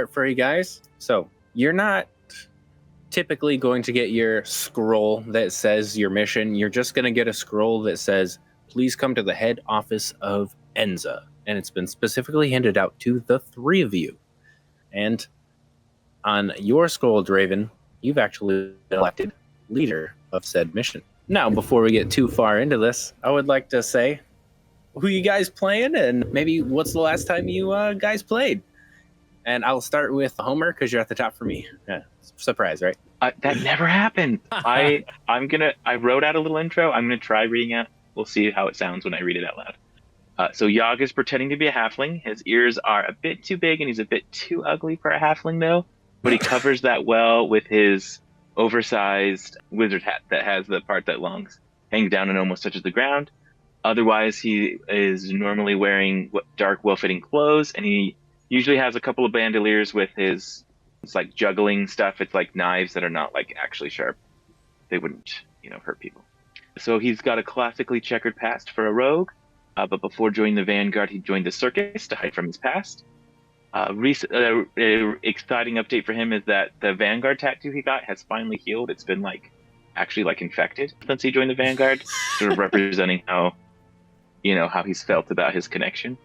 for you guys. So you're not typically going to get your scroll that says your mission. You're just going to get a scroll that says, please come to the head office of Enza. And it's been specifically handed out to the three of you. And on your scroll, Draven, you've actually been elected leader of said mission. Now, before we get too far into this, I would like to say who you guys playing and maybe what's the last time you guys played. And I'll start with Homer because you're at the top for me. Yeah, surprise, right? That never happened. I wrote out a little intro. I'm gonna try reading it. We'll see how it sounds when I read it out loud. So Yogg is pretending to be a halfling. His ears are a bit too big and he's a bit too ugly for a halfling though. But he covers that well with his oversized wizard hat that has the part that hangs down and almost touches the ground. Otherwise, he is normally wearing dark, well-fitting clothes, and he usually has a couple of bandoliers with it's like juggling stuff. It's like knives that are not like actually sharp. They wouldn't, hurt people. So he's got a classically checkered past for a rogue. But before joining the Vanguard, he joined the circus to hide from his past. Exciting update for him is that the Vanguard tattoo he got has finally healed. It's been actually infected since he joined the Vanguard, sort of representing how he's felt about his connection.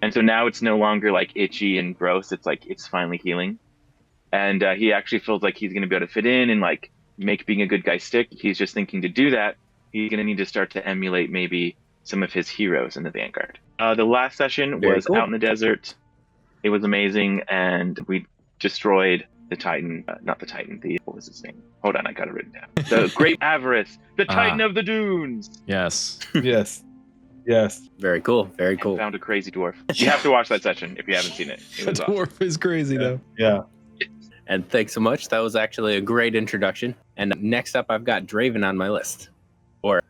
And so now it's no longer itchy and gross. It's finally healing. And he actually feels like he's going to be able to fit in and make being a good guy stick. He's just thinking to do that, he's going to need to start to emulate maybe some of his heroes in the Vanguard. The last session was out in the desert. It was amazing, and we destroyed the Titan. Not the Titan, what was his name? Hold on, I got it written down. The Great Avarice, the Titan of the Dunes. Yes. Yes. Very cool. Very cool. And found a crazy dwarf. You have to watch that session if you haven't seen it. It was The dwarf awesome. is crazy though. Yeah. And thanks so much. That was actually a great introduction. And next up, I've got Draven on my list. Or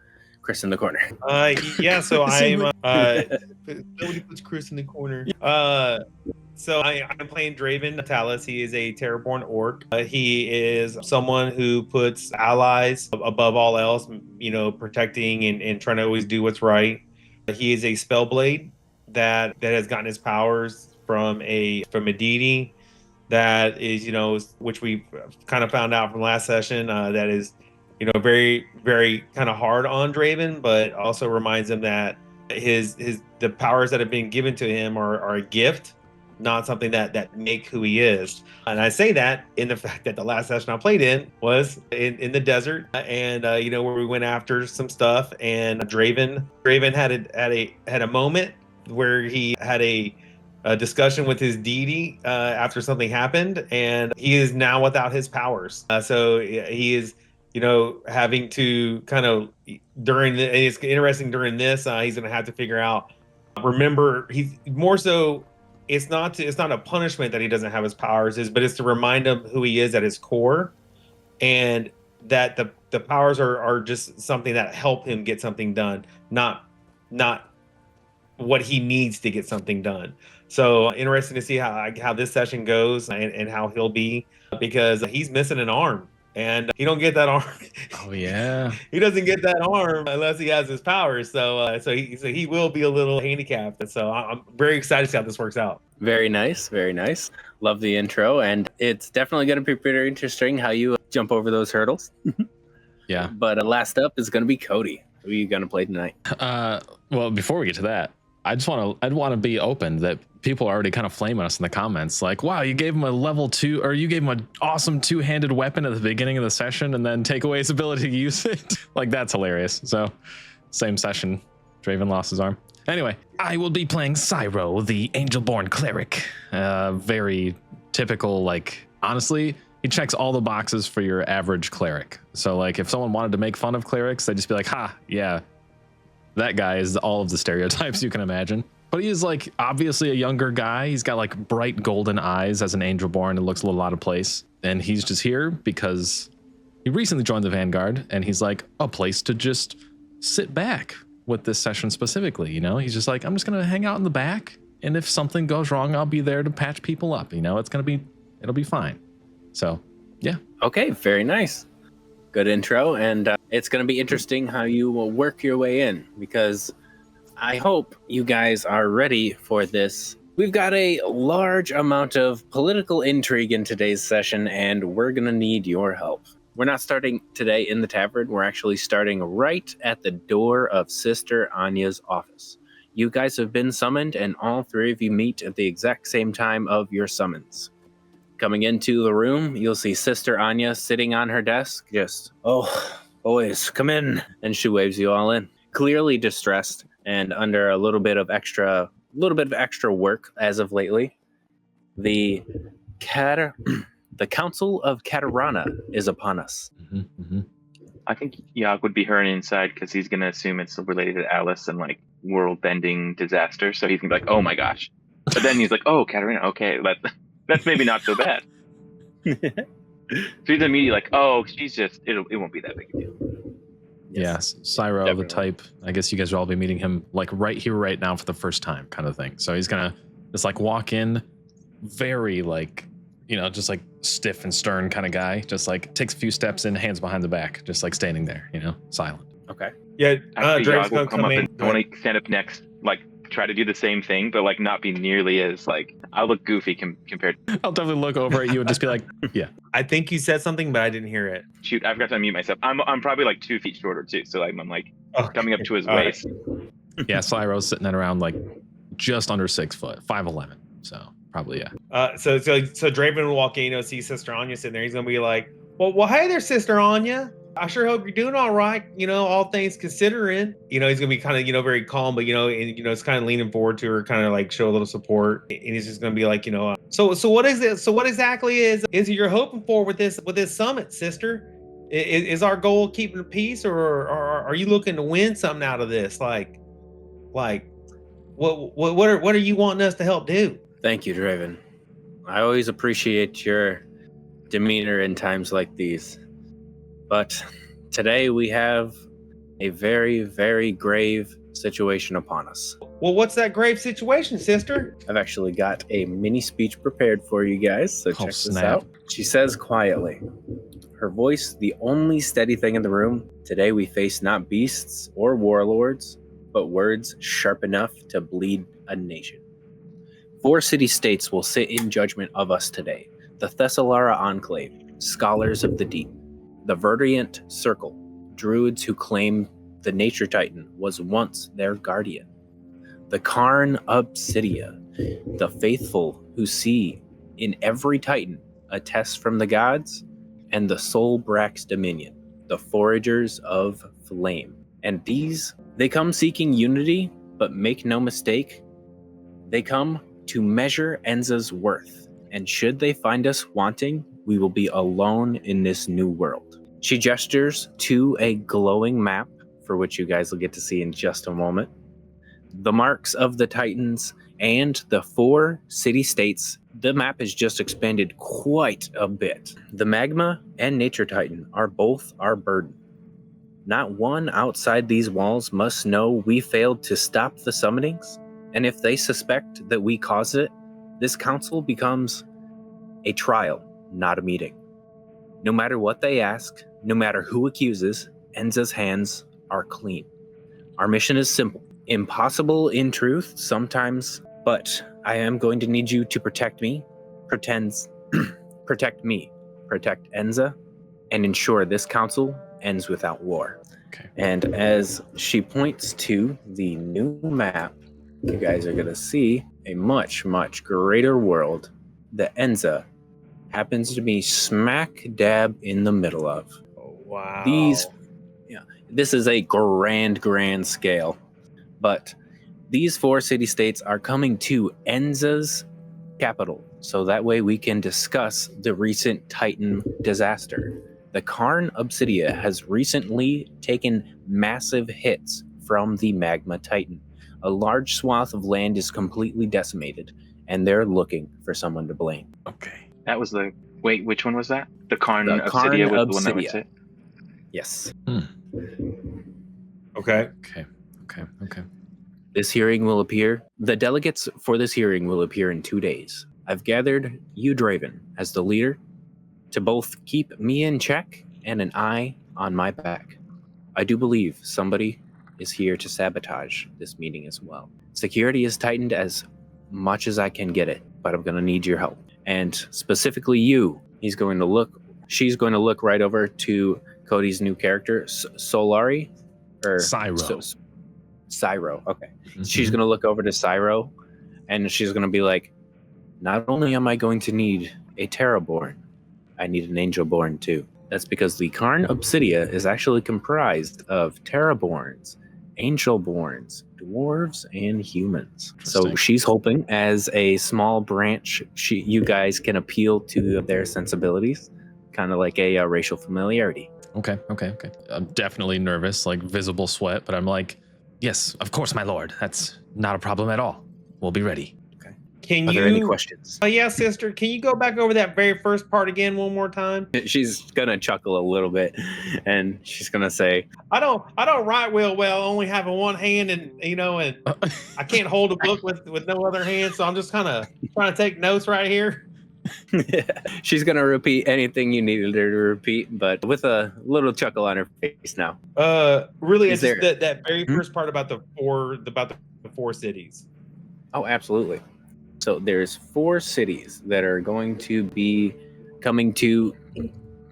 Chris in the corner. Yeah, so I'm nobody puts Chris in the corner. So I'm playing Draven Natalis. He is a Terraborn orc. He is someone who puts allies above all else, protecting and trying to always do what's right. He is a spellblade that has gotten his powers from a deity that is, which we kind of found out from last session, that is, very, very kind of hard on Draven, but also reminds him that the powers that have been given to him are a gift, not something that make who he is. And I say that in the fact that the last session I played in was in the desert, and where we went after some stuff, and Draven had a moment where he had a discussion with his deity after something happened, and he is now without his powers. So he is having to kind of it's interesting during this, he's going to have to figure out, remember, he's more so, it's not a punishment that he doesn't have his powers, but it's to remind him who he is at his core, and that the powers are just something that help him get something done, not what he needs to get something done. So interesting to see how this session goes and how he'll be, because he's missing an arm. And he don't get that arm. Oh yeah. He doesn't get that arm unless he has his powers. So he will be a little handicapped. So I'm very excited to see how this works out. Very nice. Very nice. Love the intro. And it's definitely going to be pretty interesting how you jump over those hurdles. Yeah. But last up is going to be Cody. Who are you going to play tonight? Well, before we get to that, I'd want to be open that people are already kind of flaming us in the comments. Like, wow, you gave him a level 2, or you gave him an awesome 2-handed weapon at the beginning of the session and then take away his ability to use it. Like, that's hilarious. So same session, Draven lost his arm. Anyway, I will be playing Cyro, the Angelborn cleric. Very typical, honestly, he checks all the boxes for your average cleric. So if someone wanted to make fun of clerics, they'd just be like, ha, yeah, that guy is all of the stereotypes you can imagine. But he is obviously a younger guy. He's got bright golden eyes as an Angelborn. It looks a little out of place. And he's just here because he recently joined the Vanguard, and he's a place to just sit back with this session specifically. He's just I'm just going to hang out in the back. And if something goes wrong, I'll be there to patch people up. It'll be fine. So, yeah. Okay, very nice. Good intro. And it's going to be interesting how you will work your way in, because I hope you guys are ready for this We've got a large amount of political intrigue in today's session, and we're going to need your help. We're not starting today in the tavern. We're actually starting right at the door of Sister Anya's office. You guys have been summoned, and all three of you meet at the exact same time of your summons. Coming into the room, you'll see Sister Anya sitting on her desk, just, "Oh, boys, come in." And she waves you all in. Clearly distressed and under a little bit of extra work as of lately. The Council of Katarana is upon us. I think Yag would be hurrying inside because he's going to assume it's related to Alice and like world-bending disaster. So he's going to be like, "Oh my gosh." But then he's like, "Oh, Katarina, okay, that's maybe not so bad." So he's immediately like, "Oh, she's just, it won't be that big a deal." Yes, Cyro, definitely. the type. I guess you guys will all be meeting him like right here, right now for the first time, kind of thing. So he's gonna just like walk in, very like, just like stiff and stern kind of guy. Just like takes a few steps in, hands behind the back, just like standing there, silent. Okay. Yeah, Actually, Drake's Yag will gonna come come up in. and I want to stand up next, like try to do the same thing, but like not be nearly as like, I'll look goofy compared. I'll definitely look over at you and just be like, "Yeah." I think you said something, but I didn't hear it. Shoot, I forgot to unmute myself. I'm probably like 2 feet shorter too, so I'm like Okay. coming up to his All right. waist. Yeah, Cyro's sitting at around like just under 6 foot, 5'11". So probably So Draven will walk in, see Sister Anya sitting there. He's gonna be like, "Well, hey there, Sister Anya. I sure hope you're doing all right. All things considering." He's gonna be kind of, very calm, but it's kind of leaning forward to her, kind of like show a little support. And he's just gonna be like, so what is it? So what exactly is it you're hoping for with this summit, sister? Is our goal keeping the peace, or are you looking to win something out of this? Like, what are you wanting us to help do? Thank you, Draven. I always appreciate your demeanor in times like these. But today we have a very, very grave situation upon us. Well, what's that grave situation, sister? I've actually got a mini speech prepared for you guys, so check this snap. out. She says quietly, her voice the only steady thing in the room. "Today we face not beasts or warlords, but words sharp enough to bleed a nation. 4 city-states will sit in judgment of us today. The Thessalara Enclave, Scholars of the Deep, the Verdient Circle, druids who claim the Nature Titan was once their guardian, the Karn Obsidia, the faithful who see in every Titan a test from the gods, and the Soul Brax Dominion, the Foragers of Flame. And these, they come seeking unity, but make no mistake, they come to measure Enza's worth, and should they find us wanting, we will be alone in this new world." She gestures to a glowing map, for which you guys will get to see in just a moment. The marks of the Titans and the 4 city-states, the map has just expanded quite a bit. The Magma and Nature Titan are both our burden. Not one outside these walls must know we failed to stop the summonings, and if they suspect that we caused it, this council becomes a trial, not a meeting. No matter what they ask, no matter who accuses, Enza's hands are clean. Our mission is simple. Impossible in truth sometimes, but I am going to need you to protect me, protect Enza, and ensure this council ends without war. Okay. And as she points to the new map, you guys are going to see a much, much greater world that Enza happens to be smack dab in the middle of. Oh, wow. This is a grand scale, but these 4 city-states are coming to Enza's capital, so that way we can discuss the recent Titan disaster. The Karn Obsidia has recently taken massive hits from the Magma Titan. A large swath of land is completely decimated, and they're looking for someone to blame. Okay. That was wait, which one was that? The Karn The Karn Obsidia was the one that would Obsidia. say. Yes. Okay. Okay. The delegates for this hearing will appear in 2 days. I've gathered you, Draven, as the leader, to both keep me in check and an eye on my back. I do believe somebody is here to sabotage this meeting as well. Security is tightened as much as I can get it, but I'm going to need your help. And specifically you, she's going to look right over to Cody's new character, Solari, or Cyro. Cyro, okay. Mm-hmm. She's going to look over to Cyro, and she's going to be like, not only am I going to need a Terraborn, I need an Angelborn too. That's because the Karn Obsidia is actually comprised of Terraborns, Angelborns, dwarves, and humans. So she's hoping, as a small branch, you guys can appeal to their sensibilities, kind of like a racial familiarity. Okay. I'm definitely nervous, like visible sweat, but I'm like, yes, of course, my lord. That's not a problem at all. We'll be ready. Are there any questions? Oh yeah, sister. Can you go back over that very first part again one more time? She's gonna chuckle a little bit, and she's gonna say, "I don't write well, only having one hand, and and I can't hold a book with no other hand, so I'm just kind of trying to take notes right here." She's gonna repeat anything you needed her to repeat, but with a little chuckle on her face now. Really, it's just that very first part about the four cities. Oh, absolutely. So there's 4 cities that are going to be coming to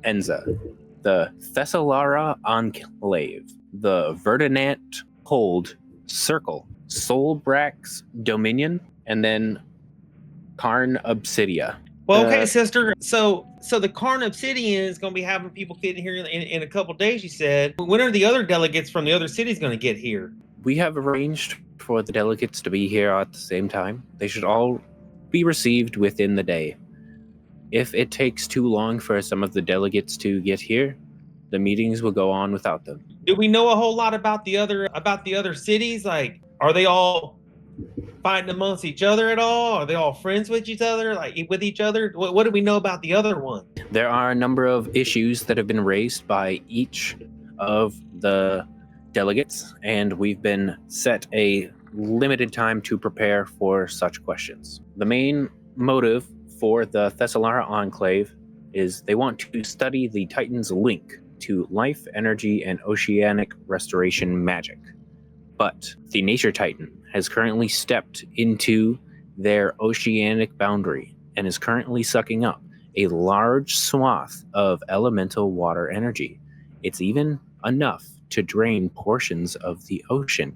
Enza. The Thessalara Enclave, the Verdinant Hold Circle, Solbrax Dominion, and then Karn Obsidia. Well, okay, sister. So the Karn Obsidian is going to be having people getting here in a couple days, you said. When are the other delegates from the other cities going to get here? We have arranged for the delegates to be here at the same time. They should all be received within the day. If it takes too long for some of the delegates to get here, the meetings will go on without them. Do we know a whole lot about the other cities? Like, are they all fighting amongst each other at all? Are they all friends with each other? What do we know about the other one? There are a number of issues that have been raised by each of the delegates, and we've been set a limited time to prepare for such questions. The main motive for the Thessalara Enclave is they want to study the Titan's link to life, energy, and oceanic restoration magic. But the Nature Titan has currently stepped into their oceanic boundary and is currently sucking up a large swath of elemental water energy. It's even enough to drain portions of the ocean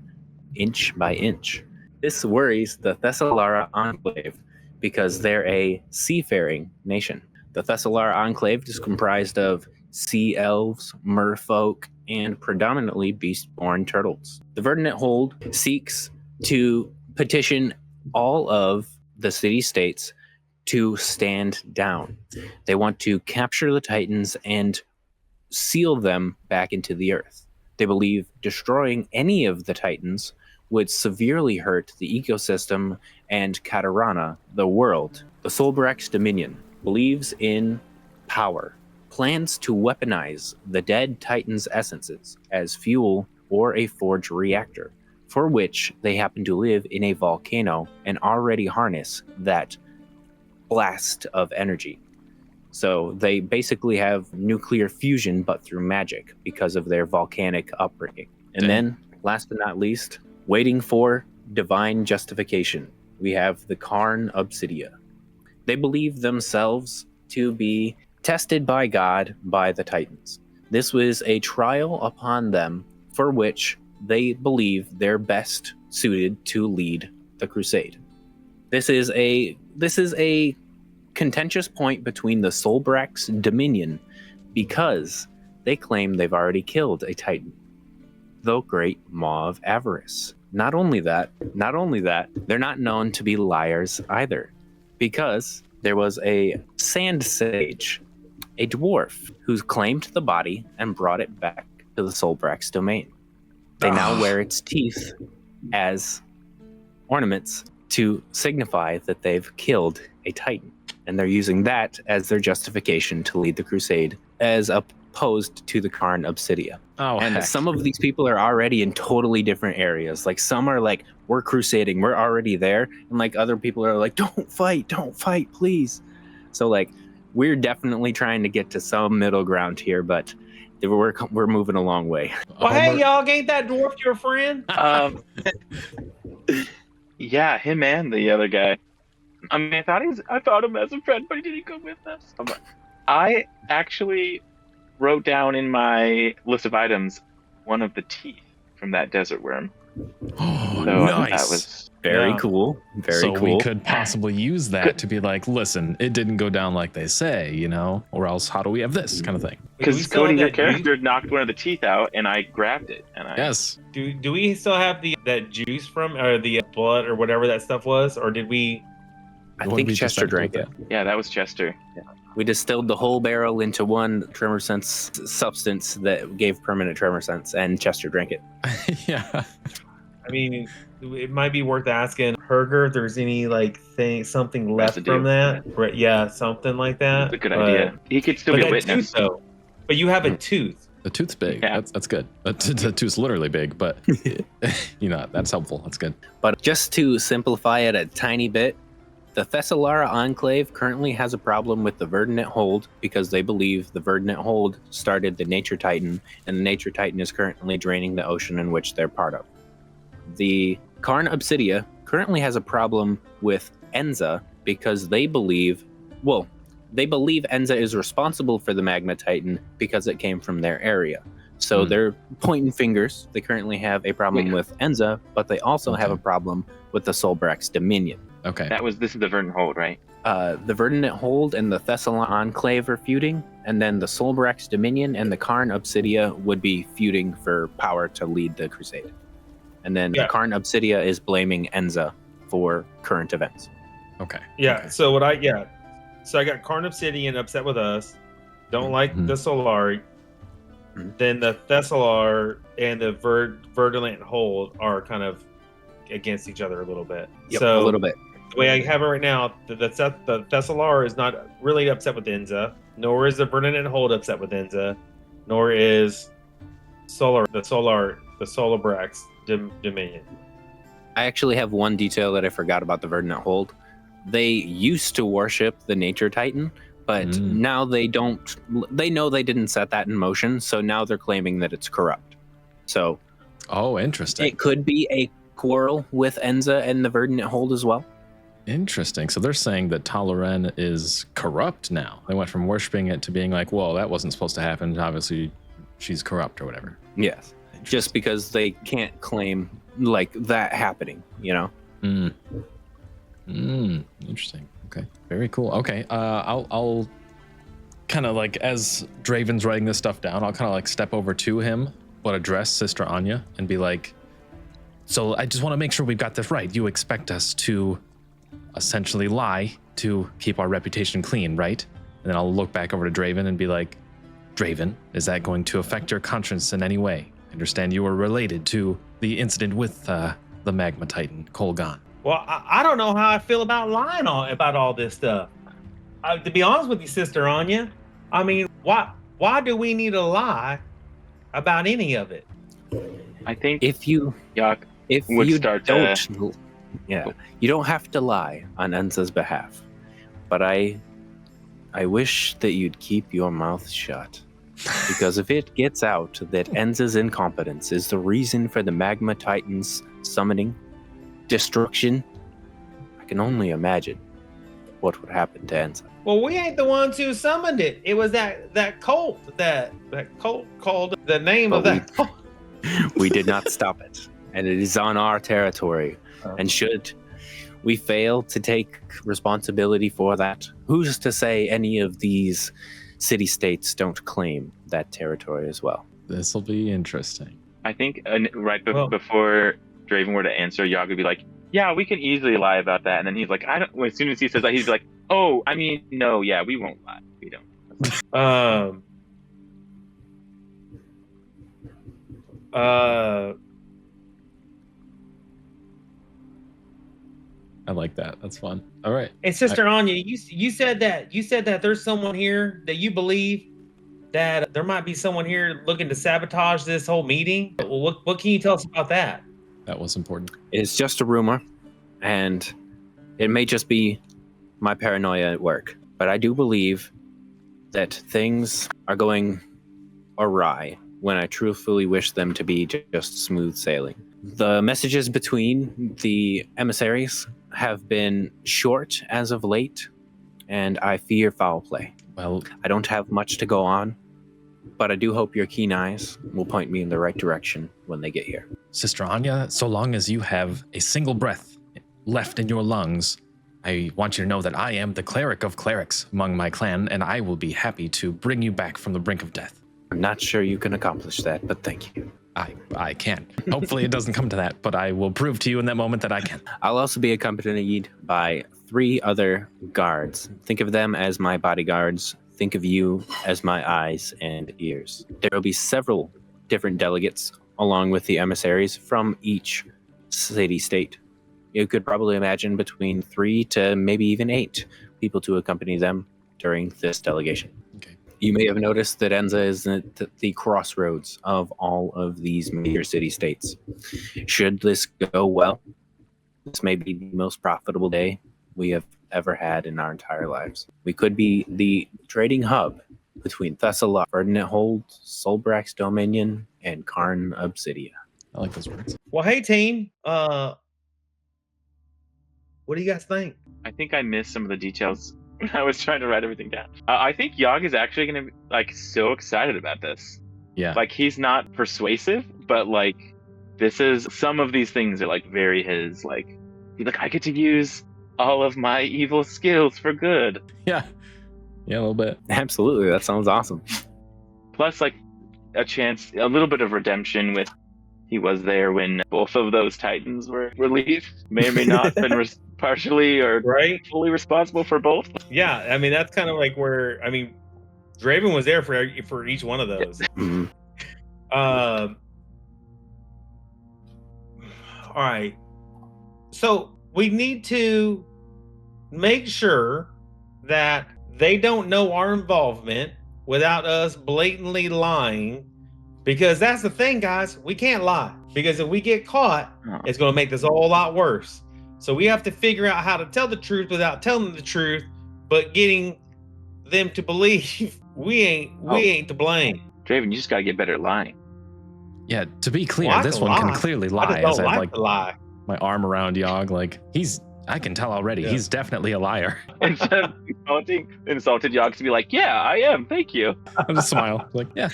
inch by inch. This worries the Thessalara Enclave because they're a seafaring nation. The Thessalara Enclave is comprised of sea elves, merfolk, and predominantly beast-born turtles. The Verdinant Hold seeks to petition all of the city-states to stand down. They want to capture the Titans and seal them back into the earth. They believe destroying any of the Titans would severely hurt the ecosystem and Katarana, the world. The Solbrax Dominion believes in power, plans to weaponize the dead Titans' essences as fuel or a forged reactor, for which they happen to live in a volcano and already harness that blast of energy. So they basically have nuclear fusion, but through magic because of their volcanic upbringing. And then, last but not least, waiting for divine justification, we have the Karn Obsidia. They believe themselves to be tested by God by the Titans. This was a trial upon them for which they believe they're best suited to lead the crusade. This is a contentious point between the Solbrax Dominion because they claim they've already killed a Titan, the Great Maw of Avarice. Not only that, they're not known to be liars either, because there was a sand sage, a dwarf, who claimed the body and brought it back to the Solbrax domain. They now wear its teeth as ornaments to signify that they've killed a Titan. And they're using that as their justification to lead the crusade, as opposed to the Karn Obsidia. And some of these people are already in totally different areas. Like, some are like, we're crusading, we're already there. And like, other people are like, don't fight, please. So like, we're definitely trying to get to some middle ground here, but we're moving a long way. Well, hey, y'all, ain't that dwarf your friend? Yeah, him and the other guy. I mean, I thought him as a friend, but he didn't come with us. I actually wrote down in my list of items one of the teeth from that desert worm. Oh, So nice. that was Very Yeah. cool. Very so cool. we could possibly use that to be like, listen, it didn't go down like they say, you know, or else how do we have this kind of thing? Do we because still Cody, have your that character, knocked one of the teeth out, and I grabbed it, and I Yes. Do we still have that juice from, or the blood or whatever that stuff was, or did we? I What think we just Chester said about drank it. yeah, that was Chester. We distilled the whole barrel into one tremor sense substance that gave permanent tremor sense, and Chester drank it. Yeah. I mean, it might be worth asking Herger if there's any something left Residue. from that. Right? Yeah, something like that. That's a good But- idea. He could still But be a that witness. tooth though. But you have a tooth. The tooth's big. Yeah. That's good. The tooth's literally big, but you know, that's helpful. That's good. But just to simplify it a tiny bit, the Thessalara Enclave currently has a problem with the Verdant Hold because they believe the Verdant Hold started the Nature Titan, and the Nature Titan is currently draining the ocean in which they're part of. The Karn Obsidia currently has a problem with Enza because they believe Enza is responsible for the Magma Titan because it came from their area. So they're pointing fingers. They currently have a problem with Enza, but they also have a problem with the Solbrax Dominion. Okay. This is the Verdant Hold, right? The Verdant Hold and the Thessalar Enclave are feuding, and then the Solbrax Dominion and the Karn Obsidia would be feuding for power to lead the crusade. And then Yeah. the Karn Obsidia is blaming Enza for current events. Okay. Yeah. Okay. So So I got Karn Obsidian upset with us. Don't like Mhm. the Solari. Mhm. Then the Thessalar and the Verdant Hold are kind of against each other a little bit. Yep, So a little bit. the way I have it right now, the Thessalar is not really upset with Enza, nor is the Verdant Hold upset with Enza, nor is the Solbrax Dominion. I actually have one detail that I forgot about the Verdant Hold. They used to worship the Nature Titan, but now they don't. They know they didn't set that in motion, so now they're claiming that it's corrupt. So Oh, interesting. it could be a quarrel with Enza and the Verdant Hold as well. Interesting. So they're saying that Taloren is corrupt now. They went from worshiping it to being like, well, that wasn't supposed to happen. Obviously, she's corrupt or whatever. Yes, just because they can't claim like that happening, you know. Interesting. Okay. Very cool. Okay. I'll kind of like, as Draven's writing this stuff down, I'll kind of like step over to him, but address Sister Anya and be like, so I just want to make sure we've got this right. You expect us to essentially lie to keep our reputation clean, right? And then I'll look back over to Draven and be like, Draven, is that going to affect your conscience in any way? I understand you were related to the incident with the Magma Titan, Kolgan. Well, I don't know how I feel about lying about all this stuff. To be honest with you, Sister Anya, I mean, why do we need to lie about any of it? I think If you Yak if would you start don't, to- you don't have to lie on Enza's behalf, but I wish that you'd keep your mouth shut. Because if it gets out that Enza's incompetence is the reason for the Magma Titan's summoning, destruction, I can only imagine what would happen to Enza. Well, we ain't the ones who summoned it. It was that cult that cult called the name of But that cult. We did not stop it, and it is on our territory. And should we fail to take responsibility for that, who's to say any of these city-states don't claim that territory as well? This will be interesting. I think Well- before Draven were to answer, Yag would be like, "Yeah, we can easily lie about that." And then he's like, "I don't." As soon as he says that, he'd be like, "Oh, I mean, no, yeah, we won't lie. We don't." I like that. That's fun. All right. Hey, Sister Anya, you said that there's someone here that you believe that there might be someone here looking to sabotage this whole meeting. Well, what can you tell us about that? That was important. It's just a rumor, and it may just be my paranoia at work. But I do believe that things are going awry when I truthfully wish them to be just smooth sailing. The messages between the emissaries have been short as of late, and I fear foul play. Well, I don't have much to go on, but I do hope your keen eyes will point me in the right direction when they get here. Sister Anya, so long as you have a single breath left in your lungs, I want you to know that I am the cleric of clerics among my clan, and I will be happy to bring you back from the brink of death. I'm not sure you can accomplish that, but thank you. I can. Hopefully it doesn't come to that, but I will prove to you in that moment that I can. I'll also be accompanied by 3 other guards. Think of them as my bodyguards. Think of you as my eyes and ears. There will be several different delegates along with the emissaries from each city-state. You could probably imagine between 3 to maybe even 8 people to accompany them during this delegation. Okay. You may have noticed that Enza is at the crossroads of all of these major city-states. Should this go well, this may be the most profitable day we have ever had in our entire lives. We could be the trading hub between Thessalar, Ferdinand Hold, Solbrax Dominion, and Karn Obsidia. I like those words. Well, hey team. What do you guys think? I think I missed some of the details when I was trying to write everything down. I think Yog is actually going to be like so excited about this. Yeah. Like he's not persuasive, but like this is some of these things are like very his. Like he's like, I get to use all of my evil skills for good. Yeah. Yeah, a little bit. Absolutely, that sounds awesome. Plus, like a chance, a little bit of redemption with. He was there when both of those Titans were released. May or may not have been partially or fully responsible for both. Yeah, I mean that's kind of like where Draven was there for each one of those. Mm-hmm. All right, so we need to make sure that they don't know our involvement without us blatantly lying. Because that's the thing, guys. We can't lie. Because if we get caught, it's going to make this a whole lot worse. So we have to figure out how to tell the truth without telling them the truth, but getting them to believe we ain't to blame. Draven, you just got to get better at lying. Yeah, to be clear, this one can clearly lie. I just don't like to lie. My arm around Yog, like I can tell already. Yeah. He's definitely a liar. Instead of insulted Yog to be like, yeah, I am. Thank you. I'll just smile. Like, yeah.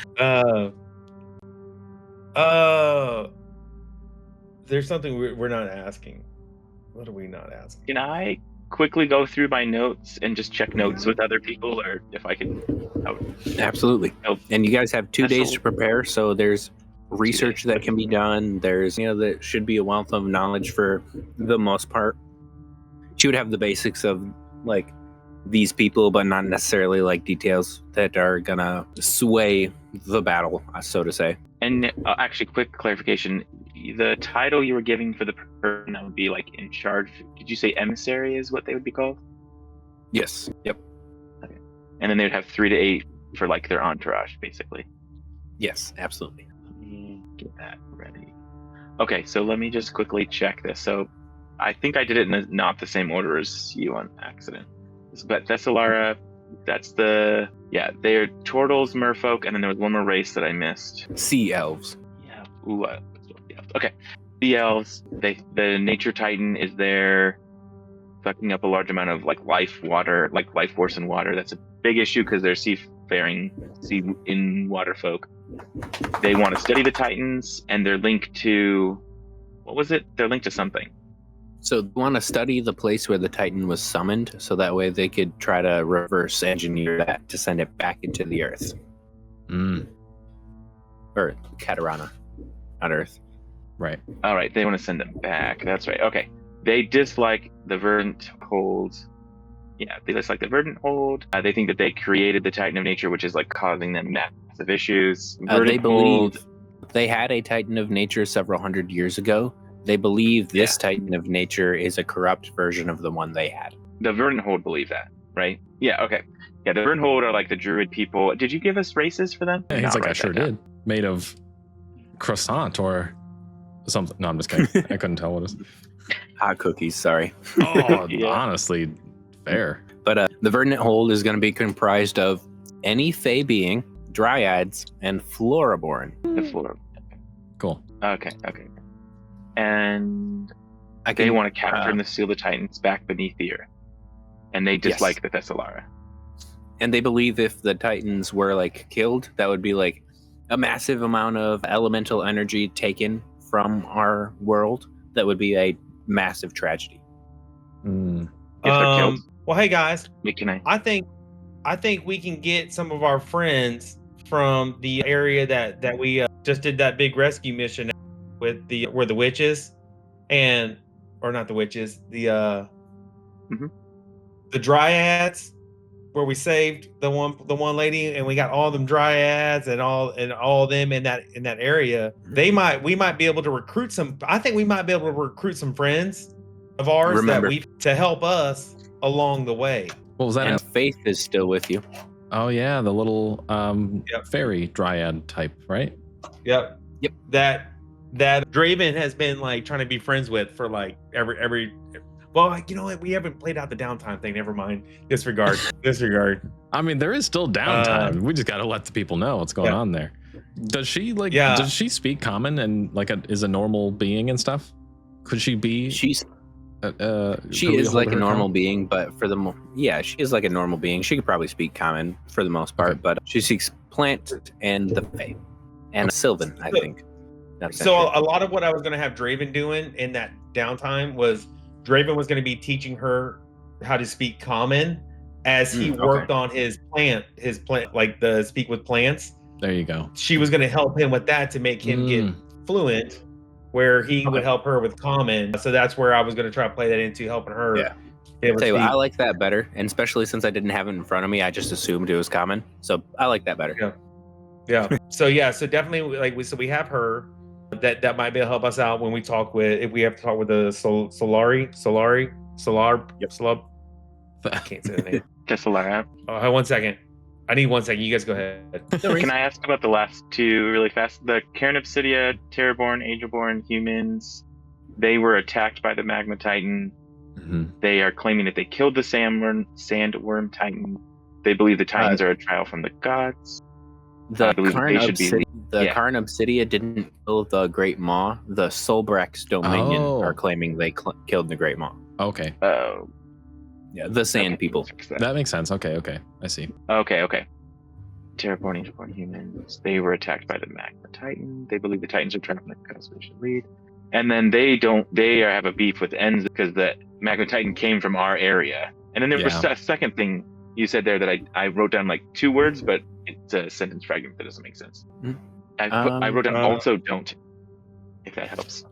There's something we're not asking. What are we not asking? Can I quickly go through my notes and just check notes with other people, or if I can? Absolutely. Oh. And you guys have 2 days to prepare, so there's research that can be done. There's, there should be a wealth of knowledge for the most part. She would have the basics of like these people, but not necessarily like details that are gonna sway the battle, so to say. And actually, quick clarification: the title you were giving for the person that would be like in charge. Did you say emissary is what they would be called? Yes. Yep. Okay. And then they would have 3 to 8 for like their entourage, basically. Yes, absolutely. Let me get that ready. Okay, so let me just quickly check this. So I think I did it in not the same order as you on accident. But Thessalara, that's they're turtles, merfolk, and then there was one more race that I missed. Sea elves. Yeah. Ooh, okay. The elves, the nature titan is there, sucking up a large amount of like life force in water. That's a big issue because they're seafaring, in water folk. They want to study the titans, and they're linked to, what was it? They're linked to something. So they want to study the place where the Titan was summoned, so that way they could try to reverse engineer that to send it back into the Earth. Or Katarana, not Earth. Right. All right, they want to send them back. That's right. Okay. They dislike the Verdant Hold. Yeah, they dislike the Verdant Hold. They think that they created the Titan of Nature, which is like causing them massive issues. They believe they had a Titan of Nature several hundred years ago. They believe this Titan of Nature is a corrupt version of the one they had. The Verdant Hold believe that, right? Yeah, okay. Yeah, the Verdant Hold are like the Druid people. Did you give us races for them? Yeah, he's like, I sure did. Made of croissant or something. No, I'm just kidding. I couldn't tell what it was. Hot cookies, sorry. Oh, honestly, fair. But the Verdant Hold is going to be comprised of any Fey being, Dryads, and Floraborn. The Floraborn. Cool. Okay. and I they can, want to capture and seal the Titans back beneath the earth. And they dislike the Thessalara. And they believe if the Titans were like killed, that would be like a massive amount of elemental energy taken from our world. That would be a massive tragedy. Mm. If they're killed. Well, hey guys, I think we can get some of our friends from the area that we just did that big rescue mission with where the witches or not the witches, the dryads, where we saved the one lady and we got all them dryads and all of them in that area. We might be able to recruit some. I think we might be able to recruit some friends of ours to help us along the way. What was that? And Faith is still with you. Oh yeah, the little fairy dryad type, right? Yep. That Draven has been like trying to be friends with for like every. Well, you know what? We haven't played out the downtime thing. Never mind. Disregard. I mean, there is still downtime. We just got to let the people know what's going on there. Does she Does she speak common and is a normal being and stuff? Could she be? She is like a normal being, but she is like a normal being. She could probably speak common for the most part, but she speaks plant and the fae and Sylvan, I think. So a lot of what I was going to have Draven doing in that downtime was Draven was going to be teaching her how to speak common as he worked on his plant, like the speak with plants. There you go. She was going to help him with that to make him get fluent, where he would help her with common. So that's where I was going to try to play that into helping her. Yeah. I like that better. And especially since I didn't have it in front of me, I just assumed it was common. So I like that better. Yeah. So definitely we have her. That might be able to help us out when we talk if we have to talk with the Solar. I can't say the name. Tesselara. Oh, 1 second. I need 1 second. You guys go ahead. Can I ask about the last two really fast? The Cairn Obsidia, Terraborn, Angelborn humans, they were attacked by the Magma Titan. Mm-hmm. They are claiming that they killed the Sandworm Titan. They believe the Titans are a trial from the gods. The Karn Obsidia didn't kill the Great Maw. The Solbrex Dominion are claiming they killed the Great Maw. Okay. Oh. Yeah, the Sand people. That makes sense. Okay. I see. Okay. Terraborn, Angelborn humans. They were attacked by the Magma Titan. They believe the Titans are trying to constellation lead. And then they have a beef with Enza because the Magma Titan came from our area. And then there was a second thing you said there that I wrote down like 2 words, but it's a sentence fragment that doesn't make sense. I wrote down also don't, if that helps.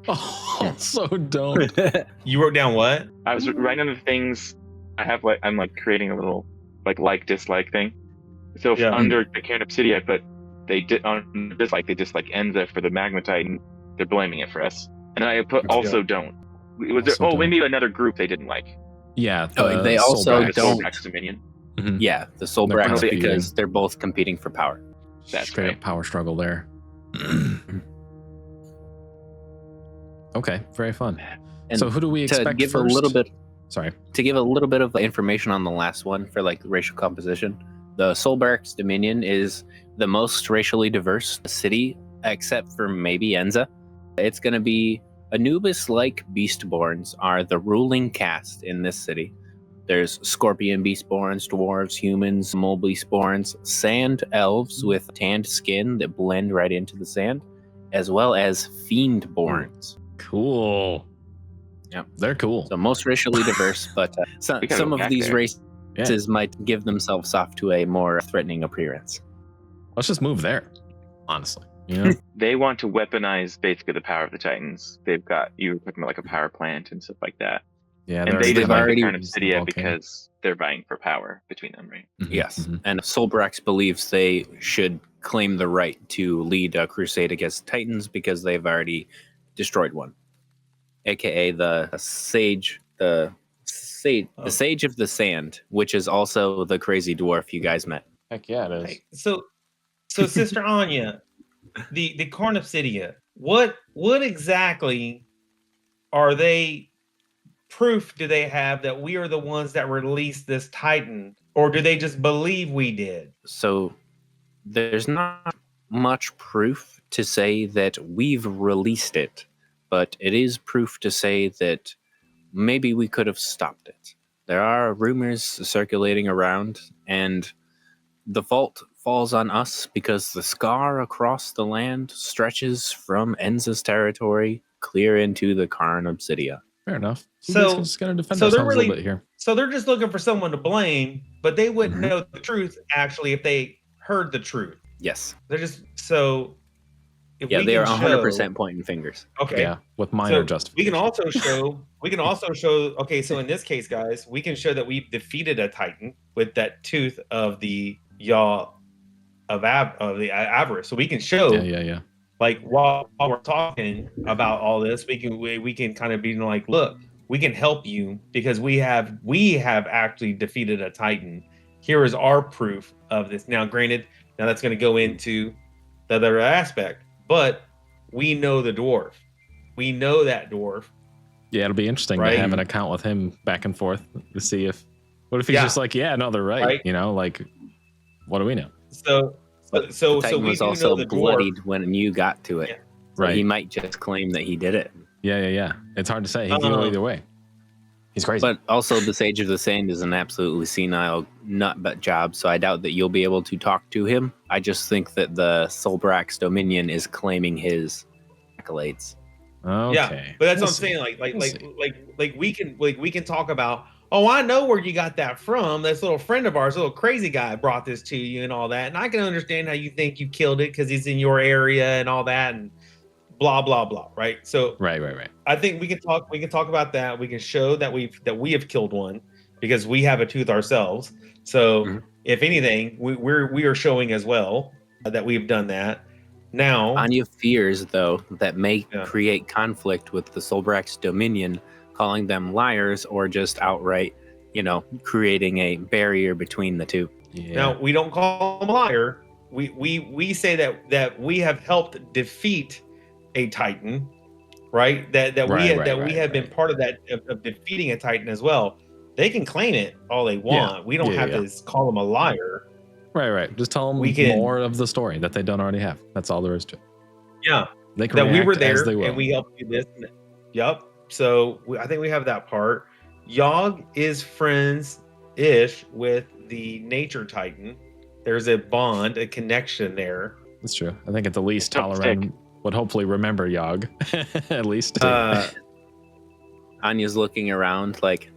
Also don't. You wrote down what? I was writing the things I have. I'm creating a little dislike thing. So under the Cairn Obsidia, but they did on dislike. They dislike Enza for the Magma Titan. They're blaming it for us. And I put also don't. Maybe another group they didn't like. Yeah. They also the don't. Solbrax Dominion. Mm-hmm. Yeah, the Solbrax because they're both competing for power. That's straight right. up power struggle there. Okay, very fun. And so who do we expect to give first? To give a little bit of information on the last one for racial composition, the Solbrax Dominion is the most racially diverse city, except for maybe Enza. It's going to be Anubis-like Beastborns are the ruling caste in this city. There's Scorpion Beastborns, Dwarves, Humans, Mole Beastborns, Sand Elves with tanned skin that blend right into the sand, as well as Fiendborns. Cool. Yeah, they're cool. So most racially diverse, but some of these races might give themselves off to a more threatening appearance. Let's just move there, honestly. You know? They want to weaponize basically the power of the Titans. They've got, you were talking about like a power plant and stuff like that. Yeah, and they dislike the Cairn Obsidia because they're vying for power between them, right? Mm-hmm. Yes, and Solbrax believes they should claim the right to lead a crusade against Titans because they've already destroyed one, aka the Sage of the Sand, which is also the crazy dwarf you guys met. Heck yeah, it is. Hey, so Sister Anya, the Cairn Obsidia, what exactly are they? Proof do they have that we are the ones that released this Titan, or do they just believe we did? So there's not much proof to say that we've released it. but it is proof to say that maybe we could have stopped it. There are rumors circulating around, and the fault falls on us because the scar across the land stretches from Enza's territory clear into the Karn Obsidia. Fair enough. So- We're just gonna defend so they're ourselves a little bit here. So they're just looking for someone to blame, but they wouldn't Mhm. know the truth actually if they heard the truth. Yes. They're just so. If Yeah, we they can are 100% pointing fingers. Okay. Yeah, with minor So justification. we can also show. Okay, so in this case, guys, we can show that we've defeated a Titan with that tooth of the yaw of avarice. So we can show, Yeah. like, while we're talking about all this, we can kind of be like, look, we can help you because we have actually defeated a Titan. Here is our proof of this. Now, granted, that's going to go into the other aspect, but we know the dwarf. We know that dwarf. Yeah, it'll be interesting Right. to have an account with him back and forth to see if. What if he's Yeah. just like, yeah, no, they're right. Right. You know, like, what do we know? So The Titan we was do also know the bloodied dwarf. when you got to it. Yeah. So Right. he might just claim that he did it. Yeah. It's hard to say. He can go either way. He's crazy. But also, the Sage of the Sand is an absolutely senile nut job, so I doubt that you'll be able to talk to him. I just think that the Solbrax Dominion is claiming his accolades. Okay. Yeah, but that's We'll what I'm see. saying. We'll see. Like we can talk about. Oh, I know where you got that from. This little friend of ours, little crazy guy, brought this to you and all that. And I can understand how you think you killed it because he's in your area and all that and blah blah blah. Right. So Right. I think we can talk. We can talk about that. We can show that we have killed one because we have a tooth ourselves. So Mhm. if anything, we are showing as well that we've done that. Now, Anya fears, though, that may Yeah. create conflict with the Solbrax Dominion, calling them liars or just outright, creating a barrier between the two. Yeah. now we don't call him a liar. We say that we have helped defeat a Titan, right? That we have been part of that of defeating a Titan as well. They can claim it all they want. We don't Yeah, have yeah. to call them a liar. Right. Just tell them We can- more of the story that they don't already have. That's all there is to it. Yeah. They can That we react were as there they will. and we helped you this. Yep. So I think we have that part. Yogg is friends-ish with the Nature Titan. There's a bond, a connection there. That's true. I think at the least, Tough Talaran would hopefully remember Yogg. At least. Anya's looking around like,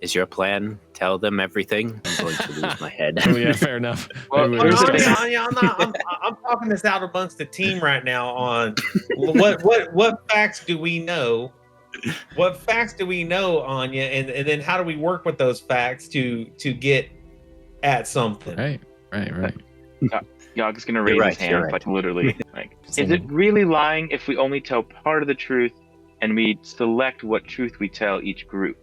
is your plan tell them everything? I'm going to lose my head. Oh, yeah, fair enough. Well, Maybe I'm, here's the we're thing. just- I'm talking this out amongst the team right now on what facts do we know? What facts do we know, Anya? And then how do we work with those facts to get at something? Right. Yogg's gonna raise You're his right, you're hand, right. like literally. Like, is it really lying if we only tell part of the truth and we select what truth we tell each group?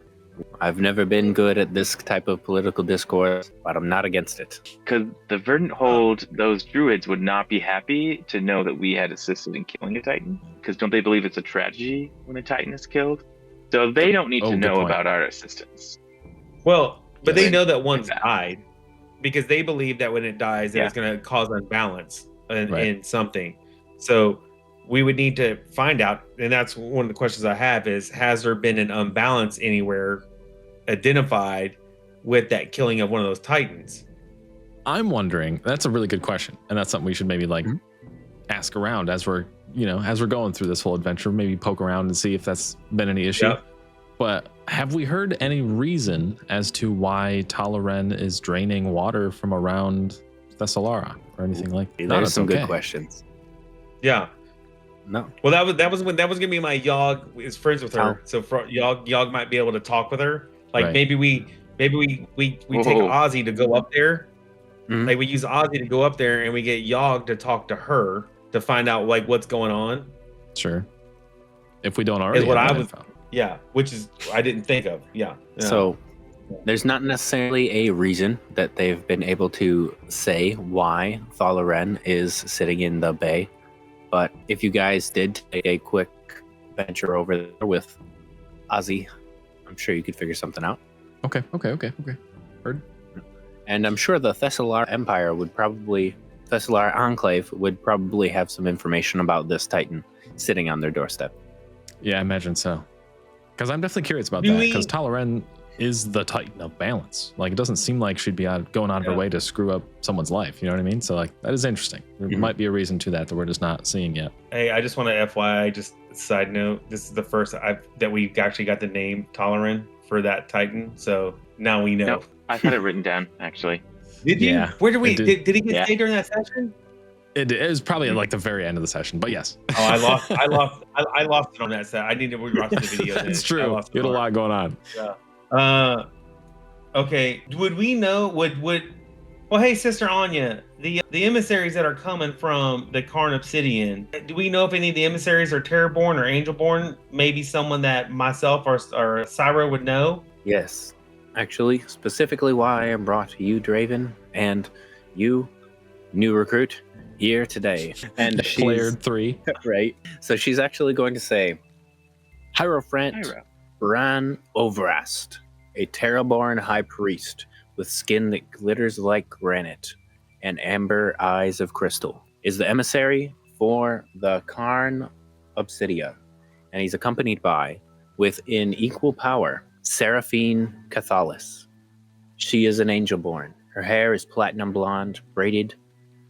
I've never been good at this type of political discourse, but I'm not against it. Because the Verdant Hold, those druids would not be happy to know that we had assisted in killing a Titan. Because don't they believe it's a tragedy when a Titan is killed? So they don't need Oh, to good know point. about our assistance. Well, but Yeah, they know that one's exactly. died because they believe that when it dies, that Yeah. it's going to cause unbalance in Right. something. So we would need to find out, and that's one of the questions I have: is has there been an unbalance anywhere identified with that killing of one of those Titans? I'm wondering. That's a really good question, and that's something we should maybe Mhm. ask around as we're going through this whole adventure. Maybe poke around and see if that's been any issue. Yep. But have we heard any reason as to why Talaren is draining water from around Thessalara or anything like that? There's some good questions. Yeah. No. Well, that was gonna be my Yogg is friends with her, so Yogg might be able to talk with her. Like Right. maybe we take Whoa. Ozzy to go up there. Mhm. Like we use Ozzy to go up there, and we get Yogg to talk to her to find out like what's going on. Sure. If we don't already what have I that was- info. Yeah, which is I didn't think of. Yeah. So there's not necessarily a reason that they've been able to say why Thalaren is sitting in the bay. But if you guys did take a quick venture over there with Ozzy, I'm sure you could figure something out. Okay. Heard. And I'm sure the Thessalar Enclave would probably have some information about this Titan sitting on their doorstep. Yeah, I imagine so. Because I'm definitely curious about Do that. we- Because Talaren is the Titan of balance. Like, it doesn't seem like she'd be going out of her Yeah. way to screw up someone's life. You know what I mean? So, like, that is interesting. There Mhm. might be a reason to that we're just not seeing yet. Hey, I just want to FYI, just side note, this is the first that we actually got the name Toleran for that Titan. So now we know. No, I've had it written down actually. Did you? Yeah, Where did we? it did. Did he get Yeah. stayed during that session? It is probably at like the very end of the session, but yes. Oh, I lost it on that set. I need to rewatch the video. then. It's I true. lost it You had a on- lot going on. Okay. Would we know? Well, hey, Sister Anya, the emissaries that are coming from the Karn Obsidian. Do we know if any of the emissaries are Terraborn or Angelborn? Maybe someone that myself or Syra would know. Yes. Actually, specifically why I am brought you, Draven, and you, new recruit, here today. And she's Player 3. right. So she's actually going to say, Hierophant Hyro. Bran Overast, a Terraborn high priest with skin that glitters like granite and amber eyes of crystal, is the emissary for the Karn Obsidia, and he's accompanied by, with in equal power, Seraphine Cathalis. She is an Angelborn. Her hair is platinum blonde, braided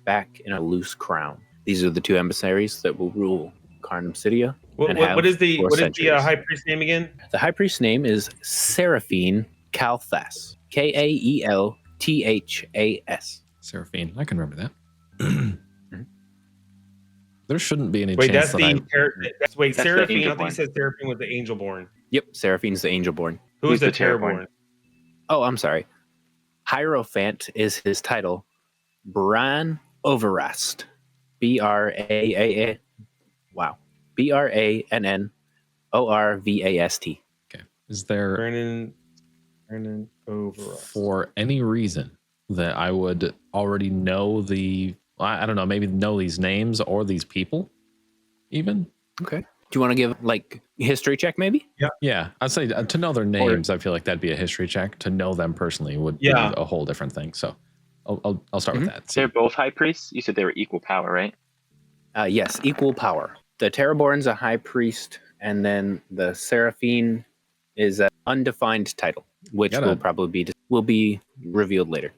back in a loose crown. These are the two emissaries that will rule Karn Obsidia. and have What is the for centuries. high priest name again? The high priest's name is Seraphine Kalthas. Kaelthas. Seraphine. I can remember that. There shouldn't be any Wait, chance that's that that's That's the Seraphine. I think Angelborn. you said Seraphine was the Angelborn. Yep, Seraphine's the Angelborn. Who's the the Terraborn? Terraborn? Oh, I'm sorry. Hierophant is his title. Bran Overast. B-R-A-A-A. Wow. B-R-A-N-N-O-R-V-A-S-T. is there Brandon Overall. for any reason that I would already know I don't know, maybe know these names or these people even? Okay. Do you want to give like history check maybe? Yeah, I'd say to know their names, I feel like that'd be a history check. To know them personally would be Yeah. a whole different thing. So I'll start with that. They're both high priests. You said they were equal power, right? Yes, equal power. The Terraborn's a high priest, and then the Seraphine is an undefined title, which Got will it. probably be revealed later.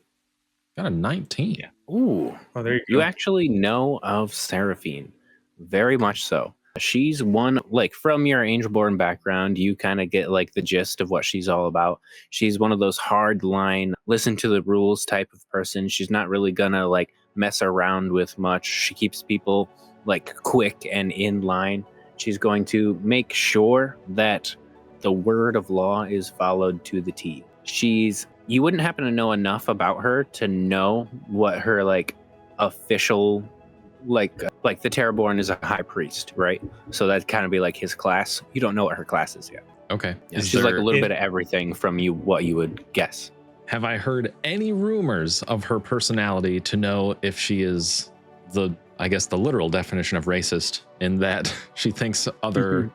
Got a 19. Yeah. Ooh, Oh, there you you go. actually know of Seraphine, very much so. She's one, like from your Angelborn background, you kind of get like the gist of what she's all about. She's one of those hard line, listen to the rules type of person. She's not really gonna like mess around with much. She keeps people like quick and in line. She's going to make sure that the word of law is followed to the T. You wouldn't happen to know enough about her to know what her like official like the Terraborn is a high priest, right? So that'd kind of be like his class. You don't know what her class is yet. Okay. Yeah, Is she's like a there- little bit of everything from what you would guess. Have I heard any rumors of her personality to know if she is the literal definition of racist, in that she thinks other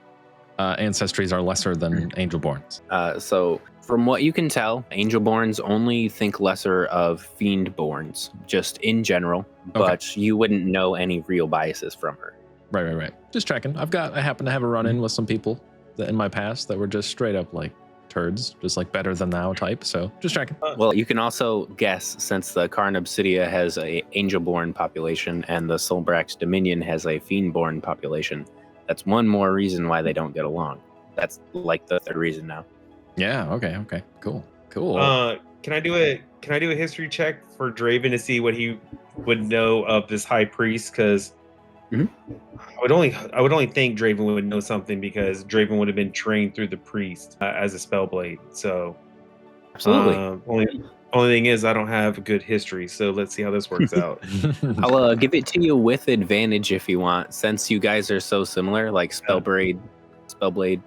ancestries are lesser than Angelborns? So from what you can tell, Angelborns only think lesser of Fiendborns, just in general, but you wouldn't know any real biases from her. Right. Just checking. I happen to have a run-in with some people in my past that were just straight up like turds, just like better than thou type. So just checking. Well, you can also guess, since the Karn Obsidia has a Angelborn population and the Solbrax Dominion has a Fiendborn population, that's one more reason why they don't get along. That's like the third reason now. Yeah. Okay. Cool. Can I do a history check for Draven to see what he would know of this high priest? Because Mhm. I would only think Draven would know something, because Draven would have been trained through the priest as a spellblade. So Absolutely. only thing is I don't have a good history. So let's see how this works out. I'll give it to you with advantage if you want, since you guys are so similar. Like Spellblade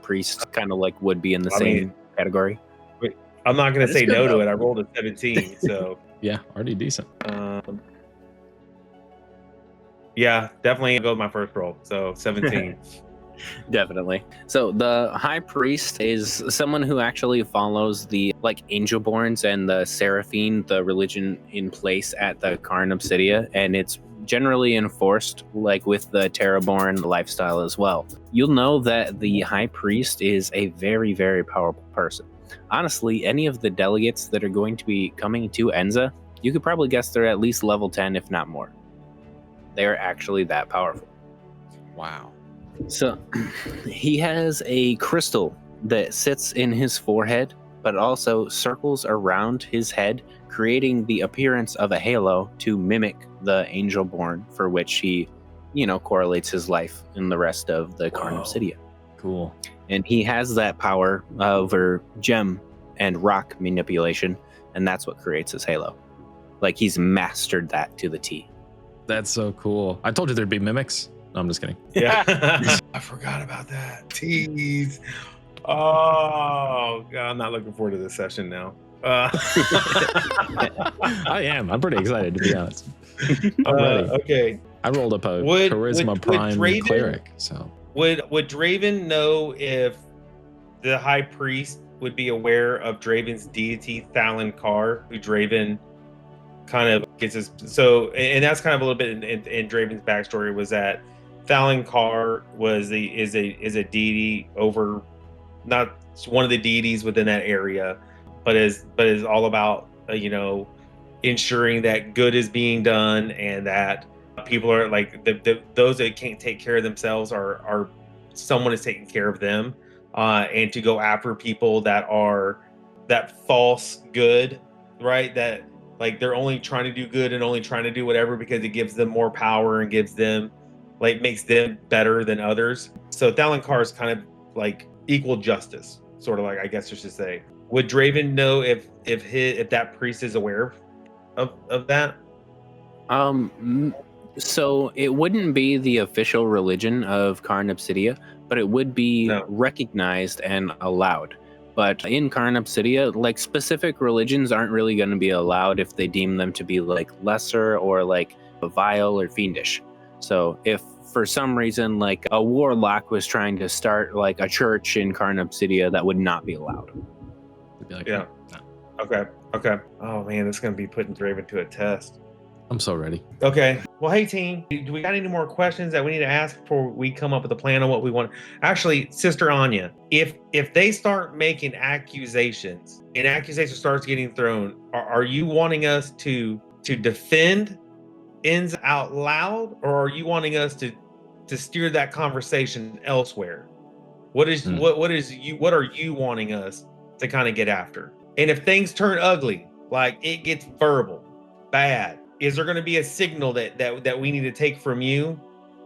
priest kind of like would be in the I same mean- category. I'm not gonna That is say good, no though. to it. I rolled a 17. So Yeah, already decent. yeah, definitely go with my first roll. So 17. Definitely. So the high priest is someone who actually follows the like Angelborns and the Seraphine, the religion in place at the Karn Obsidia, and it's generally enforced, like with the Terraborn lifestyle as well. You'll know that the High Priest is a very, very powerful person. Honestly, any of the delegates that are going to be coming to Enza, you could probably guess they're at least level 10, if not more. They're actually that powerful. Wow. So he has a crystal that sits in his forehead, but also circles around his head, creating the appearance of a halo to mimic the Angelborn, for which he, correlates his life in the rest of the Karn Obsidia. Cool. And he has that power over gem and rock manipulation, and that's what creates his halo. Like, he's mastered that to the T. That's so cool. I told you there'd be mimics. No, I'm just kidding. Yeah. I forgot about that. Tease. Oh, God, I'm not looking forward to this session now. I am. I'm pretty excited, to be honest. I'm ready. Okay. I rolled up a Would Charisma Prime Draven- Cleric, so... Would Draven know if the High Priest would be aware of Draven's deity, Thalon Kar, who Draven kind of gets his... So, and that's kind of a little bit in Draven's backstory, was that Thalon Kar is a deity over... Not one of the deities within that area, but is all about ensuring that good is being done, and that people are like those that can't take care of themselves are someone is taking care of them, and to go after people that are that false good, right? That like they're only trying to do good and only trying to do whatever because it gives them more power and gives them makes them better than others. So Thalon Kar is kind of like equal justice, sort of, like, I guess you should say. Would Draven know if that priest is aware of that? So it wouldn't be the official religion of Karn Obsidia, but it would be recognized and allowed. But in Karn Obsidia, like, specific religions aren't really going to be allowed if they deem them to be like lesser or like vile or fiendish. So if for some reason, like, a warlock was trying to start like a church in Karn Obsidia, that would not be allowed. Be like, yeah. No. Okay. Oh man, this is gonna be putting Draven to a test. I'm so ready. Okay. Well, hey team, do we got any more questions that we need to ask before we come up with a plan on what we want? Actually, Sister Anya, if they start making accusations and accusation starts getting thrown, are you wanting us to defend ends out loud, or are you wanting us to steer that conversation elsewhere? What are you wanting us to kind of get after? And if things turn ugly, like it gets verbal, bad, is there going to be a signal that we need to take from you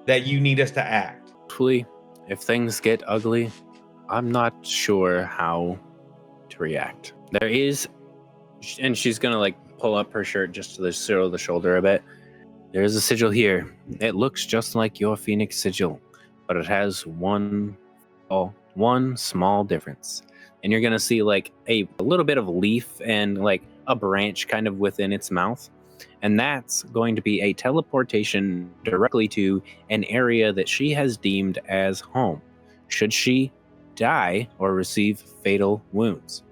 that you need us to act? Actually, if things get ugly, I'm not sure how to react. There is, and she's gonna like pull up her shirt just to the shoulder a bit. There's a sigil here. It looks just like your Phoenix sigil, but it has one small difference. And you're gonna see like a little bit of leaf and like a branch kind of within its mouth. And that's going to be a teleportation directly to an area that she has deemed as home, should she die or receive fatal wounds.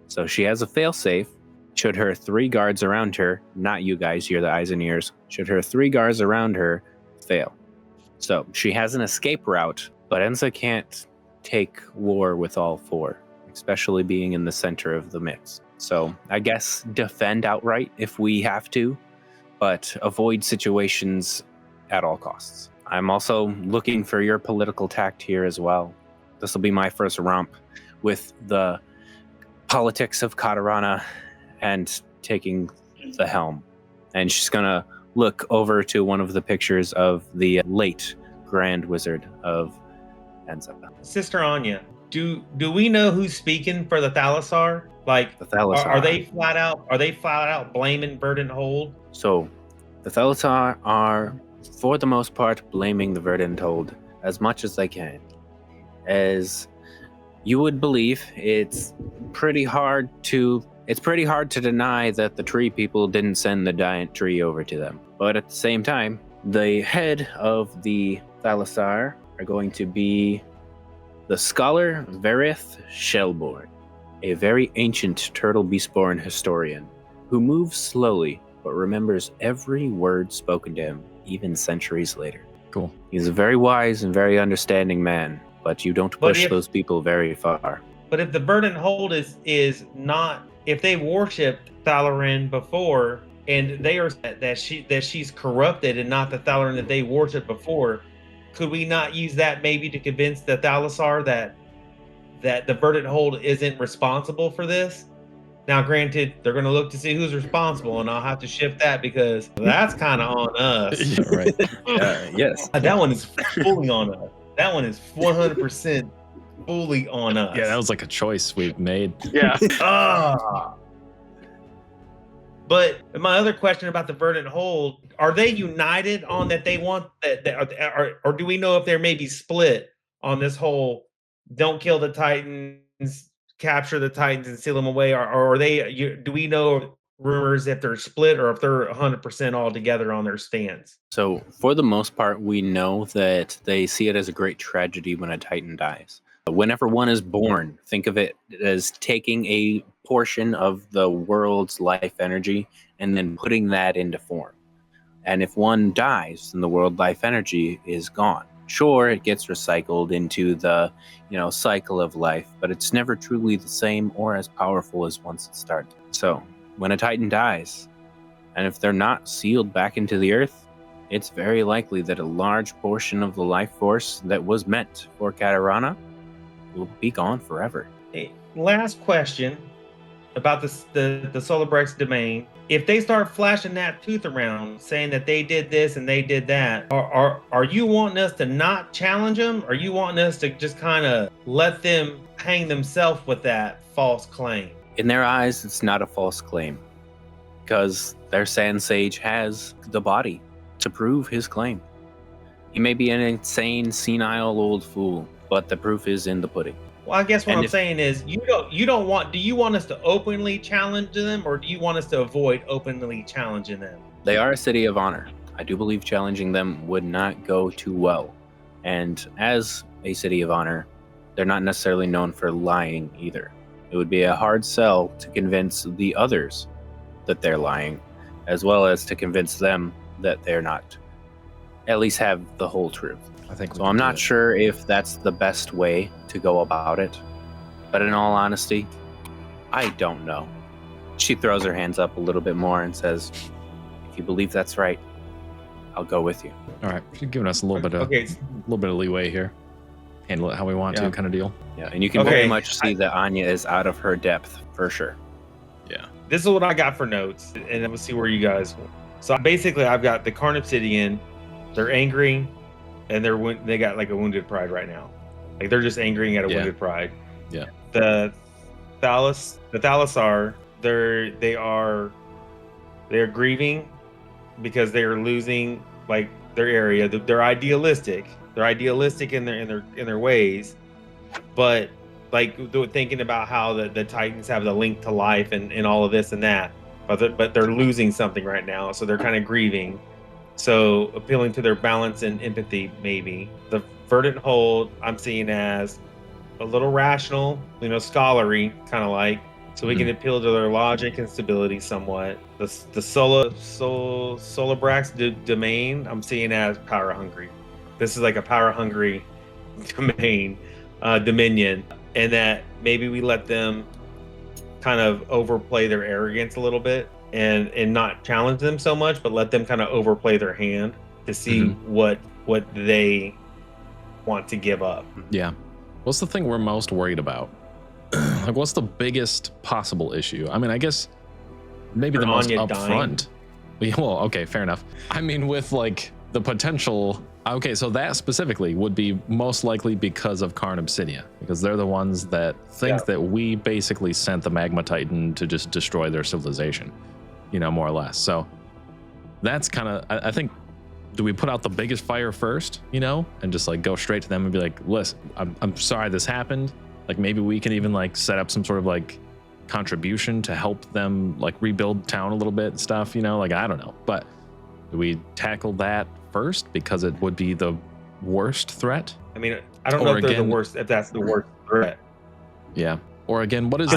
So she has a failsafe. Should her 3 guards around her, not you guys, you're the eyes and ears, should her 3 guards around her fail. So she has an escape route, but Enza can't take war with all 4, especially being in the center of the mix. So I guess defend outright if we have to, but avoid situations at all costs. I'm also looking for your political tact here as well. This will be my first romp with the politics of Katarana and taking the helm. And she's gonna look over to one of the pictures of the late Grand Wizard of Enza. Sister Anya, do we know who's speaking for the Thalassar? Like, The Thalassar. are they flat out blaming Verdant Hold? So the Thalassar are, for the most part, blaming the Verdant Hold as much as they can. As you would believe, it's pretty hard to deny that the tree people didn't send the giant tree over to them. But at the same time, the head of the Thalassar are going to be the scholar Verith Shellborn, a very ancient turtle beastborn historian who moves slowly but remembers every word spoken to him even centuries later. Cool. He's a very wise and very understanding man, but you don't push those people very far. But if the Verdant Hold is not, if they worshipped Thalarin before, and they are that she's corrupted and not the Thalarin that they worshipped before, could we not use that maybe to convince the Thalassar that the Verdant Hold isn't responsible for this? Now, granted, they're going to look to see who's responsible, and I'll have to shift that because that's kind of on us. Yeah, right. Yes. That one is fully on us. That one is 100% fully on us. Yeah, that was like a choice we've made. Yeah. But my other question about the Verdant Hold, are they united on that they want that, or do we know if they're maybe split on this whole don't kill the Titans, capture the Titans and seal them away? Or are they, do we know rumors if they're split or if they're 100% all together on their stance? So for the most part, we know that they see it as a great tragedy when a Titan dies. Whenever one is born, think of it as taking a portion of the world's life energy and then putting that into form. And if one dies, then the world life energy is gone. Sure, it gets recycled into the, cycle of life, but it's never truly the same or as powerful as once it started. So when a Titan dies, and if they're not sealed back into the earth, it's very likely that a large portion of the life force that was meant for Katarana will be gone forever. Last question about the Solobrex domain. If they start flashing that tooth around, saying that they did this and they did that, are you wanting us to not challenge them? Or are you wanting us to just kind of let them hang themselves with that false claim? In their eyes, it's not a false claim, because their Sand Sage has the body to prove his claim. He may be an insane, senile old fool, but the proof is in the pudding. Well, I guess what I'm saying is, do you want us to openly challenge them, or do you want us to avoid openly challenging them? They are a city of honor. I do believe challenging them would not go too well. And as a city of honor, they're not necessarily known for lying either. It would be a hard sell to convince the others that they're lying, as well as to convince them that they're not, at least have the whole truth. I think so. I'm not sure if that's the best way to go about it, but in all honesty, I don't know. She throws her hands up a little bit more and says, "If you believe that's right, I'll go with you." All right, she's giving us a little bit of leeway here. Handle it how we want to, kind of deal. Yeah, and you can very much see that Anya is out of her depth for sure. Yeah. This is what I got for notes, and then we'll see where you guys. So basically, I've got the Karn Obsidian. They're angry, and they got like a wounded pride right now. Like they're just angering at a wounded pride. Yeah. The Thalassar, they're grieving because they are losing like their area. They're idealistic. They're idealistic in their ways, but like thinking about how the Titans have the link to life and all of this and that, but they're losing something right now, so they're kind of grieving. So appealing to their balance and empathy, maybe. The Verdant Hold I'm seeing as a little rational, scholarly, kind of like, so we can appeal to their logic and stability somewhat. The Solobrex domain I'm seeing as power hungry. This is like a power hungry dominion, and that maybe we let them kind of overplay their arrogance a little bit and not challenge them so much, but let them kind of overplay their hand to see what they want to give up. Yeah. What's the thing we're most worried about? Like, what's the biggest possible issue? I mean, I guess maybe the most upfront. Well, okay, fair enough. I mean, with like the potential. Okay, so that specifically would be most likely because of Karn Obsidia, because they're the ones that think that we basically sent the Magma Titan to just destroy their civilization, more or less. So that's kind of, I think, do we put out the biggest fire first, and just like go straight to them and be like, listen, I'm sorry this happened. Like maybe we can even like set up some sort of like contribution to help them like rebuild town a little bit and stuff, like, I don't know. But do we tackle that first because it would be the worst threat? I mean, I don't know if they're the worst, if that's the worst threat. Yeah. Or again, what is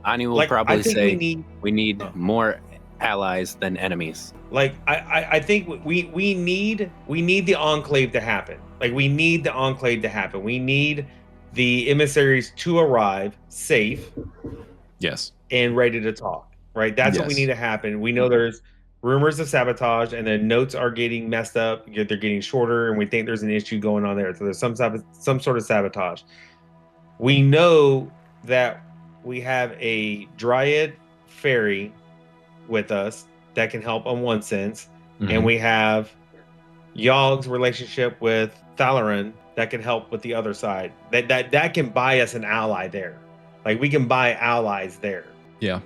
Anya will probably say we need more allies than enemies. Like I think we need the enclave to happen. Like we need the enclave to happen. We need the emissaries to arrive safe Yes. and ready to talk. Right? That's what we Yes. need to happen. We know there's rumors of sabotage, and the notes are getting messed up. They're getting shorter, and we think there's an issue going on there. So there's some sort of sabotage. We know that we have a Dryad fairy with us that can help on one sense, and we have Yogg's relationship with Thalarin that can help with the other side. That can buy us an ally there. Like we can buy allies there. Yeah.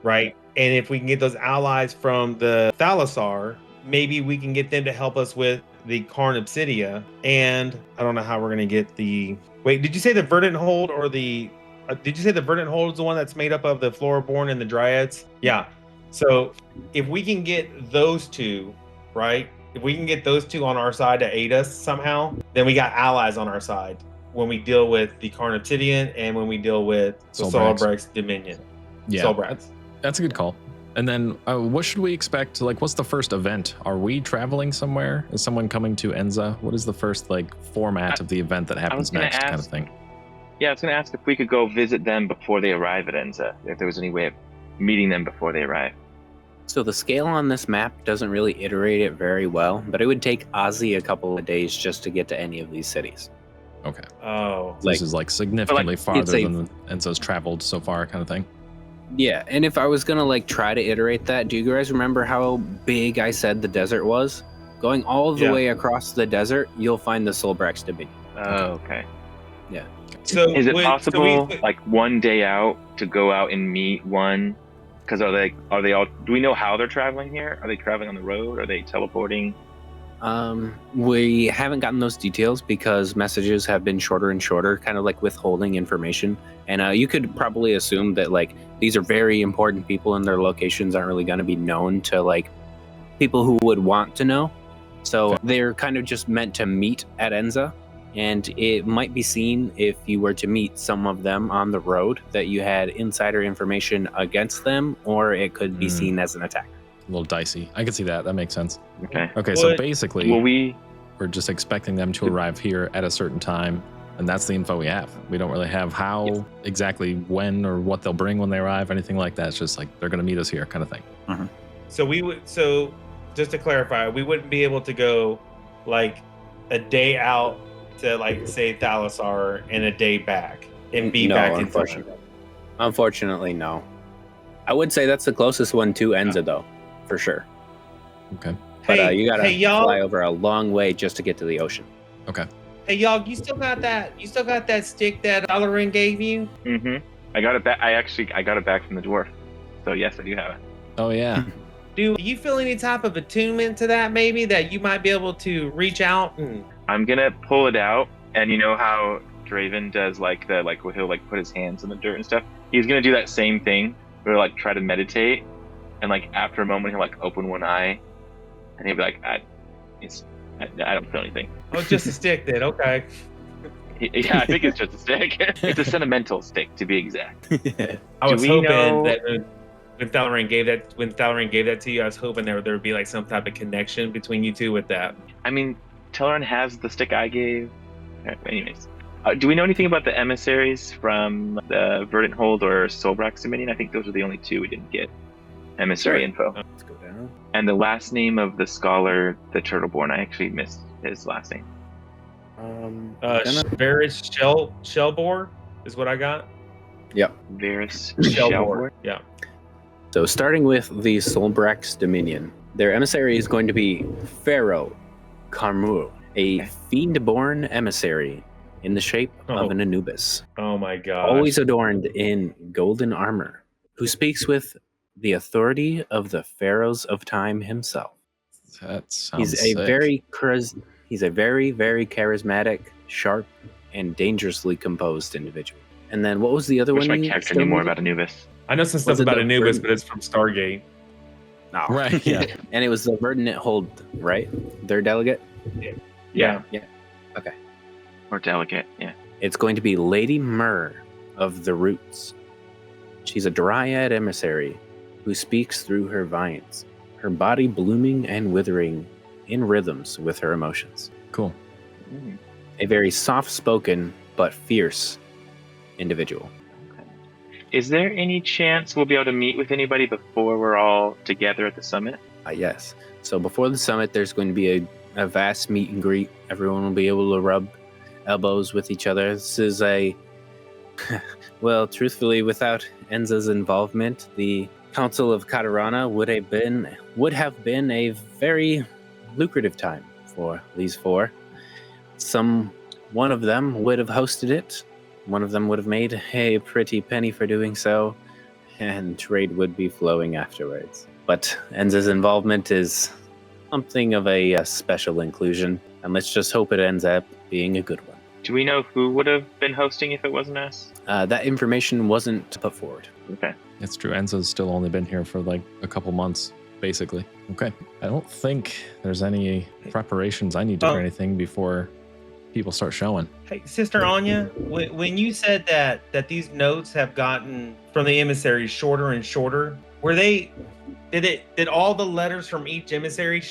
Right? And if we can get those allies from the Thalassar, maybe we can get them to help us with the Karn Obsidia. And I don't know how we're going to get the... Wait, did you say the Verdant Hold or the... did you say the Verdant Hold is the one that's made up of the Floraborn and the Dryads? Yeah. So if we can get those two, right? If we can get those two on our side to aid us somehow, then we got allies on our side when we deal with the Karn Obsidian and when we deal with the Solbrax Dominion. Yeah. Solbrax. That's a good call. And then what should we expect? Like, what's the first event? Are we traveling somewhere? Is someone coming to Enza? What is the first format of the event that happens next kind of thing? Yeah, I was going to ask if we could go visit them before they arrive at Enza, if there was any way of meeting them before they arrive. So the scale on this map doesn't really iterate it very well, but it would take Ozzy a couple of days just to get to any of these cities. Okay. Oh. This is significantly farther than Enza's traveled so far kind of thing. Yeah, and if I was gonna try to iterate that, do you guys remember how big I said the desert was? Going all the way across the desert, you'll find the Solbrax Dominion. Oh, okay. Yeah. So is it possible, one day out, to go out and meet one? Because are they all? Do we know how they're traveling here? Are they traveling on the road? Are they teleporting? We haven't gotten those details because messages have been shorter and shorter, kind of withholding information. And you could probably assume that these are very important people and their locations aren't really going to be known to people who would want to know. So they're kind of just meant to meet at Enza. And it might be seen if you were to meet some of them on the road that you had insider information against them, or it could be seen as an attack. A little dicey. I can see that. That makes sense. Okay. So basically, we're just expecting them to arrive here at a certain time, and that's the info we have. We don't really have how exactly when or what they'll bring when they arrive, anything like that. It's just they're going to meet us here kind of thing. Mm-hmm. So just to clarify, we wouldn't be able to go a day out to say Thalassar and a day back and be back in unfortunately. Unfortunately, no. I would say that's the closest one to Enza, though, for sure. Okay. But you gotta fly over a long way just to get to the ocean. Okay. Hey, y'all, you still got that stick that Alarin gave you? Mm-hmm. I got it back. I got it back from the dwarf. So yes, I do have it. Oh yeah. Do you feel any type of attunement to that, maybe, that you might be able to reach out and... I'm gonna pull it out, and you know how Draven does he'll put his hands in the dirt and stuff? He's gonna do that same thing, where he'll try to meditate, and after a moment he'll open one eye, and he'll be like, I don't feel anything. Oh, just a stick then, okay. Yeah, I think it's just a stick. It's a sentimental stick, to be exact. I was hoping that when Thalarin gave that to you, I was hoping there would be some type of connection between you two with that. I mean, Telerin has the stick I gave. Anyways, do we know anything about the emissaries from the Verdant Hold or Solbrax Dominion? I think those are the only two we didn't get emissary info. Let's go down. And the last name of the scholar, the Turtleborn, I actually missed his last name. Varys Shellbore is what I got. Yep. Varys Shellbore. Yeah. So starting with the Solbrax Dominion, their emissary is going to be Pharaoh Karmur, a fiend-born emissary in the shape of an Anubis. Oh my god. Always adorned in golden armor, who speaks with the authority of the pharaohs of time himself. That sounds He's a very very charismatic, sharp, and dangerously composed individual. And then what was the other one? My character knew more about Anubis. I know some stuff about Anubis, but it's from Stargate. No. Right, yeah. And it was the Verdant Hold, right? Their delegate? Yeah. Okay. Or delegate, yeah. It's going to be Lady Myrrh of the Roots. She's a Dryad emissary who speaks through her vines, her body blooming and withering in rhythms with her emotions. Cool. A very soft-spoken but fierce individual. Is there any chance we'll be able to meet with anybody before we're all together at the summit? Yes. So before the summit, there's going to be a vast meet and greet. Everyone will be able to rub elbows with each other. This is well, truthfully, without Enza's involvement, the Council of Katarana would have been a very lucrative time for these four. One of them would have hosted it. One of them would have made a pretty penny for doing so, and trade would be flowing afterwards. But Enza's involvement is something of a special inclusion, and let's just hope it ends up being a good one. Do we know who would have been hosting if it wasn't us? That information wasn't put forward. Okay. It's true. Enzo's still only been here for like a couple months, basically. Okay. I don't think there's any preparations I need to do or anything before people start showing. Hey, Sister Anya, when you said that these notes have gotten from the emissaries shorter and shorter, did all the letters from each emissary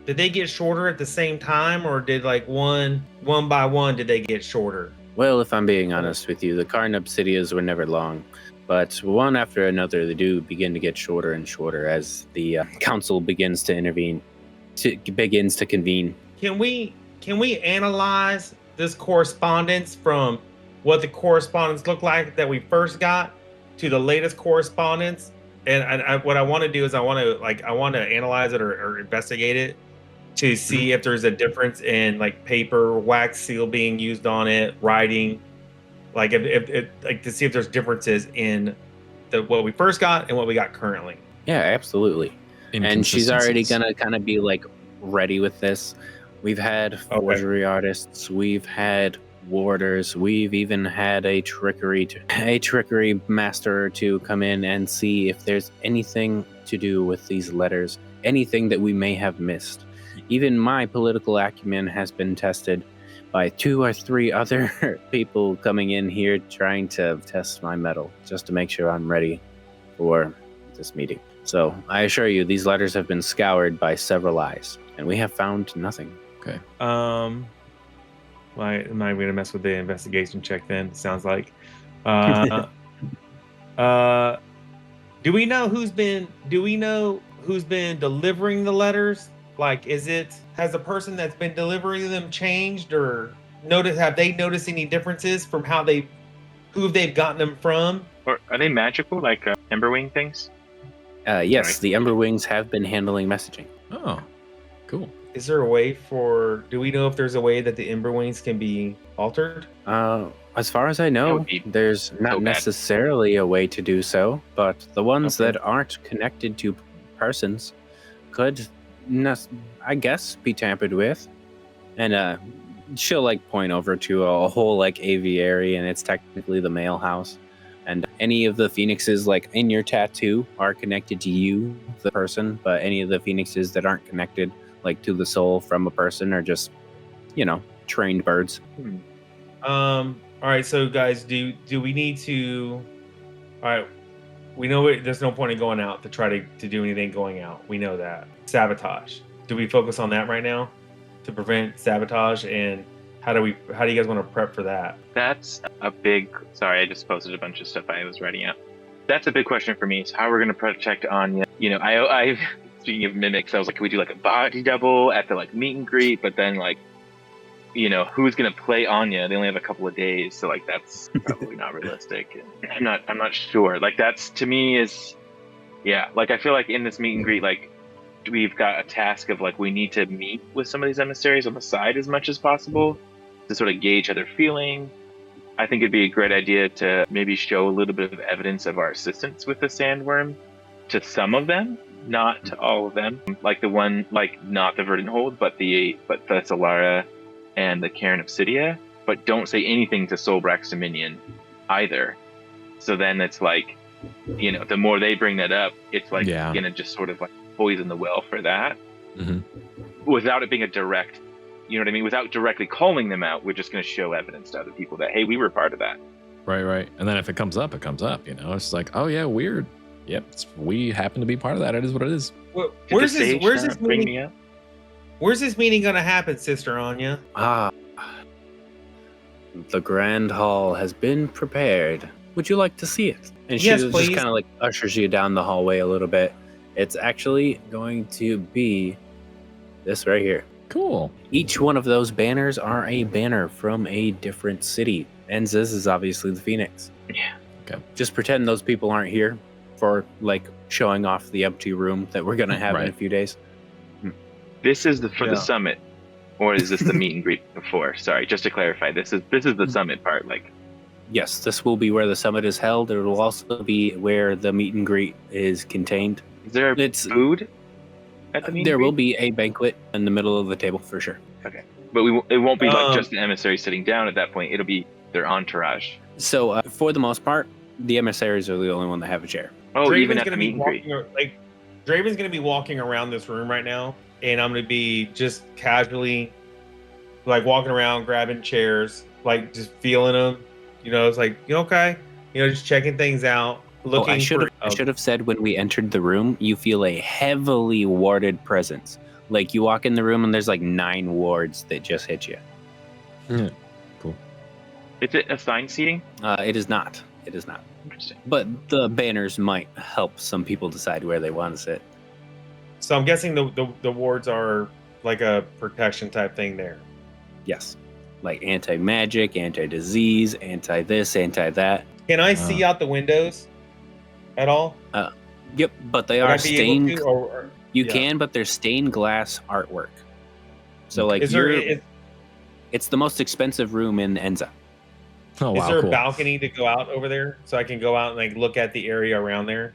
did they get shorter at the same time, or did like one by one did they get shorter? Well, if I'm being honest with you, the Karn obsidias were never long, but one after another they do begin to get shorter and shorter as the council begins to convene. Can we analyze this correspondence from what the correspondence looked like that we first got to the latest correspondence? And what I want to do is I want to analyze it or investigate it to see if there's a difference in like paper, wax seal being used on it, writing, like if to see if there's differences in what we first got and what we got currently. Yeah, absolutely. And she's already gonna kind of be like ready with this. We've had forgery artists, we've had warders, we've even had a trickery master or two come in and see if there's anything to do with these letters, anything that we may have missed. Even my political acumen has been tested by 2 or 3 other people coming in here trying to test my mettle just to make sure I'm ready for this meeting. So I assure you, these letters have been scoured by several eyes, and we have found nothing. Okay. Am I gonna mess with the investigation check then? Sounds like. Do we know who's been delivering the letters? Like, has the person that's been delivering them changed, or have they noticed any differences from who they've gotten them from? Or are they magical, like Emberwing things? Yes, the Emberwings have been handling messaging. Oh, cool. Is there a way do we know if there's a way that the Emberwings can be altered? As far as I know, there's not necessarily a way to do so, but the ones that aren't connected to persons could, I guess, be tampered with. And she'll like point over to a whole like aviary, and it's technically the male house. And any of the phoenixes like in your tattoo are connected to you, the person, but any of the phoenixes that aren't connected like to the soul from a person are just, trained birds. All right, so guys, do we need to? All right, we know there's no point in going out to try to do anything going out. We know that. Sabotage. Do we focus on that right now to prevent sabotage? And how do you guys want to prep for that? That's a big. Sorry, I just posted a bunch of stuff I was writing out. That's a big question for me. Is how we're going to protect Anya. I speaking of mimics, I was like, can we do like a body double at the like meet and greet? But then like, who's gonna play Anya? They only have a couple of days, so like that's probably not realistic. I'm not sure. Like that's to me is, yeah. Like I feel like in this meet and greet, like we've got a task of like we need to meet with some of these emissaries on the side as much as possible to sort of gauge how they're feeling. I think it'd be a great idea to maybe show a little bit of evidence of our assistance with the sandworm to some of them. Not to all of them, like the one, like not the Verdant Hold, but the Solara and the Cairn Obsidia, but don't say anything to Solbrax's Dominion either. So then it's like, the more they bring that up, it's like gonna just sort of like poison the well for that, without it being a direct, you know what I mean? Without directly calling them out, we're just gonna show evidence to other people that hey, we were part of that. Right. And then if it comes up, it comes up. It's like, oh yeah, weird. Yep, we happen to be part of that. It is what it is. Where's this bring meeting? me up? Where's this meeting gonna happen, Sister Anya? The grand hall has been prepared. Would you like to see it? And Yes, she please. just kind of like ushers you down the hallway a little bit. It's actually going to be this right here. Cool. Each one of those banners are a banner from a different city. Enza's is obviously the Phoenix. Yeah. Okay. Just pretend those people aren't here for like showing off the empty room that we're gonna have in a Right. few days. This is for Yeah. the summit, or is this the meet and greet before? Sorry, just to clarify, this is the summit part. Like, Yes, this will be where the summit is held. It will also be where the meet and greet is contained. is there It's food at the meet? there and will greet? be a banquet in the middle of the table for sure. But it won't be like Um, just an emissary sitting down at that point. It'll be their entourage. So for the most part, the emissaries are the only one that have a chair. Oh, Draven's even at the gonna be meet and greet. walking Draven's gonna be walking around this room right now, and I'm gonna be just casually like walking around, grabbing chairs, like just feeling them. You know, it's like, you okay? You know, just checking things out, looking. I should have said when we entered the room, you feel a heavily warded presence. Like you walk in the room and there's like 9 wards that just hit you. Is it assigned seating? It is not. It is not. Interesting. But the banners might help some people decide where they want to sit. So I'm guessing the wards are like a protection type thing there. Yes. Like anti-magic, anti-disease, anti-this, anti-that. Can I see out the windows at all? Yep, but they Would are I be able stained. to, or You yeah. can, but they're stained glass artwork. So like is there it's the most expensive room in Enza. Oh is wow, there cool. a balcony to go out over there so I can go out and like look at the area around there?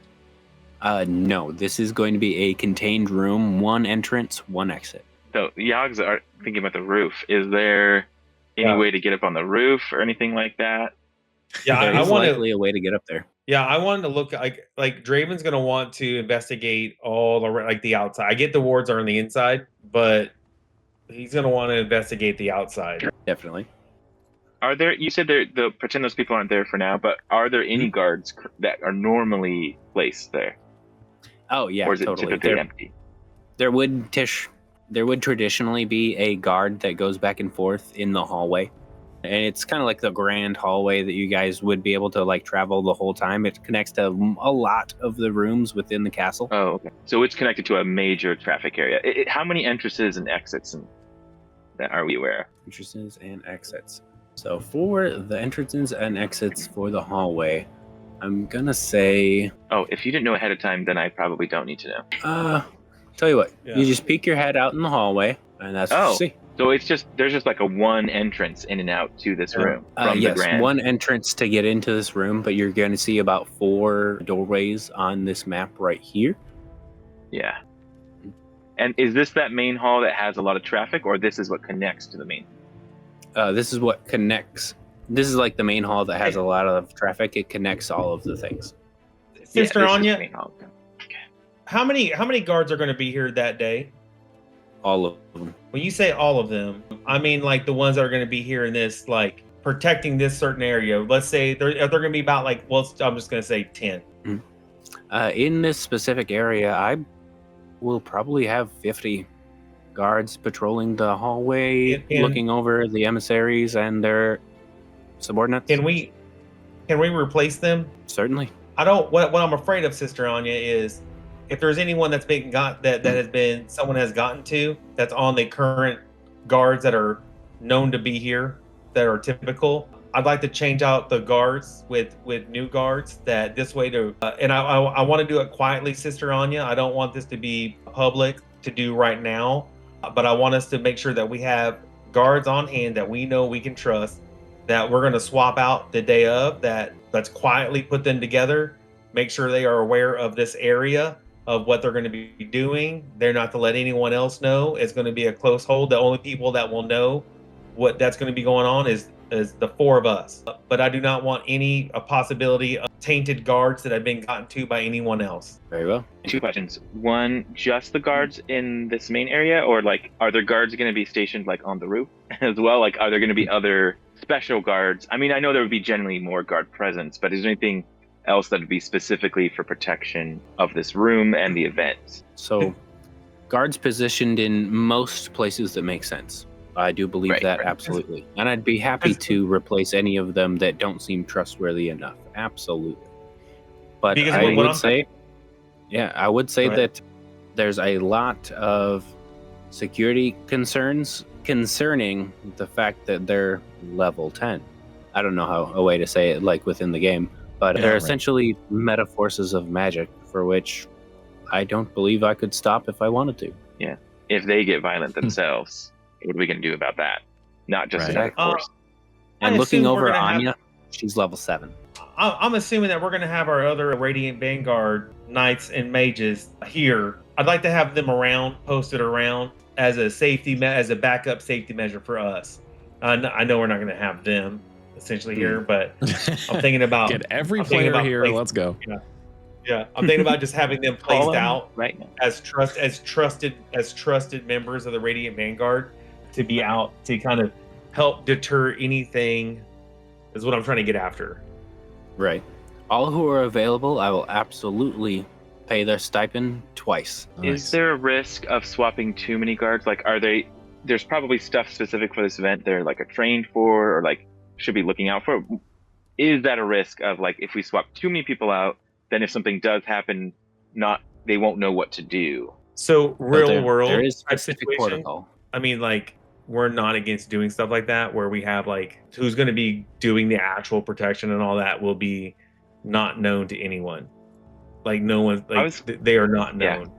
No, this is going to be a contained room, 1 entrance, 1 exit. So Yogs are thinking about the roof. Is there any Yeah. way to get up on the roof or anything like that? Yeah, There I is want to. likely a way to get up there. Yeah, I wanted to look like Draven's gonna want to investigate all around, like the outside. I get the wards are on the inside, but he's gonna want to investigate the outside. Definitely. Are there? You said the pretend those people aren't there for now, but are there any guards that are normally placed there, Oh yeah, or is it totally. typically empty? There would traditionally be a guard that goes back and forth in the hallway. And it's kind of like the grand hallway that you guys would be able to like travel the whole time. It connects to a lot of the rooms within the castle. Oh, okay. So it's connected to a major traffic area. How many entrances and exits that are we aware of? Entrances and exits. So for the entrances and exits for the hallway, I'm gonna say, Oh, if you didn't know ahead of time, then I probably don't need to know. tell you what, Yeah. you just peek your head out in the hallway, and that's what Oh. you see. So there's just like a one entrance in and out to this room from the Yes, grand. 1 entrance to get into this room, but you're going to see about 4 doorways on this map right here. Yeah. And is this that main hall that has a lot of traffic, or this is what connects to the main? This is what connects. This is like the main hall that has a lot of traffic. It connects all of the things. Sister this is the Anya, main hall. how many guards are going to be here that day? All of them. When you say all of them, I mean like the ones that are going to be here in this, like protecting this certain area. Let's say they're going to be about like, well, I'm just going to say 10. In this specific area, I will probably have 50 guards patrolling the hallway, And- looking over the emissaries and their subordinates. Can we replace them? Certainly. I don't. What I'm afraid of, Sister Anya, is if there's anyone that's been someone has gotten to that's on the current guards that are known to be here that are typical. I'd like to change out the guards with new guards that this way to and I want to do it quietly, Sister Anya. I don't want this to be public to do right now, but I want us to make sure that we have guards on hand that we know we can trust, that we're going to swap out the day of, let's quietly put them together, make sure they are aware of this area, of what they're going to be doing. They're not to let anyone else know. It's going to be a close hold. The only people that will know what that's going to be going on is the 4 of us. But I do not want a possibility of tainted guards that have been gotten to by anyone else. Very well. 2 questions. One, just the guards in this main area, or like, are there guards going to be stationed like on the roof as well? Like, are there going to be other special guards? I mean, I know there would be generally more guard presence, but is there anything else that would be specifically for protection of this room and the event. So, guards positioned in most places that make sense. I do believe Right, that right. absolutely, and I'd be happy to replace any of them that don't seem trustworthy enough. Absolutely, but Because I what would I'm say, yeah, I would say Go ahead. that there's a lot of security concerns concerning the fact that they're level 10. I don't know how a way to say it like within the game, but Yeah, they're right. essentially meta forces of magic for which I don't believe I could stop if I wanted to. If they get violent themselves, what are we going to do about that? Not just Right. another force. And I looking assume we're over gonna have- Anya, she's level 7. I'm assuming that we're going to have our other Radiant Vanguard knights and mages here. I'd like to have them around, posted around as a as a backup safety measure for us. I know we're not going to have them essentially here, but I'm thinking about Get every I'm thinking player about here. place- Let's go. yeah, I'm thinking about just having them Call placed them out right now. as trusted members of the Radiant Vanguard to be out to kind of help deter anything. Is what I'm trying to get after. Right. All who are available, I will absolutely pay their stipend twice. Is there a risk of swapping too many guards? Like, there's probably stuff specific for this event they're like trained for or like should be looking out for. Is that a risk of like, if we swap too many people out, then if something does happen, they won't know what to do? So But real world there is type specific situation. protocol. I mean, like, we're not against doing stuff like that where we have like who's going to be doing the actual protection and all that will be not known to anyone. Like no one, they are not Yeah. known.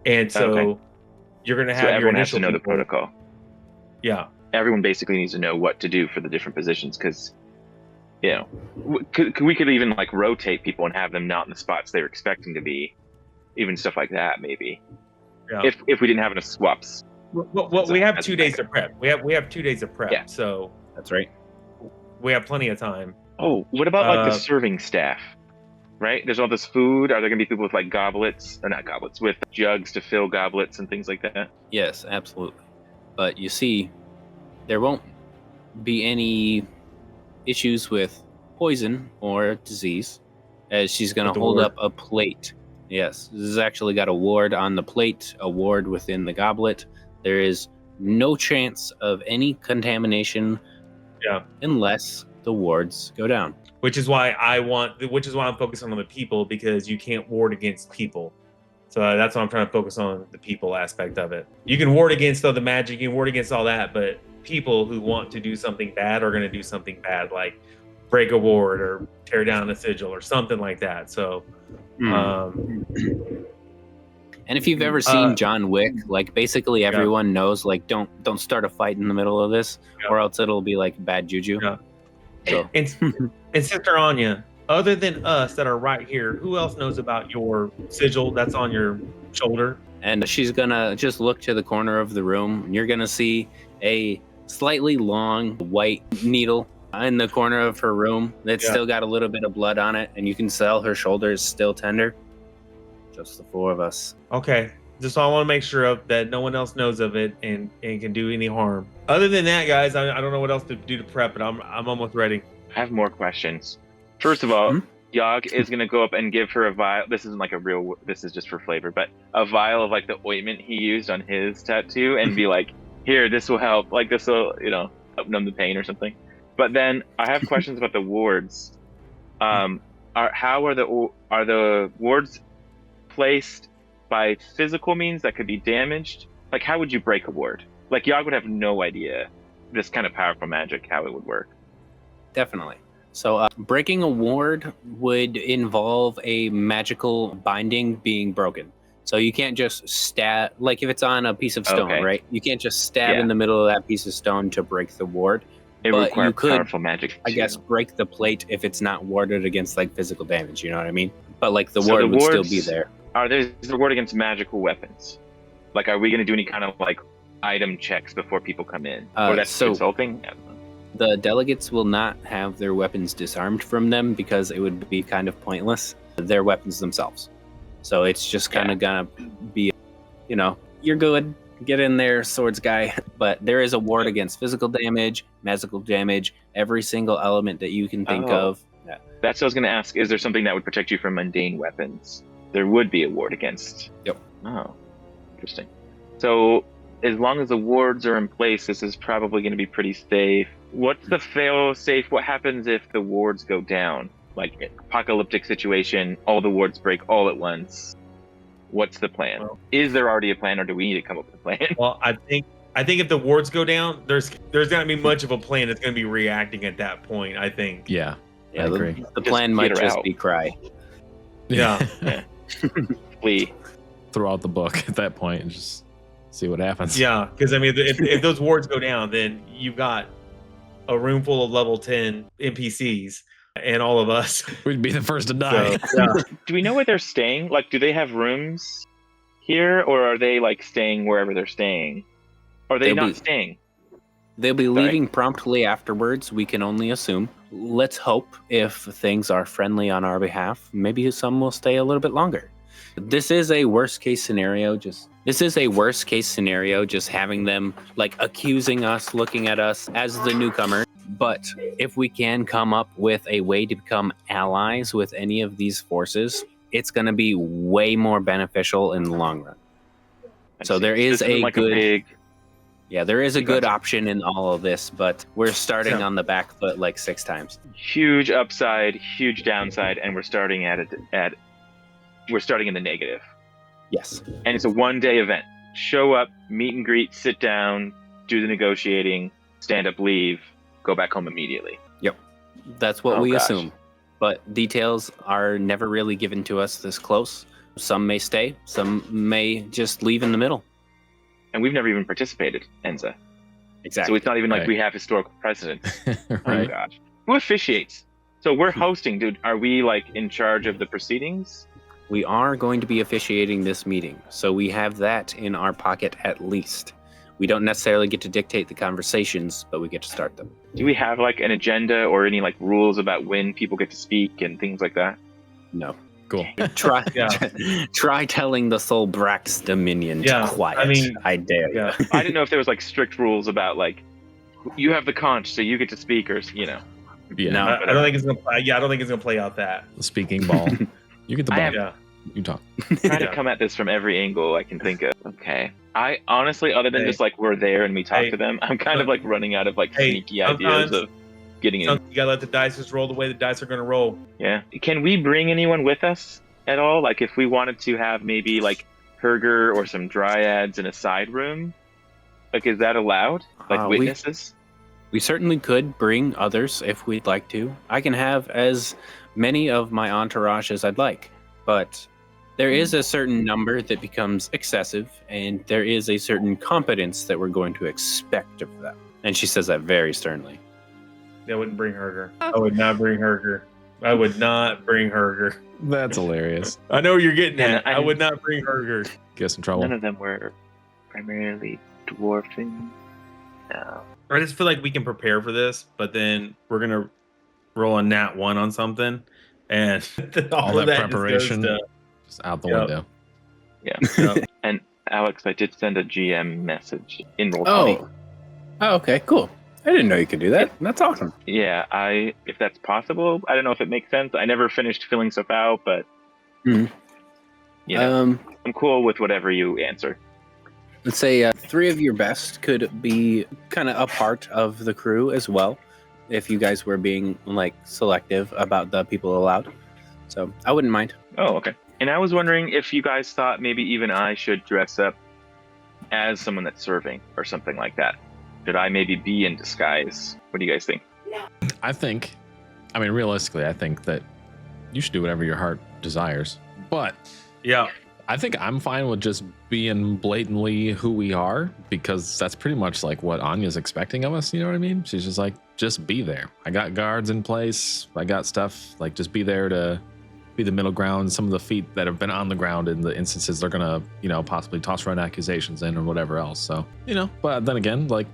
And so Okay. you're going to So have your everyone has initial to know the people- protocol. Yeah. Everyone basically needs to know what to do for the different positions because, you know, we could even like rotate people and have them not in the spots they're expecting to be, even stuff like that maybe. Yeah. If we didn't have enough swaps. Well, we have as a 2 days backup. of prep. We have 2 days of prep. Yeah. So That's right. we have plenty of time. Oh, what about like the Uh, serving staff? Right? There's all this food. Are there going to be people with like goblets, or not goblets, with jugs to fill goblets and things like that? Yes, absolutely. But you see, there won't be any issues with poison or disease, as she's going With to the hold ward. up a plate. Yes, this has actually got a ward on the plate, a ward within the goblet. There is no chance of any contamination unless the wards go down. Which is why I'm focusing on the people, because you can't ward against people. So that's why I'm trying to focus on the people aspect of it. You can ward against all the magic, you can ward against all that, but people who want to do something bad are going to do something bad, like break a ward or tear down a sigil or something like that. So, And if you've ever seen Uh, John Wick, like basically everyone knows, like don't start a fight in the middle of this, Yeah. or else it'll be like bad juju. Yeah. So and Sister Anya, other than us that are right here, who else knows about your sigil that's on your shoulder? and she's gonna just look to the corner of the room, and you're gonna see a slightly long white needle in the corner of her room that's Yeah. still got a little bit of blood on it, and you can tell her shoulder is still tender. Just the 4 of us. Okay. Just I want to make sure of that no one else knows of it and can do any harm. Other than that, guys, I don't know what else to do to prep, but I'm almost ready. I have more questions. First of all, Hmm? Yog is going to go up and give her a vial. This isn't like this is just for flavor, but a vial of like the ointment he used on his tattoo and be like, here, this will help. Like this will, help numb the pain or something. But then I have questions about the wards. Are the wards placed by physical means that could be damaged? Like, how would you break a ward? Like, Yog would have no idea this kind of powerful magic, how it would work. Definitely. So breaking a ward would involve a magical binding being broken. So you can't just stab, like if it's on a piece of stone, Okay. right? You can't just stab Yeah. in the middle of that piece of stone to break the ward. It But would require you could, powerful magic. I too. guess, break the plate if it's not warded against like physical damage. You know what I mean? But like the So ward the would still wards- be there. Are there a ward against magical weapons? Like, are we going to do any kind of like item checks before people come in? Or that's so- consulting? I don't know. The delegates will not have their weapons disarmed from them because it would be kind of pointless. They're weapons themselves. So it's just kind of gonna be, you're good, get in there, swords guy. But there is a ward against physical damage, magical damage, every single element that you can think Oh. of That's what I was going to ask. Is there something that would protect you from mundane weapons? There would be a ward against. Yep. Oh, interesting. So as long as the wards are in place, this is probably going to be pretty safe. What's the fail safe? What happens if the wards go down? Like apocalyptic situation, all the wards break all at once. What's the plan? Well, is there already a plan, or do we need to come up with a plan? Well, I think if the wards go down, there's not gonna be much of a plan. It's gonna be reacting at that point. I think. Yeah. Yeah, I agree. the plan might get her just out. be cry. Yeah. Flee. Throw out the book at that point and just see what happens. Yeah, because I mean, if those wards go down, then you've got a room full of level 10 NPCs and all of us. We'd be the first to die. So, yeah. Do we know where they're staying? Like, do they have rooms here, or are they like staying wherever they're staying? Are they They'll not be- staying? They'll be Sorry. leaving promptly afterwards. We can only assume. Let's hope if things are friendly on our behalf, maybe some will stay a little bit longer. This is a worst case scenario. Just having them like accusing us, looking at us as the newcomer. But if we can come up with a way to become allies with any of these forces, it's going to be way more beneficial in the long run. So there is This isn't a like good- a big. Yeah, there is a You good got- option in all of this, but we're starting Yeah. on the back foot like 6 times. Huge upside, huge downside, and we're starting we're starting in the negative. Yes. And it's a 1-day event. Show up, meet and greet, sit down, do the negotiating, stand up, leave, go back home immediately. That's what Oh, we gosh. assume. But details are never really given to us this close. Some may stay, some may just leave in the middle. And we've never even participated, Enza. Exactly. So it's not even like Right. we have historical precedent. Oh Right. gosh. Who officiates? So we're hosting, dude. Are we like in charge of the proceedings? We are going to be officiating this meeting, so we have that in our pocket at least. We don't necessarily get to dictate the conversations, but we get to start them. Do we have like an agenda or any like rules about when people get to speak and things like that? No. Cool. Try Yeah. try telling the Soul Brax Dominion Yeah, to quiet. I mean- I dare you. Yeah. I didn't know if there was like strict rules about like you have the conch, so you get to speak, or Yeah. No. I don't think it's gonna. I don't think it's gonna play out that. The speaking ball. You get the I ball. have- Yeah. You talk. trying Yeah. to come at this from every angle I can think of. Okay. I honestly, other than Hey. just like we're there and we talk Hey. to them, I'm kind of like running out of like Hey, sneaky ideas sometimes- of getting in. You gotta let the dice just roll the way the dice are gonna roll. Yeah. Can we bring anyone with us at all? Like if we wanted to have maybe like Herger or some dryads in a side room, like is that allowed? Like We witnesses? certainly could bring others if we'd like to. I can have as many of my entourage as I'd like, but there is a certain number that becomes excessive, and there is a certain competence that we're going to expect of them. And she says that very sternly. I wouldn't bring Herger. I would not bring Herger. I would not bring Herger. That's hilarious. I know what you're getting Yeah, at. I would not bring Herger. Get some trouble. None of them were primarily dwarfing. No. I just feel like we can prepare for this, but then we're gonna roll a nat 1 on something, and All of that just goes preparation. to- Just out the Yep. window. Yep. Alex, I did send a GM message in Roll20. Oh, okay, cool. I didn't know you could do that. That's awesome. Yeah, if that's possible, I don't know if it makes sense. I never finished filling stuff out, but Mhm. you know, Um, I'm cool with whatever you answer. let's say 3 of your best could be kind of a part of the crew as well, if you guys were being like selective about the people allowed. So I wouldn't mind. Oh, okay. And I was wondering if you guys thought maybe even I should dress up as someone that's serving or something like that. Should I maybe be in disguise? What do you guys think? I mean, realistically, I think that you should do whatever your heart desires. But Yeah. I think I'm fine with just being blatantly who we are, because that's pretty much like what Anya's expecting of us. You know what I mean? She's just like, just be there. I got guards in place. I got stuff. Like, just be there to be the middle ground. Some of the feet that have been on the ground in the instances they're gonna, possibly toss around accusations in or whatever else. So, but then again, like,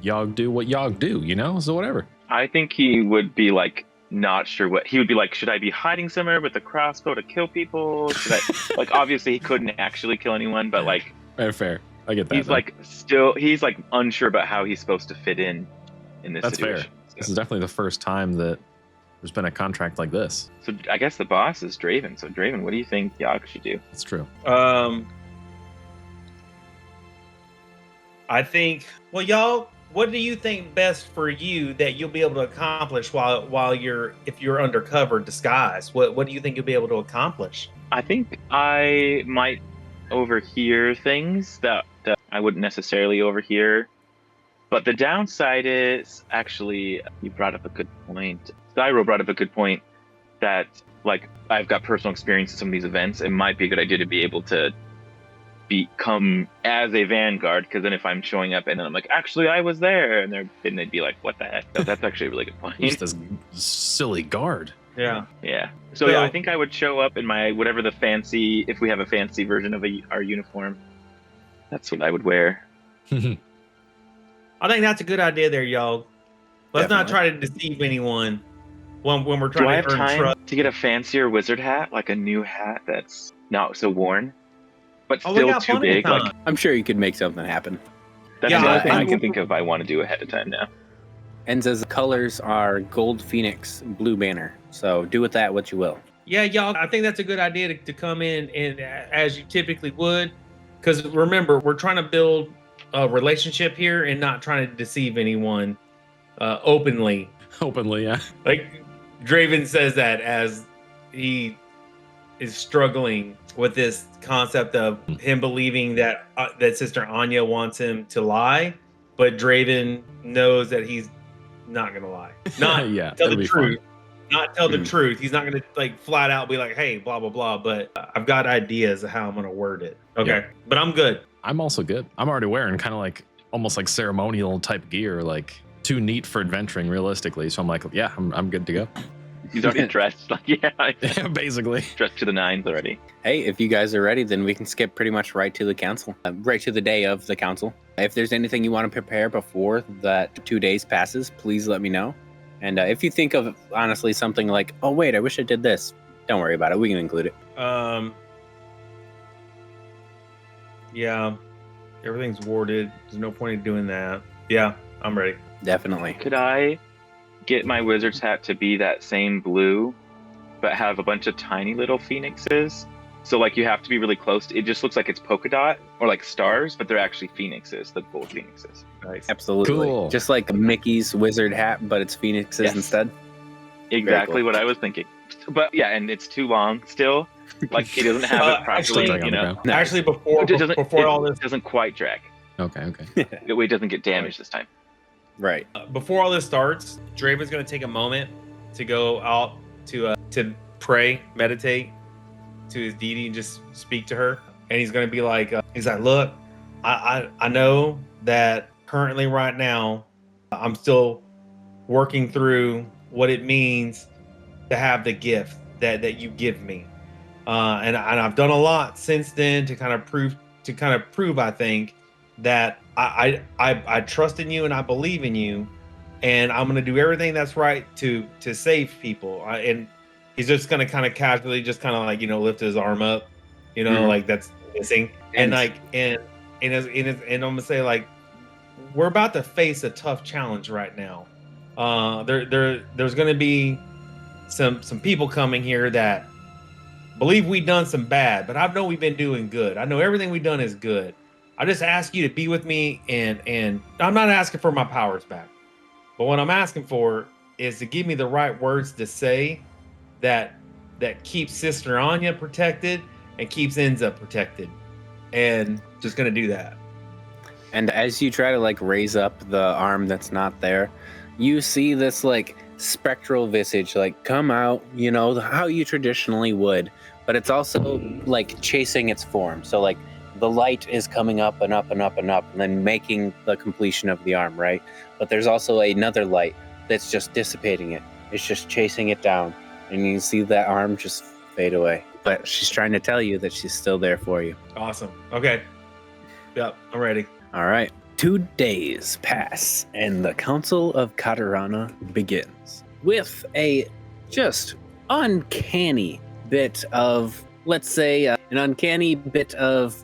Yogg do what Yogg do, so whatever. I think he would be like not sure what he would be like. Should I be hiding somewhere with a crossbow to kill people? Should I like obviously he couldn't actually kill anyone, but like Fair. I get that. he's though. like he's like unsure about how he's supposed to fit in this That's fair. situation. This is definitely the first time that there's been a contract like this. So I guess the boss is Draven. So Draven, what do you think Yogg should do? It's true. I think. Well, y'all, what do you think best for you that you'll be able to accomplish while if you're undercover disguise? What do you think you'll be able to accomplish? I think I might overhear things that I wouldn't necessarily overhear. But the downside is, actually, you brought up a good point. Thyro brought up a good point that, like, I've got personal experience in some of these events. It might be a good idea to be able to become as a vanguard, because then if I'm showing up and then I'm like, actually, I was there, and they'd be like, what the heck? So that's actually a really good point. Who's this silly guard? Yeah. Yeah. So yeah, I think I would show up in my whatever the fancy, if we have a fancy version of our uniform. That's what I would wear. I think that's a good idea there, y'all. Let's not Definitely. try to deceive anyone when we're Do I trying have to earn time trust. to get a fancier wizard hat, like a new hat that's not so worn, but Oh, we still got too plenty of big? Like, time. I'm sure you could make something happen. that's Yeah, the only thing I- I can think of I want to do ahead of time now. Enza's colors are gold phoenix, blue banner. So do with that what you will. Yeah, y'all, I think that's a good idea to come in and as you typically would. Because remember, we're trying to build a relationship here and not trying to deceive anyone openly. Openly, yeah. Like Draven says that as he is struggling with this concept of him believing that that Sister Anya wants him to lie, but Draven knows that he's not gonna lie. Not Yeah, tell that'd the be fun. truth. Not tell the truth. He's not gonna like flat out be like, "Hey, blah blah blah." But I've got ideas of how I'm gonna word it. Okay, Yeah. but I'm good. I'm also good. I'm already wearing kind of like almost like ceremonial type gear, like too neat for adventuring realistically. So I'm like, yeah, I'm good to go. He's already dressed. Like, yeah, Yeah, basically. dressed to the nines already. Hey, if you guys are ready, then we can skip pretty much right to the council, right to the day of the council. If there's anything you want to prepare before that 2 days passes, please let me know. And if you think of honestly something like, oh wait, I wish I did this, don't worry about it. We can include it. Yeah, everything's warded. There's no point in doing that. Yeah, I'm ready. Definitely. Could I get my wizard's hat to be that same blue, but have a bunch of tiny little phoenixes? So like you have to be really close. It just looks like it's polka dot or like stars, but they're actually phoenixes, the full phoenixes. Nice. Absolutely. Cool. Just like Mickey's wizard hat, but it's phoenixes Yes. instead. Exactly cool. what I was thinking. But yeah, and it's too long still. Like he doesn't have it Actually- properly, you know. Nice. Actually, before It doesn't, before all it this doesn't quite drag. Okay. That way it doesn't get damaged this time. Right. before all this starts, Draven's gonna take a moment to go out to pray, meditate to his deity, and just speak to her. And he's gonna be like, look, I know that currently right now, I'm still working through what it means to have the gift that you give me, and I've done a lot since then to kind of prove I think that I trust in you and I believe in you, and I'm gonna do everything that's right to save people. And he's just gonna kind of casually, just kind of like lift his arm up, Mhm. like that's missing, and I'm gonna say like we're about to face a tough challenge right now. There's gonna be some people coming here that believe we've done some bad, but I know we've been doing good. I know everything we've done is good. I just ask you to be with me, and I'm not asking for my powers back, but what I'm asking for is to give me the right words to say that keeps Sister Anya protected and keeps Enza protected, and just gonna do that. And as you try to like raise up the arm that's not there, you see this like spectral visage like come out, how you traditionally would, but it's also like chasing its form. So like the light is coming up and up and up and up and then making the completion of the arm, right? But there's also another light that's just dissipating it. It's just chasing it down. And you see that arm just fade away. But she's trying to tell you that she's still there for you. Awesome. Okay. Yep, I'm ready. All right. 2 days pass, and the Council of Katarana begins with a just uncanny bit of, let's say, an uncanny bit of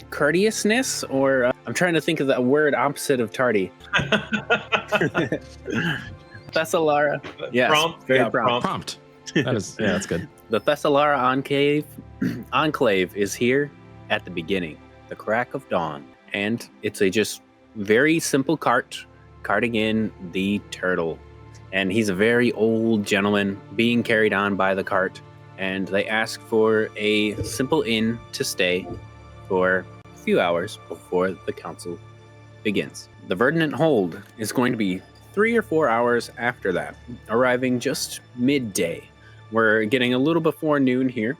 courteousness, or I'm trying to think of the word opposite of tardy. Thessalara. Yes, Prompt. very Yeah, prompt. Prompt. That is, yeah, that's good. The Thessalara Enclave is here at the beginning, the crack of dawn. And it's a just very simple cart carting in the turtle. And he's a very old gentleman being carried on by the cart. And they ask for a simple inn to stay for a few hours before the council begins. The Verdant Hold is going to be 3 or 4 hours after that, arriving just midday. We're getting a little before noon here,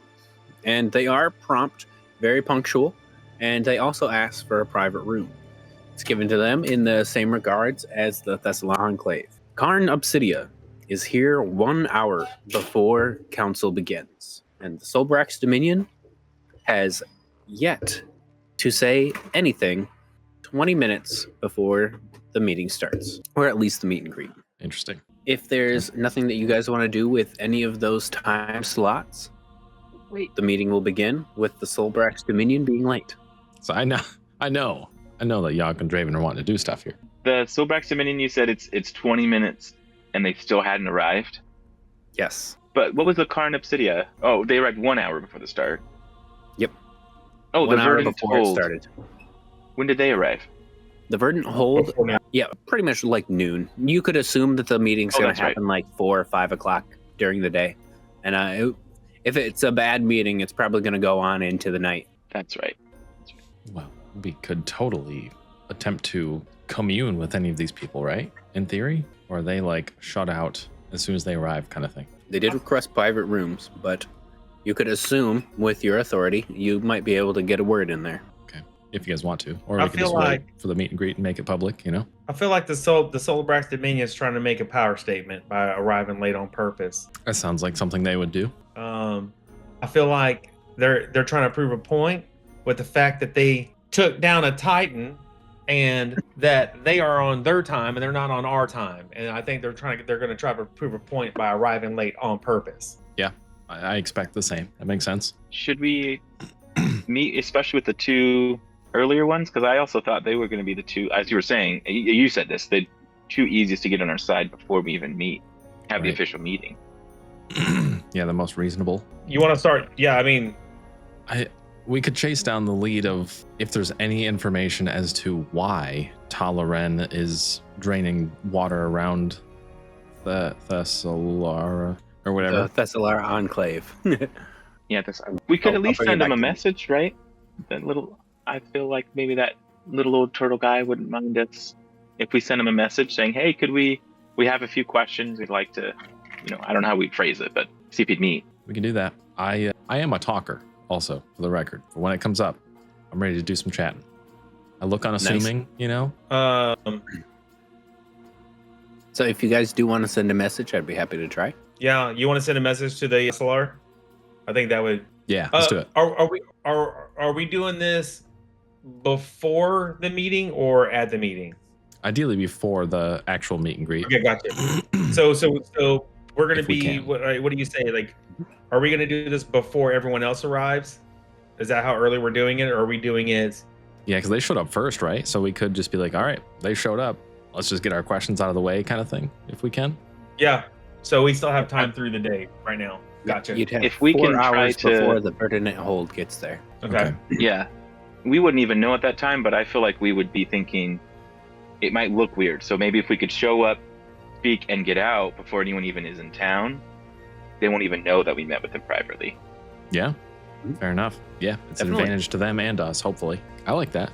and they are prompt, very punctual, and they also ask for a private room. It's given to them in the same regards as the Thessalar Enclave. Karn Obsidia is here 1 hour before council begins, and the Solbrax Dominion has yet to say anything 20 minutes before the meeting starts, or at least the meet and greet. Interesting. If there's nothing that you guys want to do with any of those time slots, Wait. the meeting will begin with the Solbrax Dominion being late. So I know that Yogg and Draven are wanting to do stuff here. The Solbrax Dominion, you said it's 20 minutes and they still hadn't arrived. Yes. But what was the Karn Obsidia? Oh, they arrived 1 hour before the start. Yep. Oh, 1 the hour Verdant before it Hold. started. When did they arrive? The Verdant Hold, yeah, pretty much like noon. You could assume that the meeting's going that's to happen like 4 or 5 o'clock during the day. And if it's a bad meeting, it's probably going to go on into the night. That's right. Well, we could totally attempt to commune with any of these people, right? In theory? Or are they like shut out as soon as they arrive kind of thing? They did request private rooms, but you could assume with your authority, you might be able to get a word in there. Okay. If you guys want to. Or I we can feel just like- wait for the meet and greet and make it public, you know? I feel like the Solbrax Dominion is trying to make a power statement by arriving late on purpose. That sounds like something they would do. I feel like they're trying to prove a point with the fact that they took down a Titan and that they are on their time and they're not on our time. And I think they're going to try to prove a point by arriving late on purpose. I expect the same. That makes sense. Should we meet, especially with the two earlier ones? Because I also thought they were going to be the two, as you were saying, you said this, the two easiest to get on our side before we even have the Right. official meeting. Yeah, the most reasonable. You want to start? Yeah, I mean, We could chase down the lead of if there's any information as to why Talaren is draining water around the Thessalara or whatever. The Thessalara Enclave. Yeah, we could I'll at least bring it send them back a to you. message, right? I feel like maybe that little old turtle guy wouldn't mind us if we send him a message saying, hey, could we have a few questions we'd like to, I don't know how we'd phrase it, but see if he'd meet. We can do that. I am a talker, also, for the record. But when it comes up, I'm ready to do some chatting. I look unassuming, So if you guys do want to send a message, I'd be happy to try. yeah, you want to send a message to the SLR? I think that would. Yeah, let's do it. Are we doing this before the meeting or at the meeting? Ideally before the actual meet and greet. Okay, gotcha. So we're gonna If we be. can. What do you say? Like, are we gonna do this before everyone else arrives? Is that how early we're doing it, or are we doing it? Yeah, because they showed up first, right? So we could just be like, all right, they showed up. Let's just get our questions out of the way kind of thing, if we can. Yeah. So we still have time through the day right now. Gotcha. You'd have If we 4 can try hours to- before the Verdant Hold gets there. Okay. Yeah. We wouldn't even know at that time, but I feel like we would be thinking it might look weird. So maybe if we could show up, speak, and get out before anyone even is in town, they won't even know that we met with them privately. Yeah, fair enough. Yeah, it's an Definitely. advantage to them and us, hopefully. I like that.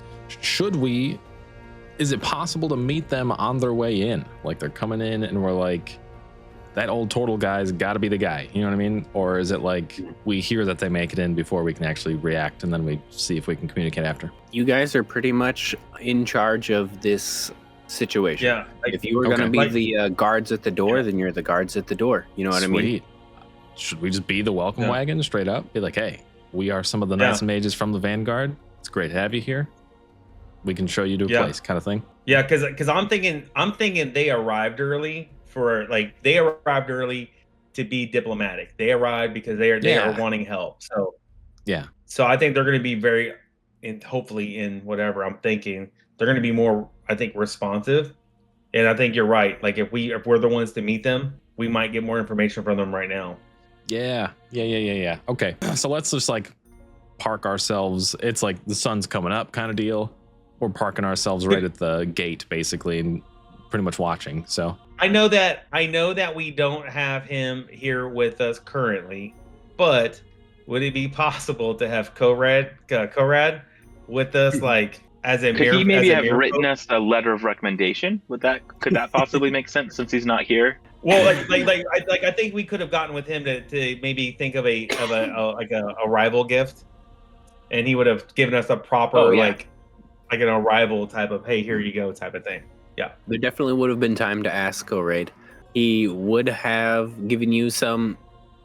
Is it possible to meet them on their way in? Like they're coming in and we're like, that old turtle guy's got to be the guy. You know what I mean? Or is it like we hear that they make it in before we can actually react and then we see if we can communicate after? You guys are pretty much in charge of this situation. Yeah. Like, If you were going to Okay. be Like- the guards at the door, Yeah. then you're the guards at the door. You know what I mean? Sweet. Should we just be the welcome Yeah. wagon straight up? Be like, hey, we are some of the Yeah. knights and mages from the Vanguard. It's great to have you here. We can show you to a Yeah. place kind of thing. yeah, because I'm thinking they arrived early to be diplomatic. They arrived because they are Yeah. wanting help. So Yeah. So I think they're going to be very, hopefully in whatever I'm thinking, they're going to be more, I think, responsive And I think you're right. Like if we're the ones to meet them, we might get more information from them right now. Yeah. Okay, so let's just like park ourselves. It's like the sun's coming up kind of deal. We're parking ourselves right at the gate, basically, and pretty much watching. So I know that we don't have him here with us currently, but would it be possible to have Korad with us, like as a Could he maybe have written folk? us a letter of recommendation? Could that possibly make sense since he's not here? Well, I think we could have gotten with him to maybe think of a arrival gift, and he would have given us a proper like an arrival type of, hey, here you go type of thing. Yeah, There definitely would have been time to ask Koraid. He would have given you some,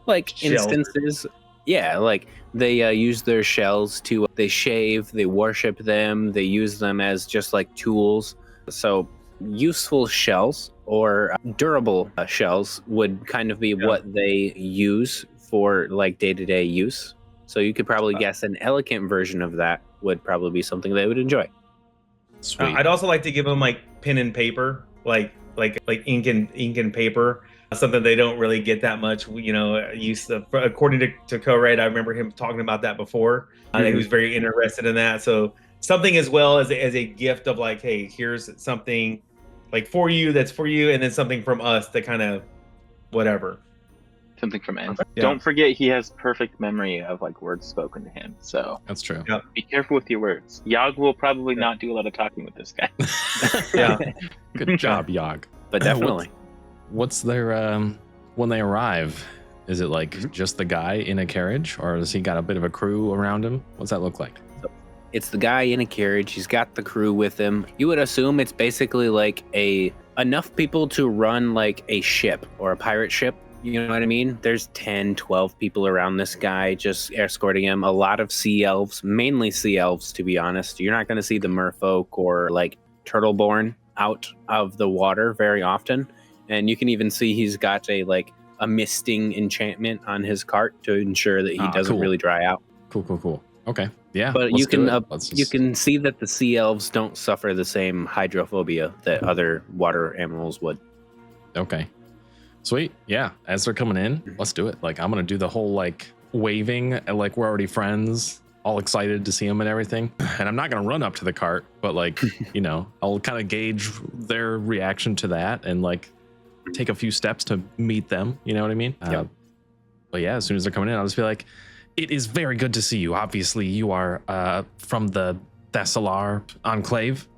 like, Shells. instances. Yeah, like they use their shells to, they shave, they worship them, they use them as just like tools. So useful shells or durable shells would kind of be what they use for like day-to-day use. So you could probably guess an elegant version of that would probably be something they would enjoy. sweet. I'd also like to give him like pen and paper, like ink and paper. Something they don't really get that much, use of. According to Koraid, I remember him talking about that before. He was very interested in that. So something as well as a gift of like, hey, here's something like for you that's for you, and then something from us that kind of whatever. Something from Enz. Yeah. Don't forget he has perfect memory of like words spoken to him. So That's true. Yeah. be careful with your words. Yog will probably not do a lot of talking with this guy. Yeah. Good job, Yog. But definitely. What's their when they arrive? Is it like just the guy in a carriage, or has he got a bit of a crew around him? What's that look like? It's the guy in a carriage. He's got the crew with him. You would assume it's basically like enough people to run like a ship or a pirate ship. You know what I mean? There's 10, 12 people around this guy just escorting him. A lot of sea elves, mainly sea elves, to be honest. You're not going to see the merfolk or like turtleborn out of the water very often. And you can even see he's got a misting enchantment on his cart to ensure that he doesn't really dry out. Cool. Okay. Yeah. But you can see that the sea elves don't suffer the same hydrophobia that other water animals would. Okay. Sweet. Yeah. As they're coming in, let's do it. Like, I'm going to do the whole like waving, like we're already friends, all excited to see them and everything. And I'm not going to run up to the cart, but like, I'll kind of gauge their reaction to that and like take a few steps to meet them. You know what I mean? Yeah. But yeah, as soon as they're coming in, I'll just be like, it is very good to see you. Obviously, you are from the Thessalar Enclave.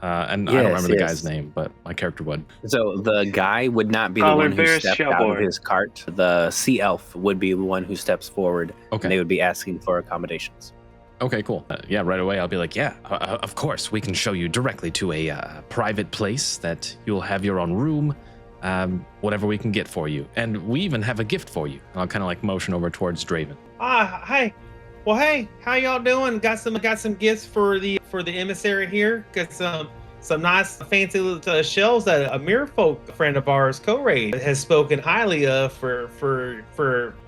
And I don't remember the guy's name, but my character would. So the guy would not be the one who stepped out of his cart. The sea elf would be the one who steps forward. Okay. And they would be asking for accommodations. Okay, cool. Yeah, right away I'll be like, of course, we can show you directly to a private place that you'll have your own room, whatever we can get for you. And we even have a gift for you. And I'll kind of like motion over towards Draven. Hi. Well, hey, how y'all doing? Got some gifts for the emissary here. Got some nice fancy little shells that a merfolk friend of ours, Koraid, has spoken highly of for I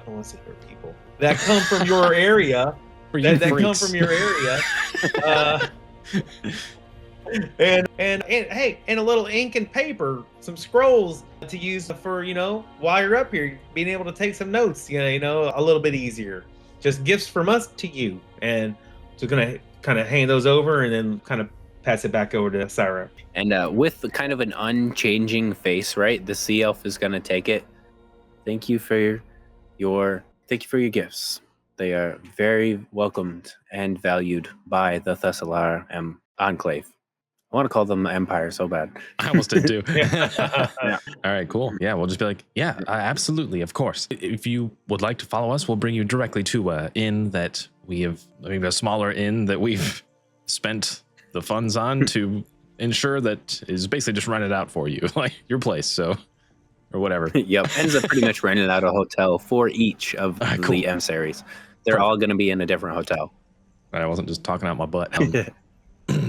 don't want to say for people that come from your area. That come from your area. And hey, and a little ink and paper, some scrolls to use for, while you're up here, being able to take some notes, a little bit easier. Just gifts from us to you. And so gonna kind of hand those over and then kind of pass it back over to Syra. And with kind of an unchanging face, right? The sea elf is gonna take it. Thank you for your gifts. They are very welcomed and valued by the Thessalar Enclave. I want to call them Empire so bad. I almost did too. Yeah. All right, cool. Yeah, we'll just be like, yeah, absolutely, of course. If you would like to follow us, we'll bring you directly to an inn that we have, a smaller inn that we've spent the funds on to ensure that is basically just rented out for you, like your place, so, or whatever. Yep, ends up pretty much renting out a hotel for each of the emissaries. They're all going to be in a different hotel. I wasn't just talking out my butt.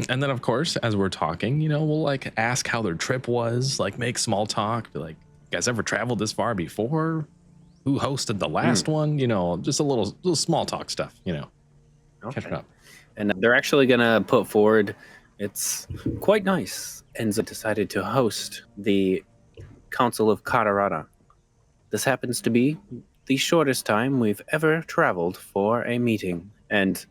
And then, of course, as we're talking, we'll like ask how their trip was, like make small talk, be like, you guys ever traveled this far before? Who hosted the last one? Just a little small talk stuff, catching up. And they're actually going to put forward It's quite nice. Enza decided to host the Council of Katarana. This happens to be the shortest time we've ever traveled for a meeting. And,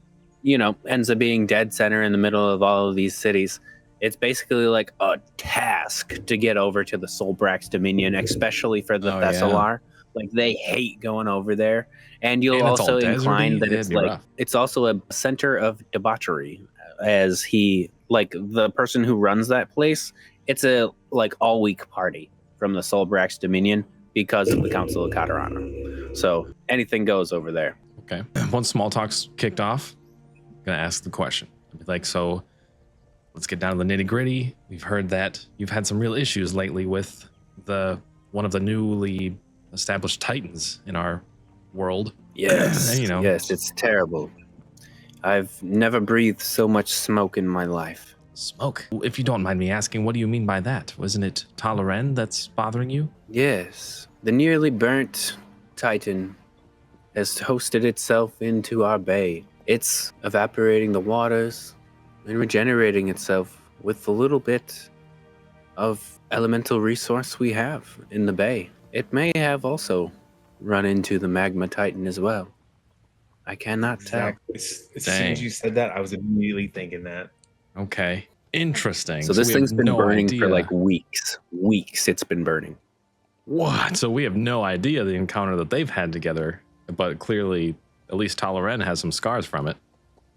Enza being dead center in the middle of all of these cities, it's basically like a task to get over to the Solbrax Dominion, especially for the Thessalar. Like, they hate going over there. And you'll And it's all also incline deserty. that It'd it's be like, rough. it's also a center of debauchery, as the person who runs that place, it's a, all-week party from the Solbrax Dominion because of the Council of Katarana. So anything goes over there. Okay. Once small talk's kicked off, I'm gonna ask the question. I'll be like, so let's get down to the nitty gritty. We've heard that you've had some real issues lately with one of the newly established titans in our world. Yes, And, yes, it's terrible. I've never breathed so much smoke in my life. Smoke. If you don't mind me asking, what do you mean by that? Wasn't it Talaren that's bothering you? Yes, the nearly burnt titan has hosted itself into our bay. It's evaporating the waters and regenerating itself with the little bit of elemental resource we have in the bay. It may have also run into the magma titan as well. I cannot tell. Exactly. As soon as you said that, I was immediately thinking that. Okay. Interesting. So this we have thing's been no burning idea. for like weeks. Weeks it's been burning. What? So we have no idea the encounter that they've had together, but clearly at least Talaren has some scars from it.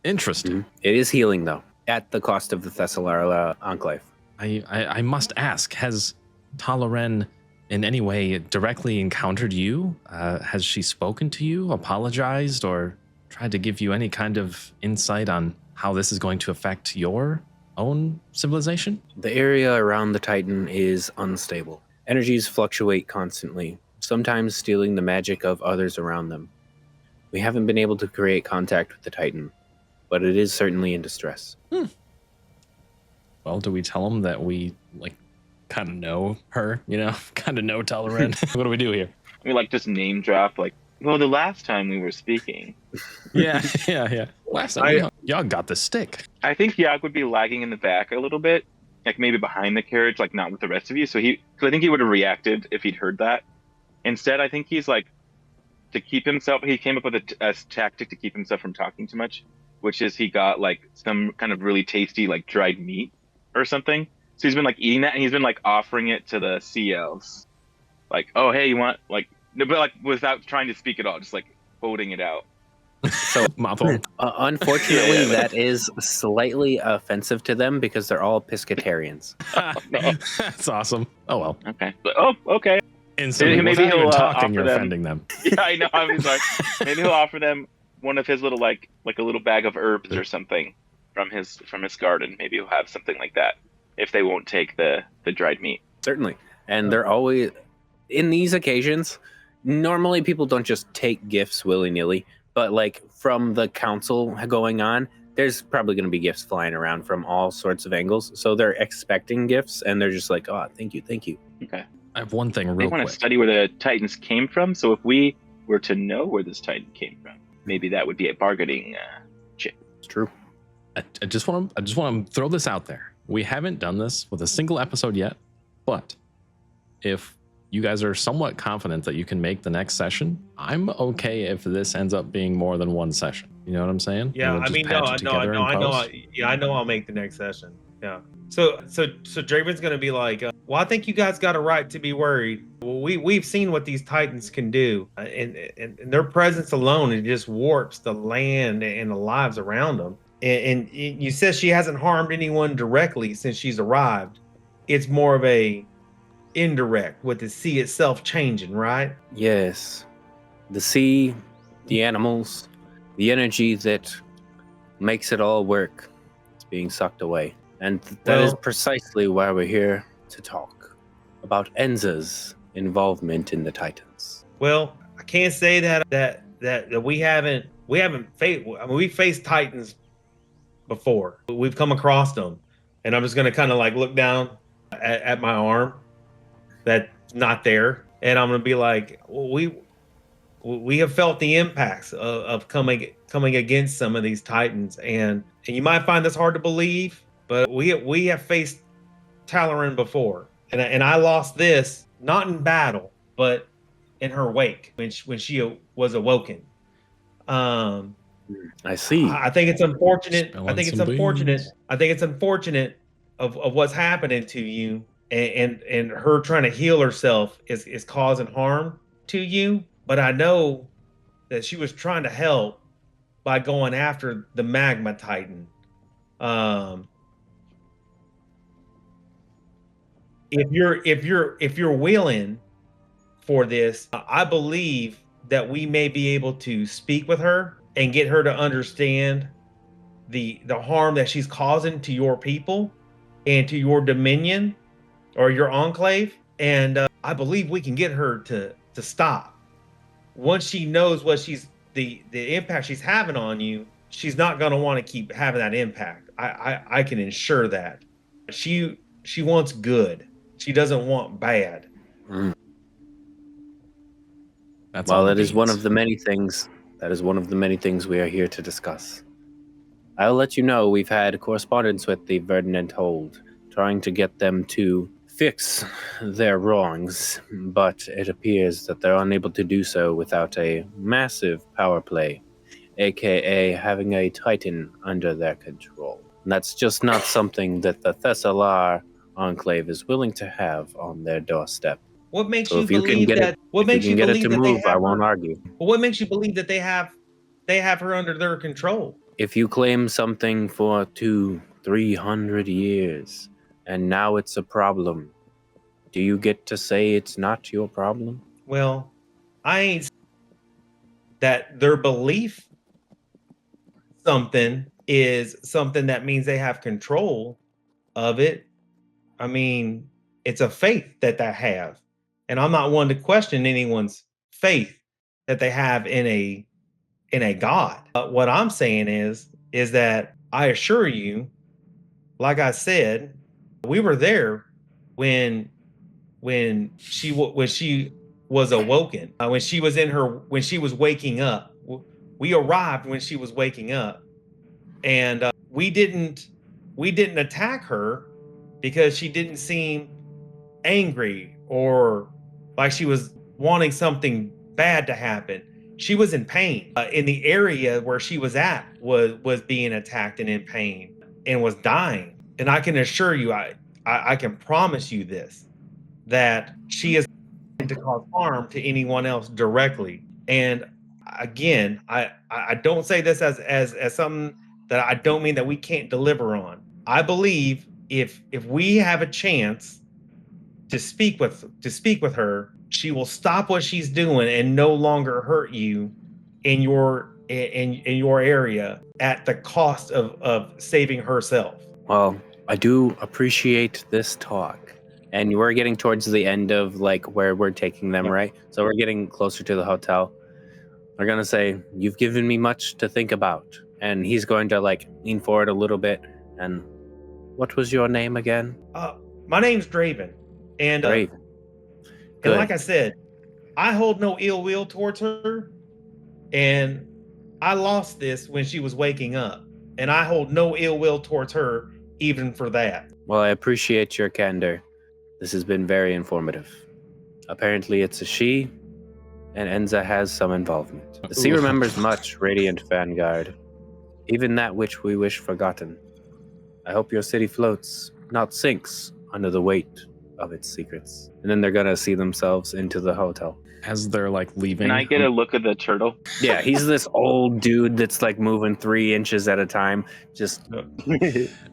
Interesting. It is healing though, at the cost of the Thessalar Enclave. I must ask, has Talaren in any way directly encountered you? Has she spoken to you, apologized, or tried to give you any kind of insight on how this is going to affect your own civilization? The area around the Titan is unstable. Energies fluctuate constantly, sometimes stealing the magic of others around them. We haven't been able to create contact with the Titan, but it is certainly in distress. Well, do we tell them that we kind of know her, kind of know Talaren? What do we do here? We just name drop well, the last time we were speaking. Yeah. Last time y'all got the stick. I think Yag would be lagging in the back a little bit, maybe behind the carriage, not with the rest of you. So I think he would have reacted if he'd heard that. Instead, I think he's to keep himself. He came up with a tactic to keep himself from talking too much, which is he got some kind of really tasty dried meat or something. So he's been eating that, and he's been offering it to the CLs, oh hey, you want no, but without trying to speak at all, just holding it out. So, unfortunately, that is slightly offensive to them because they're all pescatarians. That's awesome. Oh well. Okay. Okay. Instantly, Maybe without even he'll talking, you're offer them- offending them. Yeah, I know. I'm sorry. Maybe he'll offer them one of his little a little bag of herbs or something from his garden. Maybe he'll have something like that if they won't take the dried meat. Certainly. And they're always, in these occasions, normally people don't just take gifts willy-nilly, but from the council going on, there's probably going to be gifts flying around from all sorts of angles. So they're expecting gifts, and they're just oh, thank you. Okay. I have one thing They real want quick. to study where the Titans came from. So if we were to know where this Titan came from, maybe that would be a bargaining chip. It's true. I just want to throw this out there. We haven't done this with a single episode yet, but if you guys are somewhat confident that you can make the next session, I'm okay if this ends up being more than one session. You know what I'm saying? Yeah, We'll I just mean, patch no, it together in post. I know I'll make the next session. Yeah. So Draven's gonna be well, I think you guys got a right to be worried. Well, we've seen what these Titans can do, and their presence alone, it just warps the land and the lives around them. And you said she hasn't harmed anyone directly since she's arrived. It's more of a indirect with the sea itself changing, right? Yes. The sea, the animals, the energy that makes it all work, it's being sucked away. And that is precisely why we're here to talk about Enza's involvement in the Titans. Well, I can't say that we haven't faced. I mean, we faced Titans before. We've come across them, and I'm just gonna kind of look down at my arm that's not there, and I'm gonna be we have felt the impacts of coming against some of these Titans, and you might find this hard to believe, but we have faced Talaran before, and I lost this not in battle, but in her wake when she was awoken. I see. I think it's unfortunate. Spilling some beans. I think it's unfortunate of what's happening to you, and her trying to heal herself is causing harm to you. But I know that she was trying to help by going after the magma titan. If you're willing for this, I believe that we may be able to speak with her and get her to understand the harm that she's causing to your people and to your dominion or your enclave. And I believe we can get her to stop. Once she knows what the impact she's having on you, she's not going to want to keep having that impact. I can ensure that. She wants good. She doesn't want bad. That's Well, all that it is one means. of the many things. That is one of the many things we are here to discuss. I'll let you know we've had correspondence with the Verdant Hold, trying to get them to fix their wrongs, but it appears that they're unable to do so without a massive power play, aka having a Titan under their control. And that's just not something that the Thessalar Enclave is willing to have on their doorstep. What makes So you if you can believe get that? it, What if you makes can you get it believe to that they move, I have won't her? argue. What makes you believe that they have her under their control? If you claim something for 200-300 years, and now it's a problem, do you get to say it's not your problem? Well, I ain't that their belief something is something that means they have control of it. I mean, it's a faith that they have. And I'm not one to question anyone's faith that they have in a God. But what I'm saying is that I assure you, like I said, we were there when when she was awoken, when she was when she was waking up. We arrived when she was waking up, and we didn't attack her because she didn't seem angry or like she was wanting something bad to happen. She was in pain. In the area where she was at was being attacked and in pain and was dying. And I can assure you, I can promise you this, that she is to cause harm to anyone else directly. And again, I don't say this as something that I don't mean that we can't deliver on. I believe if we have a chance to speak with her, she will stop what she's doing and no longer hurt you in your area at the cost of saving herself. Well, I do appreciate this talk. And we're getting towards the end of like where we're taking them, Yep. right? So we're getting closer to the hotel. They're gonna say, "You've given me much to think about." And he's going to like lean forward a little bit. And what was your name again? My name's Draven, and Raven. and Good. like I said, I hold no ill will towards her, and I lost this when she was waking up, and I hold no ill will towards her even for that. Well, I appreciate your candor. This has been very informative. Apparently it's a she, and Enza has some involvement. The sea Ooh. remembers much, Radiant Vanguard, even that which we wish forgotten. I hope your city floats, not sinks, under the weight of its secrets. And then they're gonna see themselves into the hotel. As they're like leaving. Can I get a look at the turtle? Yeah, he's this old dude that's like moving 3 inches at a time. Just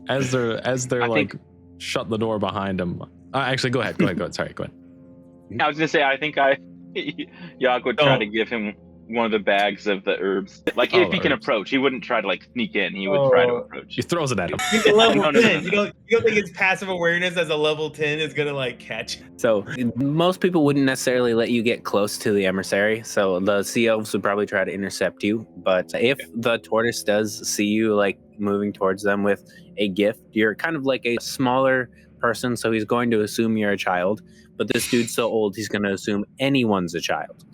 as they're I like think- shut the door behind him. Actually, go ahead. Sorry, go ahead. I was gonna say I think Yag would try to give him one of the bags of the herbs. Like if the he can herbs. approach, he wouldn't try to like sneak in. He would try to Oh. approach. He throws it at him. He's a level No, no, no, 10. no. You don't think his passive awareness as a level 10 is gonna like catch? so most people wouldn't necessarily let you get close to the emissary. So the sea elves would probably try to intercept you. But if the tortoise does see you like moving towards them with a gift, you're kind of like a smaller person, so he's going to assume you're a child. But this dude's so old, he's gonna assume anyone's a child.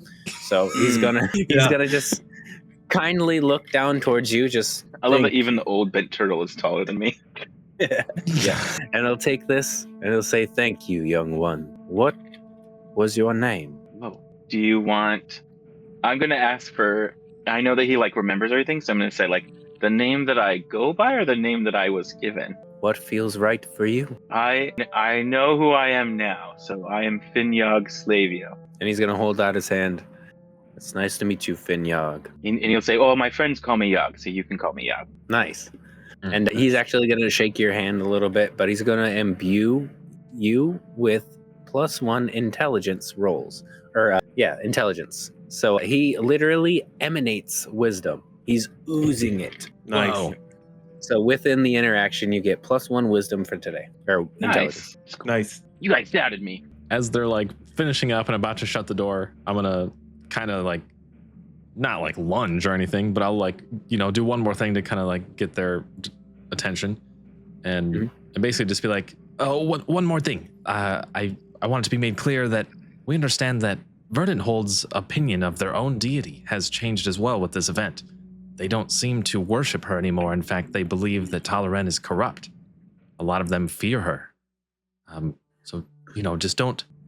So he's gonna just kindly look down towards you. Just I love think, that even the old bent turtle is taller than me. Yeah. And he'll take this and he'll say, "Thank you, young one. What was your name?" Oh, do you want? I'm gonna ask for. I know that he like remembers everything, so I'm gonna say like the name that I go by or the name that I was given. What feels right for you? I know who I am now, so I am Finyog Slavio. And he's gonna hold out his hand. It's nice to meet you, Finyog. And he'll say, "Oh, my friends call me Yog, so you can call me Yog." Nice. And he's actually gonna shake your hand a little bit, but he's gonna imbue you with +1 intelligence rolls. Intelligence. So he literally emanates wisdom. He's oozing it. Nice. Wow. So within the interaction, you get +1 wisdom for today, or intelligence. Nice. You guys doubted me. As they're like finishing up and about to shut the door, I'm gonna kind of like not like lunge or anything, but I'll like, do one more thing to kind of like get their attention and basically just be like, oh, one more thing. I want it to be made clear that we understand that Verdant Hold's opinion of their own deity has changed as well with this event. They don't seem to worship her anymore. In fact, they believe that Talaren is corrupt. A lot of them fear her. So,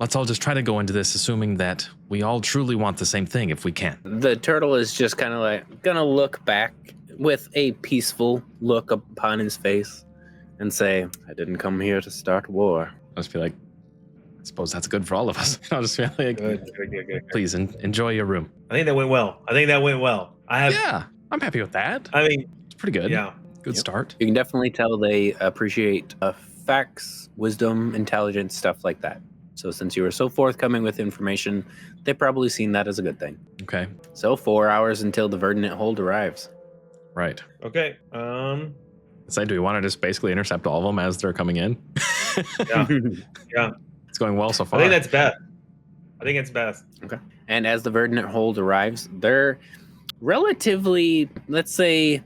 let's all just try to go into this assuming that we all truly want the same thing if we can. The turtle is just kind of like gonna look back with a peaceful look upon his face and say, "I didn't come here to start war." I'll just be like, I suppose that's good for all of us. I'll just be like, Good. please enjoy your room. I think that went well. Yeah, I'm happy with that. I mean, It's pretty good. yeah. Good start. You can definitely tell they appreciate facts, wisdom, intelligence, stuff like that. So since you were so forthcoming with information, they've probably seen that as a good thing. Okay, So 4 hours until the Verdant Hold arrives. right. Okay. So do we want to just basically intercept all of them as they're coming in? Yeah. It's going well so I far. think that's best. I think it's best. And as the Verdant Hold arrives, they're relatively, let's say,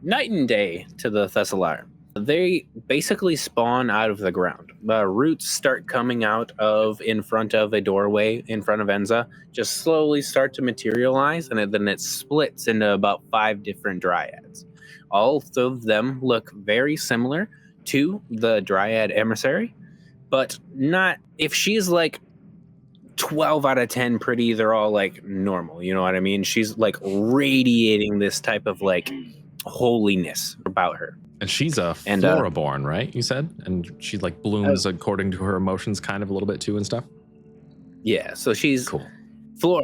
night and day to the Thessalar. They basically spawn out of the ground. The roots start coming out in front of a doorway in front of Enza, just slowly start to materialize, and then it splits into about 5 different dryads. All of them look very similar to the dryad emissary, but not, if she's like 12 out of 10 pretty, they're all like normal, you know what I mean? She's like radiating this type of like holiness about her. And she's a Floraborn, right? You said? And she like blooms according to her emotions kind of a little bit too and stuff? Yeah, so she's Cool.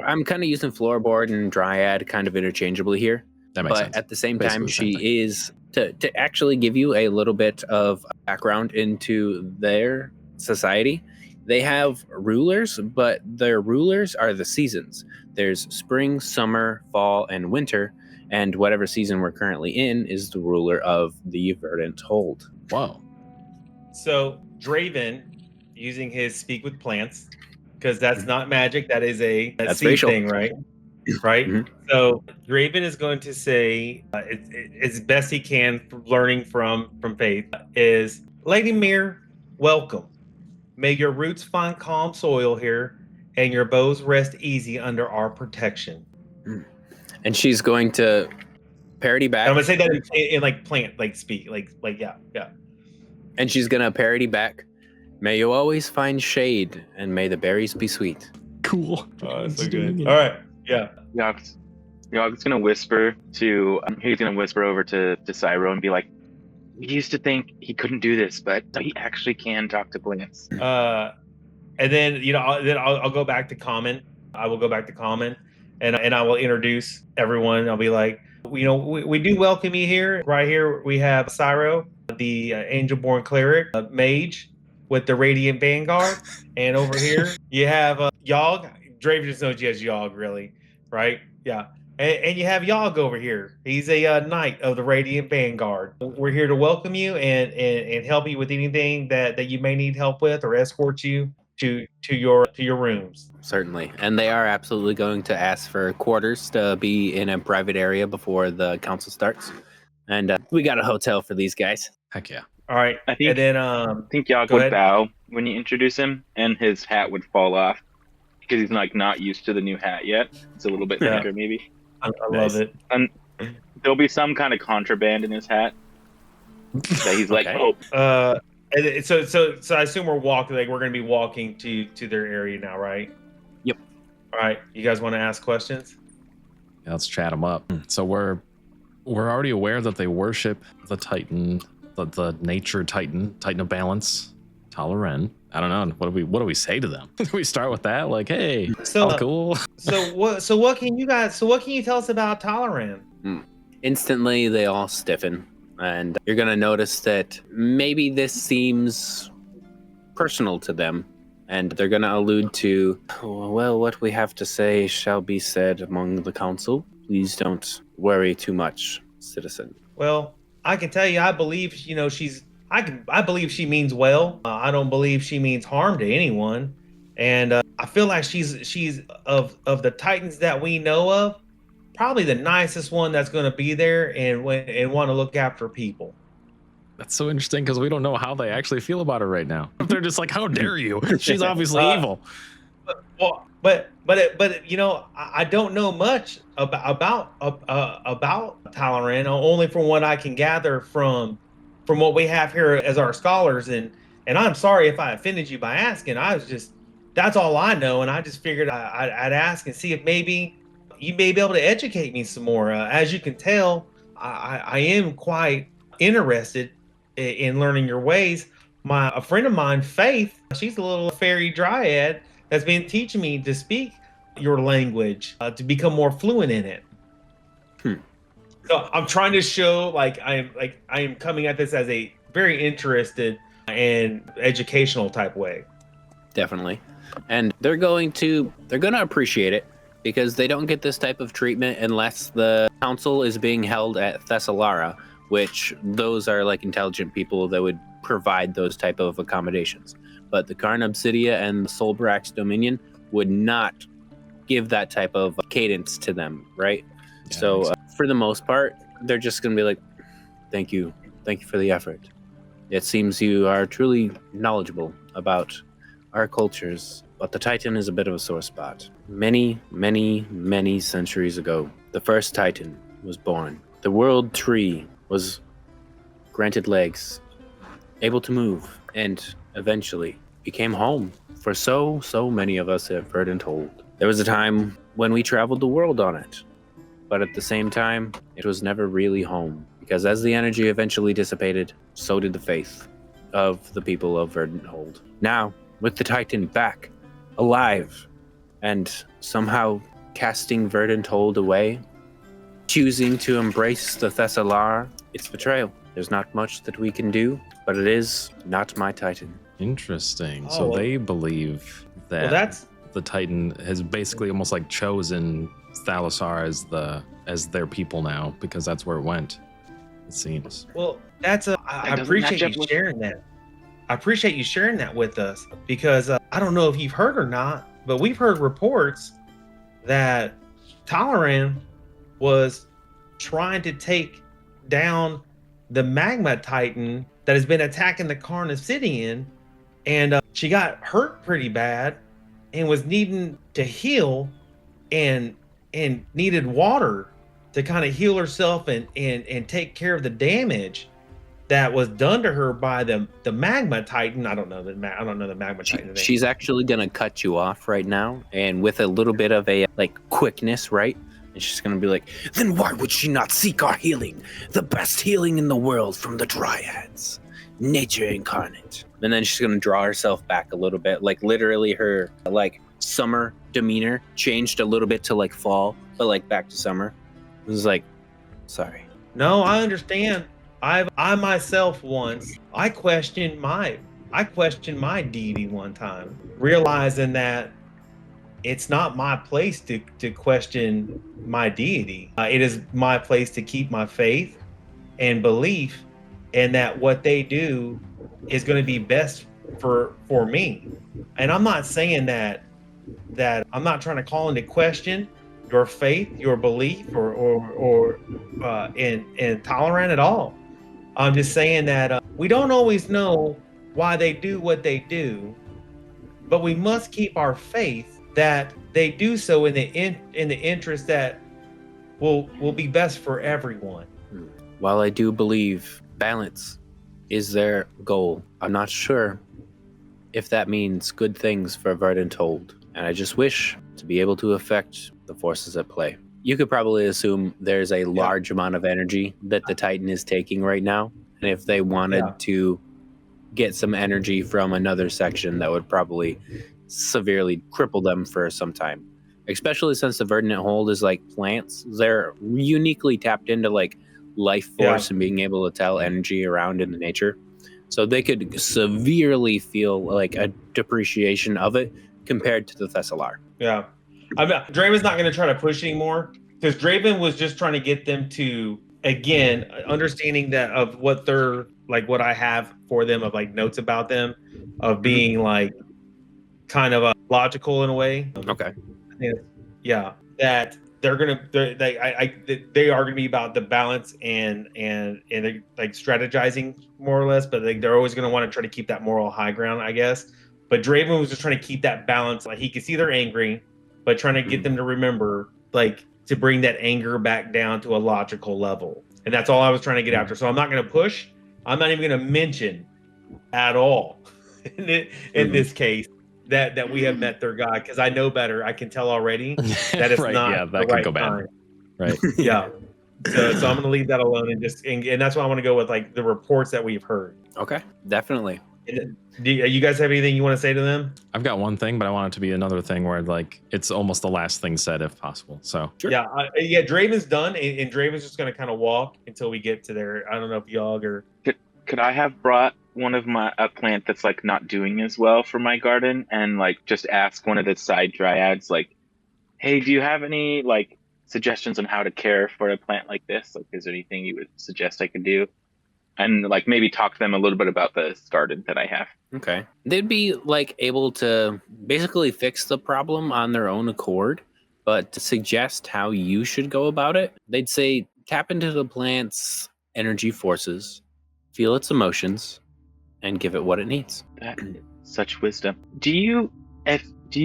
I'm kind of using floorboard and dryad kind of interchangeably here. That makes But sense. at the same Basically time, the same she is to actually give you a little bit of background into their society. They have rulers, but their rulers are the seasons. There's spring, summer, fall, and winter, and whatever season we're currently in is the ruler of the Verdant Hold. Whoa. So Draven, using his speak with plants, because that's not magic. That is that's seed racial. thing, right? Right. Mhm. So Draven is going to say, as best he can, learning from Faith, is Lady Mir, welcome. May your roots find calm soil here, and your bows rest easy under our protection. And she's going to parody back. And I'm gonna say that in like plant, like speak, like yeah. And she's going to parody back. May you always find shade, and may the berries be sweet. Cool. Oh, that's so good. All right, yeah. Yog's gonna whisper to. He's gonna whisper over to Cyro and be like, "We used to think he couldn't do this, but he actually can talk to plants." And then I'll go back to common. I will go back to common, and I will introduce everyone. I'll be like, we do welcome you here. Right here we have Cyro, the angel-born cleric, mage with the Radiant Vanguard, and over here you have Yog. Draven just knows you as Yog, really, right? Yeah. And you have Yog over here. He's a knight of the Radiant Vanguard. We're here to welcome you and help you with anything that you may need help with, or escort you to your rooms. Certainly. And they are absolutely going to ask for quarters to be in a private area before the council starts. And we got a hotel for these guys. Heck yeah. All right. I think- and then I think Yog Go would ahead. bow when you introduce him, and his hat would fall off because he's like not used to the new hat yet. It's a little bit Yeah. thicker, maybe. I Nice. love it. And there'll be some kind of contraband in his hat. So he's like, Okay. oh, So I assume we're walking. Like we're going to be walking to their area now, right? Yep. All right. You guys want to ask questions? Yeah, let's chat them up. So we're already aware that they worship the Titan, the nature Titan of balance, Talaran. I don't know. What do we say to them? Do we start with that? Like, hey, So cool. So what can you tell us about Talaran? Instantly, they all stiffen, and you're going to notice that maybe this seems personal to them, and they're going to allude to, well, what we have to say shall be said among the council. Please don't worry too much, citizen. Well, I can tell you, I believe I believe she means well. I don't believe she means harm to anyone, and I feel like she's of the Titans that we know of, probably the nicest one that's going to be there and want to look after people. That's so interesting because we don't know how they actually feel about her right now. They're just like, how dare you? She's obviously evil. But I don't know much about Talaran, only from what I can gather from what we have here as our scholars. And I'm sorry if I offended you by asking. That's all I know, and I just figured I'd ask and see if maybe you may be able to educate me some more. As you can tell, I am quite interested in learning your ways. A friend of mine, Faith, she's a little fairy dryad that's been teaching me to speak your language, to become more fluent in it. So I'm trying to show I am coming at this as a very interested and educational type way. Definitely. And they're going to appreciate it, because they don't get this type of treatment unless the council is being held at Thessalara, which those are like intelligent people that would provide those type of accommodations. But the Karn Obsidia and the Solbrax Dominion would not give that type of cadence to them, right? Yeah, so for the most part, they're just going to be like, thank you for the effort. It seems you are truly knowledgeable about our cultures, but the Titan is a bit of a sore spot. Many, many, many centuries ago, the first Titan was born. The world tree was granted legs, able to move, and eventually became home for so many of us at Verdant Hold. There was a time when we traveled the world on it, but at the same time, it was never really home, because as the energy eventually dissipated, so did the faith of the people of Verdant Hold. Now, with the Titan back, alive, and somehow casting Verdant Hold away, choosing to embrace the Thessalar, it's betrayal. There's not much that we can do, but it is not my Titan. Interesting. Oh, So well, they believe that that's the Titan has basically almost like chosen Thalassar as their people now, because that's where it went, it seems. well, I That doesn't appreciate match up you with- sharing that. I appreciate you sharing that with us, because I don't know if you've heard or not, but we've heard reports that Talaran was trying to take down the magma titan that has been attacking the Karn Obsidian, and she got hurt pretty bad and was needing to heal and needed water to kind of heal herself and take care of the damage that was done to her by the magma titan. I don't know the magma titan name. She's actually going to cut you off right now, and with a little bit of a quickness, right? And she's going to be like, then why would she not seek our healing? The best healing in the world from the Dryads. Nature incarnate. And then she's going to draw herself back a little bit. Like literally her summer demeanor changed a little bit to fall, but back to summer. It was like, sorry. No, I understand. I myself once I questioned my deity one time, realizing that it's not my place to question my deity. It is my place to keep my faith and belief, and that what they do is going to be best for me. And I'm not saying that I'm not trying to call into question your faith, your belief, or in Tolerant at all. I'm just saying that we don't always know why they do what they do, but we must keep our faith that they do so in the interest that will be best for everyone. While I do believe Balance is their goal. I'm not sure if that means good things for Verdant Hold, and I just wish to be able to affect the forces at play. You could probably assume there's a large amount of energy that the Titan is taking right now, and if they wanted to get some energy from another section, that would probably severely cripple them for some time. Especially since the Verdant Hold is like plants. They're uniquely tapped into like life force and being able to tell energy around in the nature. So they could severely feel like a depreciation of it compared to the Thessalar. Yeah. Draven's not going to try to push anymore because Draven was just trying to get them to, again, understanding that of what they're like, what I have for them of like notes about them, of being like kind of logical in a way. Okay. Yeah. That they are gonna be about the balance and they're like strategizing more or less, but they're always gonna want to try to keep that moral high ground, I guess. But Draven was just trying to keep that balance. Like he could see they're angry, but trying to get them to remember, like to bring that anger back down to a logical level. And that's all I was trying to get after. So I'm not gonna push. I'm not even gonna mention at all in this case that we have met their God, because I know better. I can tell already that it's not that could go bad. Right. Yeah. So I'm going to leave that alone and that's why I want to go with like the reports that we've heard. Okay, definitely. Do you guys have anything you want to say to them? I've got one thing, but I want it to be another thing where like it's almost the last thing said if possible. So sure. Yeah, Draven's done, and Draven's just going to kind of walk until we get to there. I don't know if Yogg or could I have brought one of a plant that's like not doing as well for my garden and like just ask one of the side dryads like, hey, do you have any like suggestions on how to care for a plant like this? Like, is there anything you would suggest I could do? And like maybe talk to them a little bit about the garden that I have. Okay. They'd be like able to basically fix the problem on their own accord, but to suggest how you should go about it, they'd say tap into the plant's energy forces, feel its emotions, and give it what it needs. That is such wisdom. Do you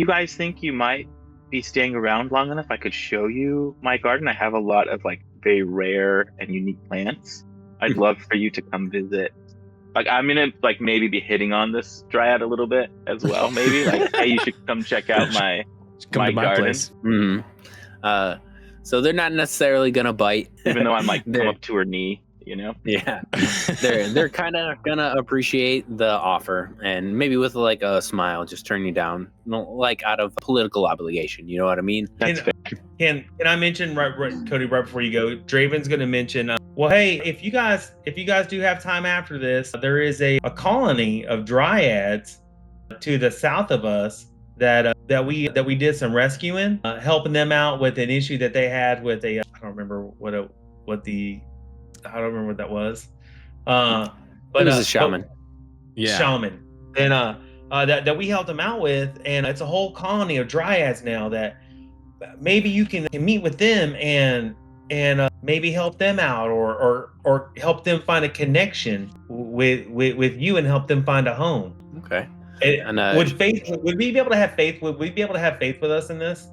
guys think you might be staying around long enough I could show you my garden? I have a lot of like very rare and unique plants. I'd love for you to come visit. Like I'm gonna like maybe be hitting on this dryad a little bit as well. Maybe like, hey, you should come check out my garden. Place. Mm-hmm. So they're not necessarily gonna bite, even though I'm like come up to her knee. You know, yeah, they're kind of gonna appreciate the offer and maybe with like a smile just turn you down, like out of political obligation. You know what I mean? That's fair. Can I mention right, Cody, right before you go, Draven's gonna mention. Well, hey, if you guys do have time after this, there is a colony of dryads to the south of us that we did some rescuing, helping them out with an issue that they had with I don't remember what that was. But it was a shaman. Shaman. And that we helped them out with, and it's a whole colony of dryads now that maybe you can meet with them and maybe help them out or help them find a connection with you and help them find a home. Okay. And would we be able to have faith? Would we be able to have faith with us in this?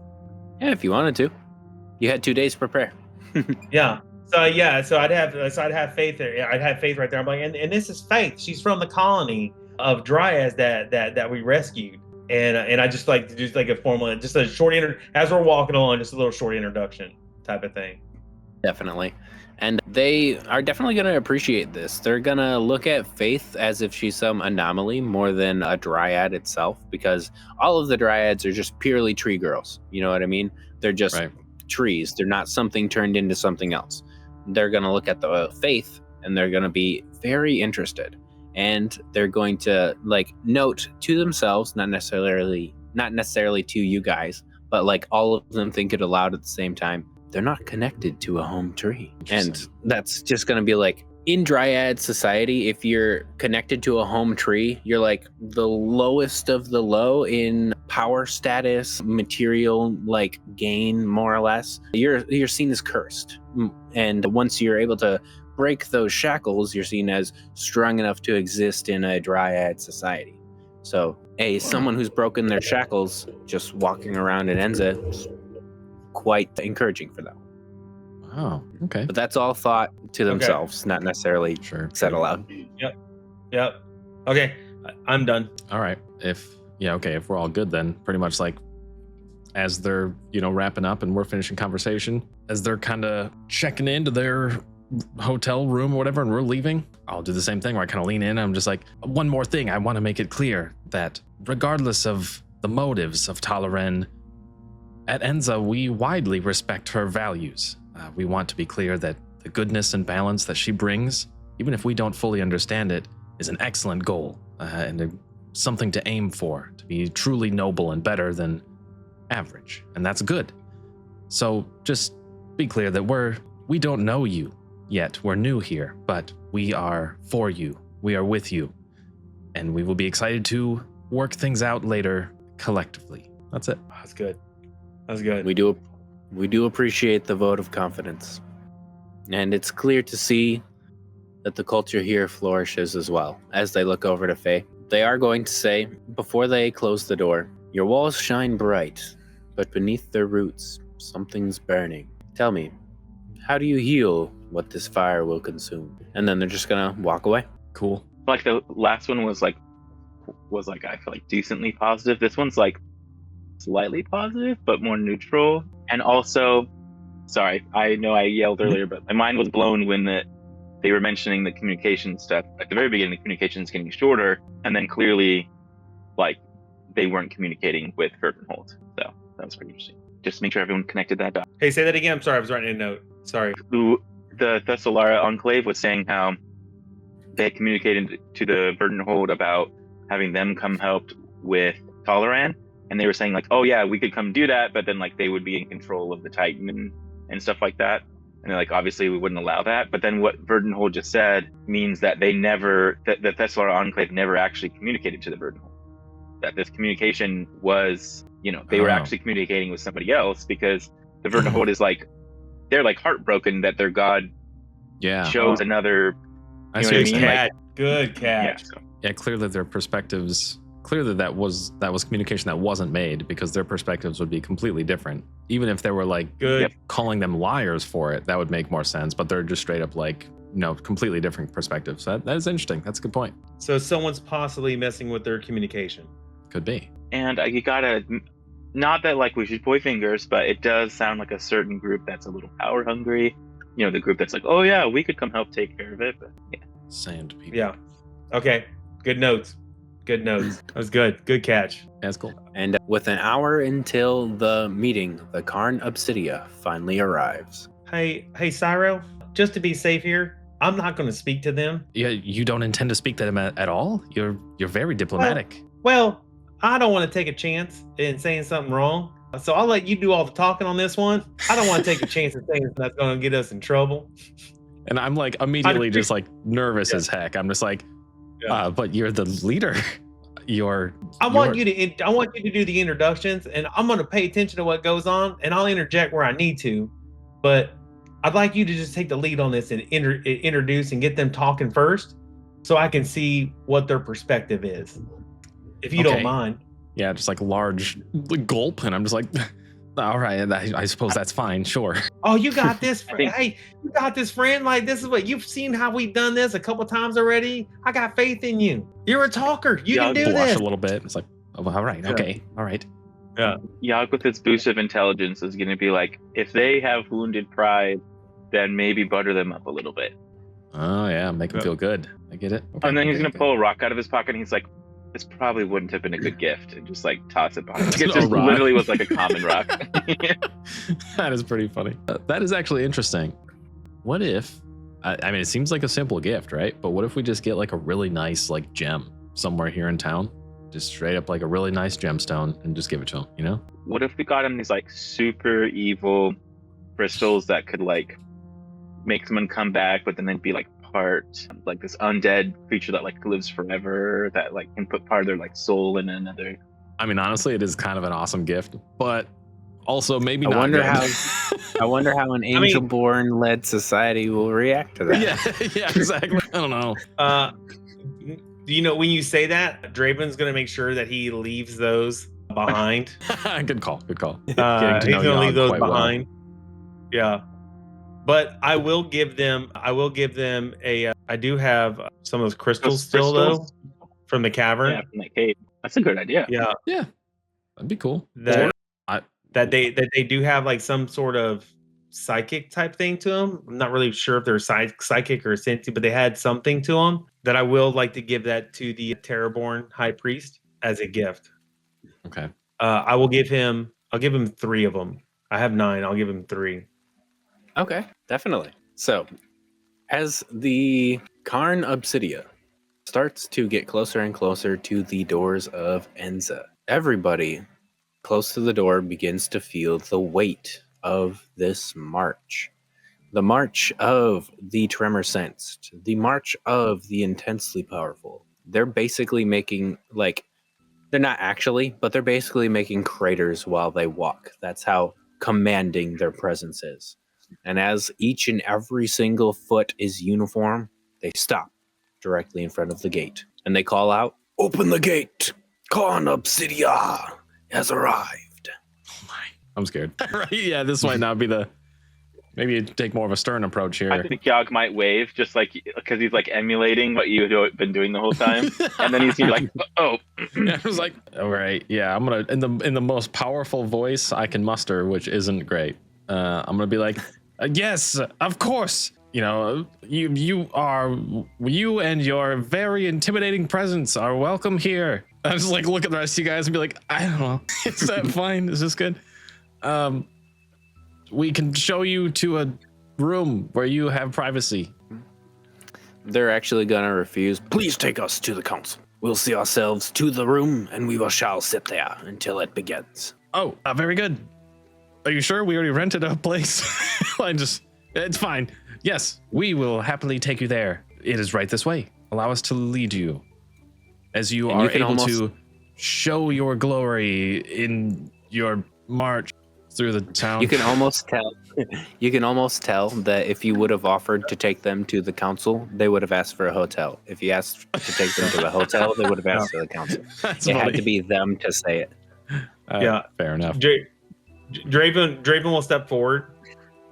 Yeah, if you wanted to. You had 2 days to prepare. Yeah. So I'd have faith there. I'd have faith right there. I'm like, and this is Faith. She's from the colony of dryads that we rescued. And I just like to do like a formal, just a short as we're walking along, just a little short introduction type of thing. Definitely. And they are definitely going to appreciate this. They're going to look at Faith as if she's some anomaly more than a dryad itself, because all of the dryads are just purely tree girls. You know what I mean? They're just trees. They're not something turned into something else. They're going to look at the Faith and they're going to be very interested. And they're going to like note to themselves, not necessarily to you guys, but like all of them think it aloud at the same time. They're not connected to a home tree. And that's just going to be like, in dryad society, if you're connected to a home tree, you're like the lowest of the low in power status, material like gain, more or less. You're seen as cursed. And once you're able to break those shackles, you're seen as strong enough to exist in a dryad society. So someone who's broken their shackles, just walking around in Enza, quite encouraging for them. Oh, okay. But that's all thought to themselves, not necessarily said aloud. Yep. Okay, I'm done. All right. If we're all good then, pretty much like as they're, wrapping up and we're finishing conversation, as they're kind of checking into their hotel room or whatever and we're leaving, I'll do the same thing where I kind of lean in and I'm just like, one more thing, I want to make it clear that regardless of the motives of Talaren, at Enza, we widely respect her values. We want to be clear that the goodness and balance that she brings, even if we don't fully understand it, is an excellent goal and something to aim for, to be truly noble and better than average. And that's good. So just be clear that we don't know you yet. We're new here, but we are for you. We are with you. And we will be excited to work things out later collectively. That's it. That's good. That's good. We do appreciate the vote of confidence. And it's clear to see that the culture here flourishes as well. As they look over to Faye, they are going to say, before they close the door, your walls shine bright, but beneath their roots, something's burning. Tell me, how do you heal what this fire will consume? And then they're just gonna walk away. Cool. Like the last one was like I feel like decently positive. This one's like slightly positive, but more neutral. And also, sorry, I know I yelled earlier, but my mind was blown when they were mentioning the communication stuff. At the very beginning, the communication's getting shorter, and then clearly, like, they weren't communicating with Verdenholt. So that was pretty interesting. Just make sure everyone connected that dot. Hey, say that again. I'm sorry, I was writing a note. Sorry. The Thessalara Enclave was saying how they communicated to the Verdenholt about having them come help with Talaren, and they were saying like, oh yeah, we could come do that, but then like they would be in control of the Titan and stuff like that. And they're like, obviously we wouldn't allow that. But then what Verdenholt just said means that the Thessalara Enclave never actually communicated to the Verdenholt. That this communication was, they were actually communicating with somebody else, because the Verdenholt is like, they're like heartbroken that their god chose another. I see what you're saying. Catch. Good catch. Yeah, clearly their perspectives. Clearly that was communication that wasn't made, because their perspectives would be completely different. Even if they were like calling them liars for it, that would make more sense. But they're just straight up like, completely different perspectives. That is interesting. That's a good point. So someone's possibly messing with their communication. Could be. And you gotta, not that like we should point fingers, but it does sound like a certain group that's a little power hungry. The group that's like, oh yeah, we could come help take care of it. But yeah. Sand people. Yeah. Okay. Good notes. That was good. Good catch. That's cool. And with an hour until the meeting, the Karn Obsidia finally arrives. Hey, Cyro, just to be safe here, I'm not going to speak to them. Yeah, you don't intend to speak to them at all? You're very diplomatic. Well, I don't want to take a chance in saying something wrong. So I'll let you do all the talking on this one. I don't want to take a chance of saying that's going to get us in trouble. And I'm like immediately just like nervous as heck. I'm just like, but you're the leader. I want you to do the introductions, and I'm going to pay attention to what goes on, and I'll interject where I need to. But I'd like you to just take the lead on this and introduce and get them talking first, so I can see what their perspective is, if you don't mind. Yeah, just like large gulp, and I'm just like, all right, I suppose that's fine, sure. Oh, you got this. Hey, you got this, friend. Like, this is what you've seen how we've done this a couple times already. I got faith in you. You're a talker. You can do this. Blush a little bit. It's like, oh, all right, okay, all right. Yeah. Yogg with its boost of intelligence is going to be like, if they have wounded pride, then maybe butter them up a little bit. Oh yeah, make them feel good. I get it. Okay, and then he's going to pull a rock out of his pocket, and he's like, this probably wouldn't have been a good gift, and just like toss it behind. It just literally was like a common rock. That is pretty funny. That is actually interesting. What if, I mean, it seems like a simple gift, right? But what if we just get like a really nice like gem somewhere here in town? Just straight up like a really nice gemstone and just give it to him, What if we got him these like super evil crystals that could like make someone come back, but then they'd be like part like this undead creature that like lives forever, that like can put part of their like soul in another. I mean, honestly, it is kind of an awesome gift, but also maybe I not. I wonder how an angel-born led society will react to that. Yeah, exactly. I don't know. When you say that, Draven's going to make sure that he leaves those behind. Good call. He's going to leave those behind. Well. Yeah. But I will give them a. I do have some of those crystals still crystals? though from the cavern. Yeah, from that cave. That's a good idea. Yeah, That'd be cool. that I- they do have like some sort of psychic type thing to them. I'm not really sure if they're psychic or sentient, but they had something to them that I will like to give that to the Terraborn High Priest as a gift. Okay. I'll give him 3 of them. I have 9. I'll give him 3. Okay, definitely. So, as the Karn Obsidia starts to get closer and closer to the doors of Enza, everybody close to the door begins to feel the weight of this march. The march of the tremor sensed, the march of the intensely powerful. They're basically making, like, they're not actually, but they're basically making craters while they walk. That's how commanding their presence is. And as each and every single foot is uniform, they stop directly in front of the gate. And they call out, "Open the gate! Karn Obsidia has arrived." Oh my. I'm scared. Right? Yeah, this might not be the. Maybe you take more of a stern approach here. I think Yog might wave just like because he's like emulating what you've been doing the whole time, and then he's like, "Oh." Yeah, I was like, all right, yeah, I'm gonna in the most powerful voice I can muster, which isn't great. I'm gonna be like, yes, of course. You know, you and your very intimidating presence are welcome here. I just like look at the rest of you guys and be like, I don't know, is that fine? Is this good? We can show you to a room where you have privacy. They're actually gonna refuse. "Please take us to the council. We'll see ourselves to the room, and we shall sit there until it begins." Oh, very good. Are you sure? We already rented a place. It's fine. Yes, we will happily take you there. It is right this way. Allow us to lead you as you And are you can able almost- to show your glory in your march through the town. You can almost tell. You can almost tell that if you would have offered to take them to the council, they would have asked for a hotel. If you asked to take them to the hotel, they would have asked for the council. That's It funny. had to be them to say it. Yeah. Fair enough. Draven will step forward.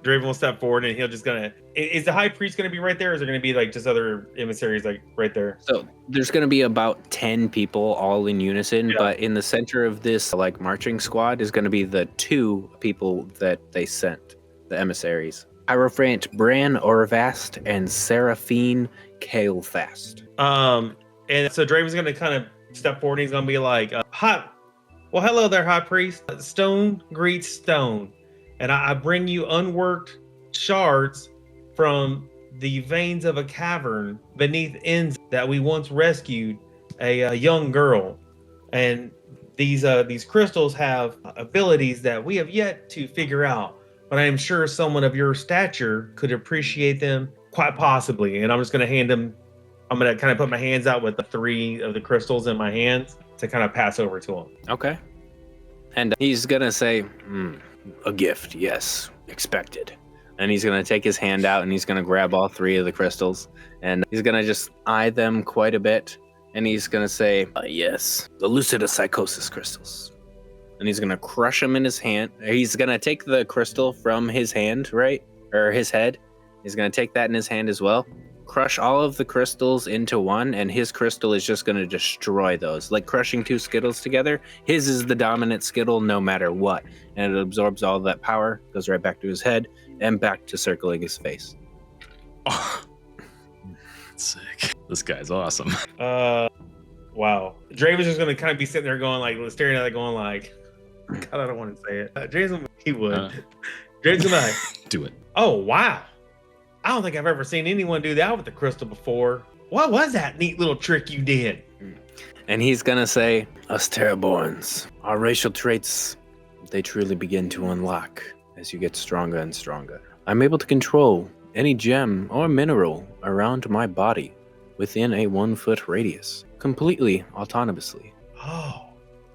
And he'll just gonna. Is the high priest gonna be right there? Or is there gonna be like just other emissaries like right there? So there's going to be about 10 people all in unison, Yeah. but in the center of this like marching squad is going to be the 2 people that they sent, the emissaries. Hierophant Bran Orvast and Seraphine Kalefast. And so Draven's gonna kind of step forward. And he's gonna be like, well, hello there, high priest. Stone greets stone, and I bring you unworked shards from the veins of a cavern beneath Enza that we once rescued a young girl. And these crystals have abilities that we have yet to figure out, but I am sure someone of your stature could appreciate them quite possibly. And I'm just going to hand them. I'm going to kind of put my hands out with the 3 of the crystals in my hands to kind of pass over to him. Okay. And he's going to say, "A gift, yes, expected." And he's going to take his hand out and he's going to grab all 3 of the crystals and he's going to just eye them quite a bit. And he's going to say, "Yes, the Lucidopsychosis crystals." And he's going to crush them in his hand. He's going to take the crystal from his hand, right? Or his head. He's going to take that in his hand as well. Crush all of the crystals into one, and his crystal is just going to destroy those. Like crushing 2 Skittles together, his is the dominant Skittle no matter what. And it absorbs all of that power, goes right back to his head, and back to circling his face. Oh, sick. This guy's awesome. Wow. Draven's just gonna kind of be sitting there going like staring at it, going like, God, I don't want to say it. Draven's he would. Draven's gonna like, Do it. oh wow. I don't think I've ever seen anyone do that with the crystal before. What was that neat little trick you did? And he's gonna say, "Us Terraborns, our racial traits, they truly begin to unlock as you get stronger and stronger. I'm able to control any gem or mineral around my body within a 1-foot radius, completely autonomously." Oh.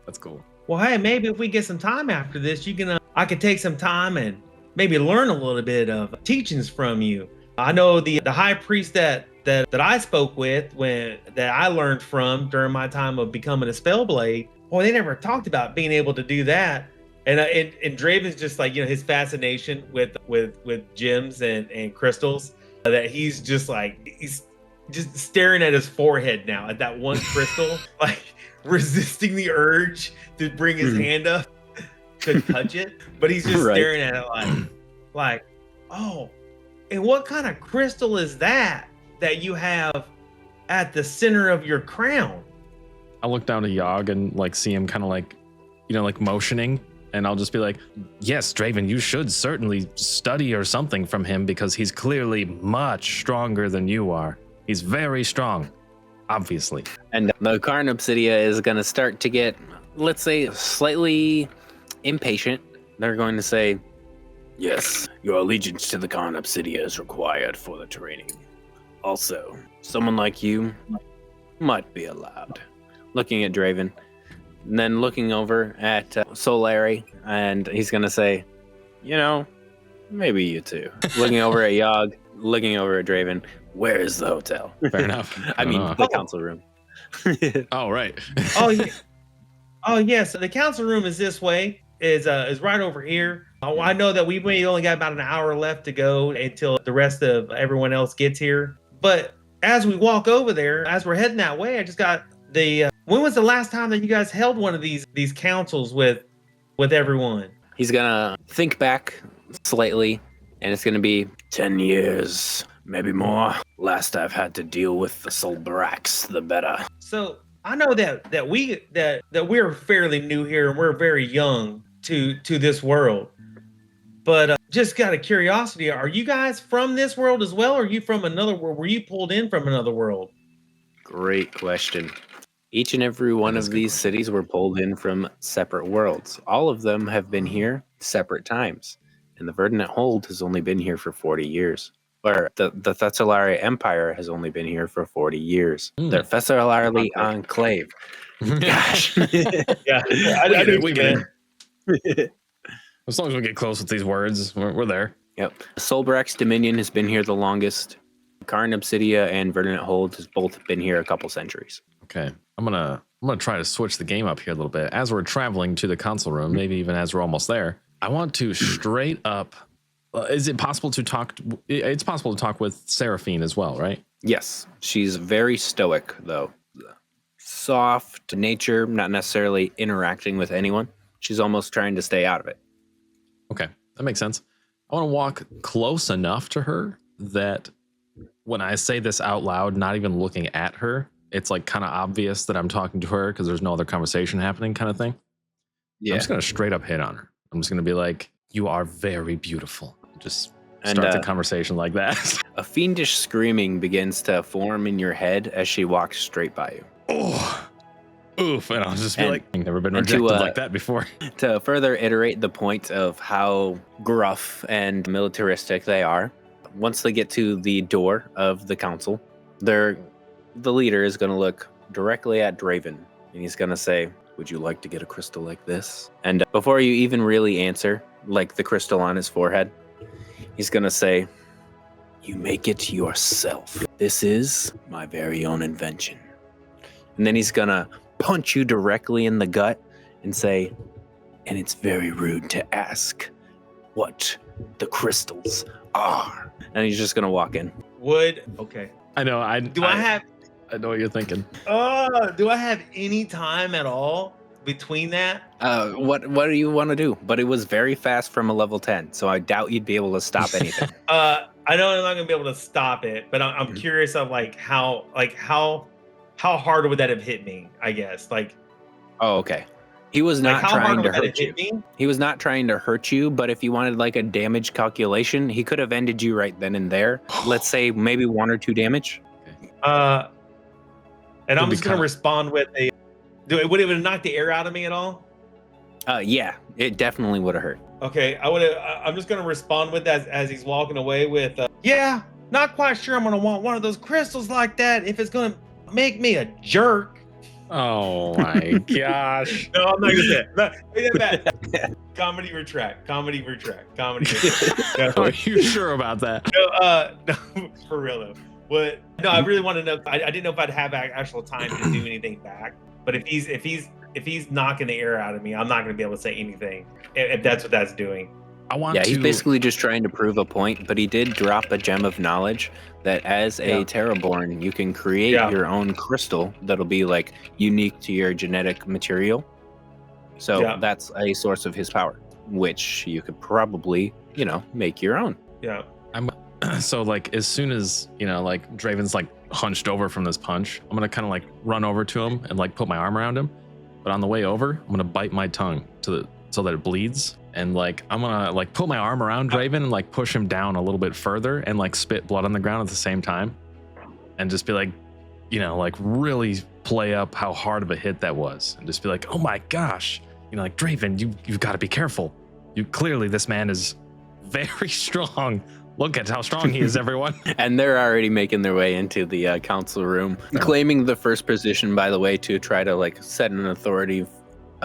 That's cool. Well, hey, maybe if we get some time after this, you can I could take some time and maybe learn a little bit of teachings from you. I know the high priest that I spoke with that I learned from during my time of becoming a spellblade. Boy, they never talked about being able to do that. And Draven's just like, his fascination with gems and crystals, that he's just staring at his forehead now at that one crystal, like resisting the urge to bring his hand up to touch it, but he's just staring at it like, oh, and what kind of crystal is that you have at the center of your crown? I look down to Yogg and like see him kind of like, like motioning. And I'll just be like, yes, Draven, you should certainly study or something from him because he's clearly much stronger than you are. He's very strong, obviously. And the Karn Obsidia is going to start to get, let's say, slightly impatient. They're going to say, yes, your allegiance to the Karn Obsidia is required for the training. Also, someone like you might be allowed. Looking at Draven. And then looking over at Solari, and he's going to say, maybe you too. Looking over at Yogg, looking over at Draven, where is the hotel? Fair enough. I mean, the council room. Oh, right. Oh, yeah. Oh, yeah. So the council room is this way, is right over here. I know that we may only got about an hour left to go until the rest of everyone else gets here. But as we walk over there, as we're heading that way, I just got the... when was the last time that you guys held one of these councils with everyone? He's gonna think back slightly, and it's gonna be 10 years, maybe more. Last I've had to deal with the Solbrax, the better. So I know that we're fairly new here and we're very young to this world. But just out of curiosity, are you guys from this world as well? Or are you from another world? Were you pulled in from another world? Great question. Each and every one of these cities were pulled in from separate worlds. All of them have been here separate times. And the Verdant Hold has only been here for 40 years. Or the Thessalari Empire has only been here for 40 years. The Thessalari Enclave. Gosh. Yeah, I do. We get it. As long as we get close with these words, we're there. Yep. Solbrax Dominion has been here the longest. Karn Obsidia and Verdant Hold has both been here a couple centuries. Okay. I'm gonna try to switch the game up here a little bit. As we're traveling to the console room, maybe even as we're almost there, I want to straight up. Is it possible to talk? It's possible to talk with Seraphine as well, right? Yes, she's very stoic though. Soft nature, not necessarily interacting with anyone. She's almost trying to stay out of it. Okay, that makes sense. I want to walk close enough to her that when I say this out loud, not even looking at her, it's like kind of obvious that I'm talking to her because there's no other conversation happening, kind of thing. Yeah. I'm just going to straight up hit on her. I'm just going to be like, you are very beautiful. Just start the conversation like that. A fiendish screaming begins to form in your head as she walks straight by you. Oh, oof. And I'll just be like, I've never been rejected like that before. To further iterate the point of how gruff and militaristic they are, once they get to the door of the council, the leader is going to look directly at Draven, and he's going to say, would you like to get a crystal like this? And before you even really answer, like the crystal on his forehead, he's going to say, you make it yourself. This is my very own invention. And then he's going to punch you directly in the gut and say, and it's very rude to ask what the crystals are. And he's just going to walk in. Okay. I know. I know what you're thinking. Do I have any time at all between that? What do you want to do? But it was very fast from a level 10, so I doubt you'd be able to stop anything. I know I'm not gonna be able to stop it, but I'm curious of how hard would that have hit me? I guess Oh, okay. He was not trying to hurt you. He was not trying to hurt you, but if you wanted like a damage calculation, he could have ended you right then and there. Let's say maybe 1 or 2 damage. And I'm just gonna respond with would it have knocked the air out of me at all? Yeah, it definitely would have hurt. Okay, I'm just gonna respond with that as he's walking away with, yeah, not quite sure I'm gonna want one of those crystals like that if it's gonna make me a jerk. Oh my gosh. No, I'm not gonna say that. Comedy retract. No. Are you sure about that? No, for real though. No, I really want to know. I didn't know if I'd have actual time to do anything back. But if he's if he's knocking the air out of me, I'm not gonna be able to say anything if that's what that's doing. I want Yeah, to. he's basically just trying to prove a point, but he did drop a gem of knowledge that as a Terraborn, you can create your own crystal that'll be like unique to your genetic material. So that's a source of his power, which you could probably, make your own. Yeah. So like as soon as like Draven's like hunched over from this punch, I'm gonna kind of like run over to him and like put my arm around him. But on the way over, I'm gonna bite my tongue so that it bleeds, and like I'm gonna like put my arm around Draven and like push him down a little bit further and like spit blood on the ground at the same time, and just be like, like really play up how hard of a hit that was, and just be like, oh my gosh, like Draven, you've got to be careful. Clearly this man is very strong. Look at how strong he is, everyone. And they're already making their way into the council room, claiming the first position, by the way, to try to like set an authority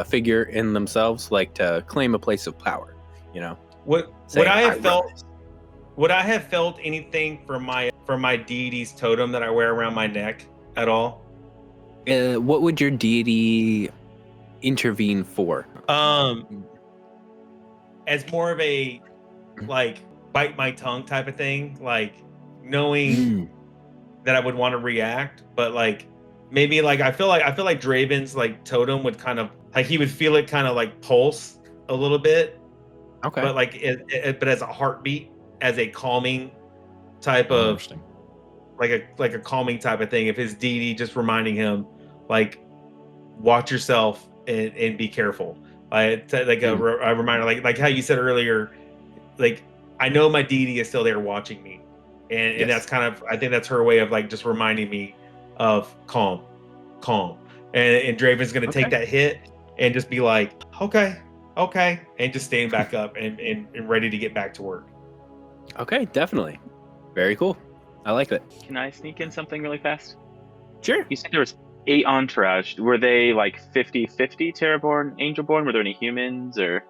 figure in themselves, like to claim a place of power. Would I have felt anything from my deity's totem that I wear around my neck at all? What would your deity intervene for? As more of a like bite my tongue type of thing, like knowing that I would want to react, but like maybe like I feel like Draven's like totem would kind of like he would feel it kind of like pulse a little bit. Okay. But like but as a heartbeat, as a calming type of like a calming type of thing. If his deity just reminding him like watch yourself and be careful. Like a reminder, like how you said earlier, like I know my deity is still there watching me, and that's kind of, I think that's her way of like just reminding me of calm, and Draven's gonna take that hit and just be like, okay, and just stand back up and ready to get back to work. Okay, definitely, very cool. I like it. Can I sneak in something really fast? Sure. You said there was 8 entourage. Were they like 50-50 Terraborn, Angelborn? Were there any humans or?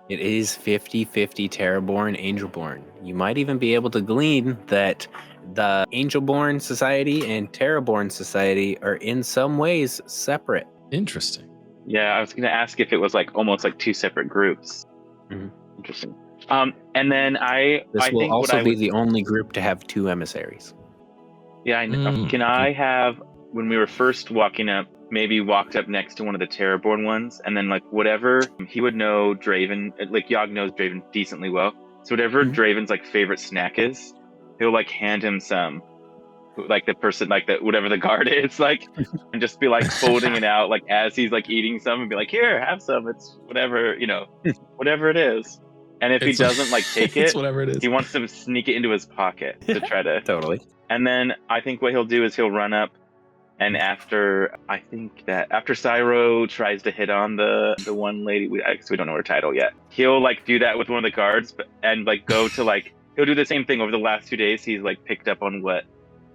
It is 50-50 Terraborn, Angelborn. You might even be able to glean that the Angelborn Society and Terraborn Society are in some ways separate. Interesting. Yeah, I was going to ask if it was like almost like 2 separate groups. Mm-hmm. Interesting. And then This will also be the only group to have 2 emissaries. Yeah, I know. Can I have, when we were first walking up, maybe walked up next to one of the Terraborn ones, and then like whatever he would know Draven, like Yogg knows Draven decently well, so whatever Draven's like favorite snack is, he'll like hand him some, like the person, like the whatever the guard is, like, and just be like holding it out like as he's like eating some, and be like, here, have some, it's whatever, whatever it is. And if he doesn't like take it, whatever it is, he wants to sneak it into his pocket to try to totally. And then I think what he'll do is he'll run up, and after Cyro tries to hit on the one lady, we don't know her title yet, he'll like do that with one of the guards, and like go to like, he'll do the same thing over the last 2 days. He's like picked up on what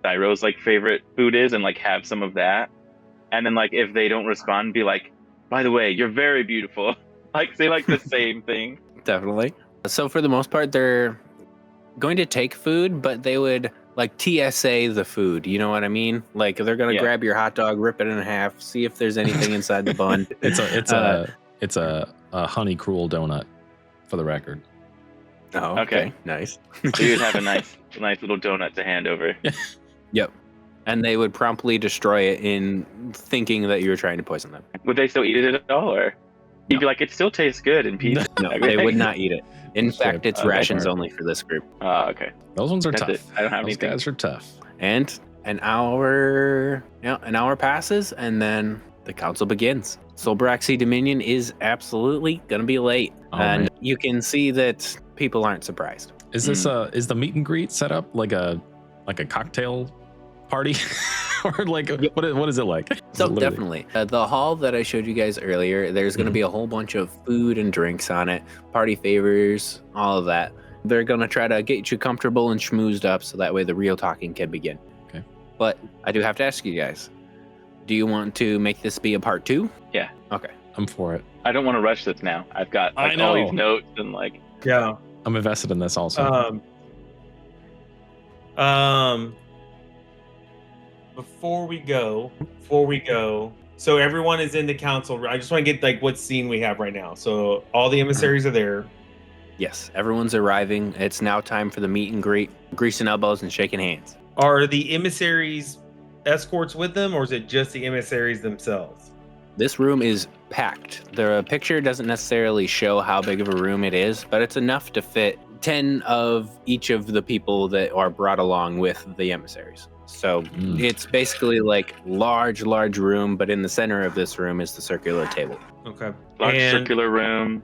Cyro's like favorite food is, and like have some of that. And then like if they don't respond, be like, by the way, you're very beautiful. Like say like the same thing. Definitely. So for the most part, they're going to take food, but they would like TSA the food. You know what I mean? Like they're going to grab your hot dog, rip it in half, see if there's anything inside the bun. It's a honey cruel donut, for the record. Oh, okay. Nice. So you'd have a nice little donut to hand over. Yep. And they would promptly destroy it in thinking that you were trying to poison them. Would they still eat it at all, or? He'd be like, it still tastes good in peace. No, they would not eat it. In fact, it's rations only for this group. Oh, okay. Those ones are tough. I don't have Those anything. guys are tough. And an hour passes, and then the council begins. Solbraxi Dominion is absolutely gonna be late, and you can see that people aren't surprised. Is this is the meet and greet set up like a cocktail party? Or like what is it like? So definitely the hall that I showed you guys earlier, there's going to be a whole bunch of food and drinks on it, party favors, all of that. They're going to try to get you comfortable and schmoozed up so that way the real talking can begin. Okay. But I do have to ask you guys, do you want to make this be a part 2? Yeah. Okay. I'm for it. I don't want to rush this now. I've got like, all these notes and like. Yeah. I'm invested in this also. Before we go, So everyone is in the council. I just want to get like what scene we have right now. So all the emissaries are there. Yes, everyone's arriving. It's now time for the meet and greet, greasing elbows and shaking hands. Are the emissaries escorts with them, or is it just the emissaries themselves? This room is packed. The picture doesn't necessarily show how big of a room it is, but it's enough to fit 10 of each of the people that are brought along with the emissaries. So it's basically like large room, but in the center of this room is the circular table. Okay. Large circular room.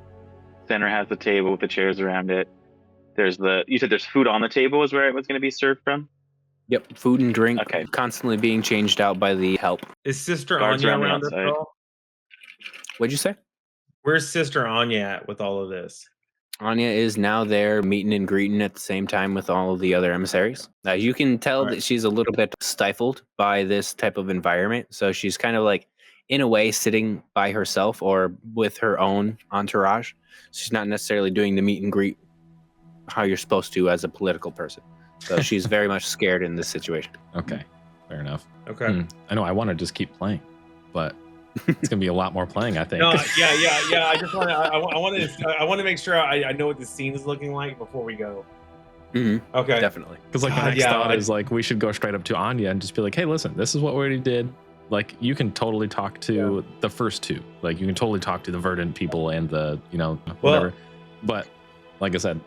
Center has the table with the chairs around it. You said there's food on the table is where it was going to be served from? Yep, food and drink Okay. constantly being changed out by the help. Is Sister Guards Anya around the around us outside. at all? What'd you say? Where's Sister Anya at with all of this? Anya is now there meeting and greeting at the same time with all of the other emissaries. You can tell that she's a little bit stifled by this type of environment. So she's kind of like, in a way, sitting by herself or with her own entourage. She's not necessarily doing the meet and greet how you're supposed to as a political person. So she's very much scared in this situation. Okay, fair enough. Okay. I know I want to just keep playing, but it's gonna be a lot more playing, I think. No, yeah. I just want to. I want to make sure I know what the scene is looking like before we go. Mm-hmm. Okay. Definitely. Because like my next thought is like we should go straight up to Anya and just be like, hey, listen, this is what we already did. Like you can totally talk to the first two. Like you can totally talk to the Verdant people and the whatever. But like I said,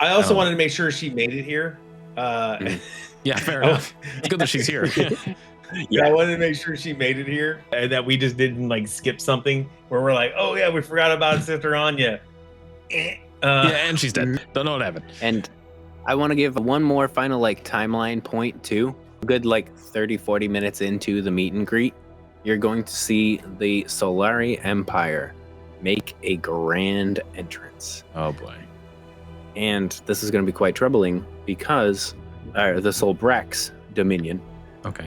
I also wanted to make sure she made it here. Yeah, fair enough. It's good that she's here. Yeah, I wanted to make sure she made it here and that we just didn't like skip something where we're like, oh yeah, we forgot about Sister Anya. Yeah, and she's dead. Don't know what happened. And I want to give one more final like timeline point too. Good like 30-40 minutes into the meet and greet, you're going to see the Solari Empire make a grand entrance. Oh boy. And this is going to be quite troubling because the Solbrax Dominion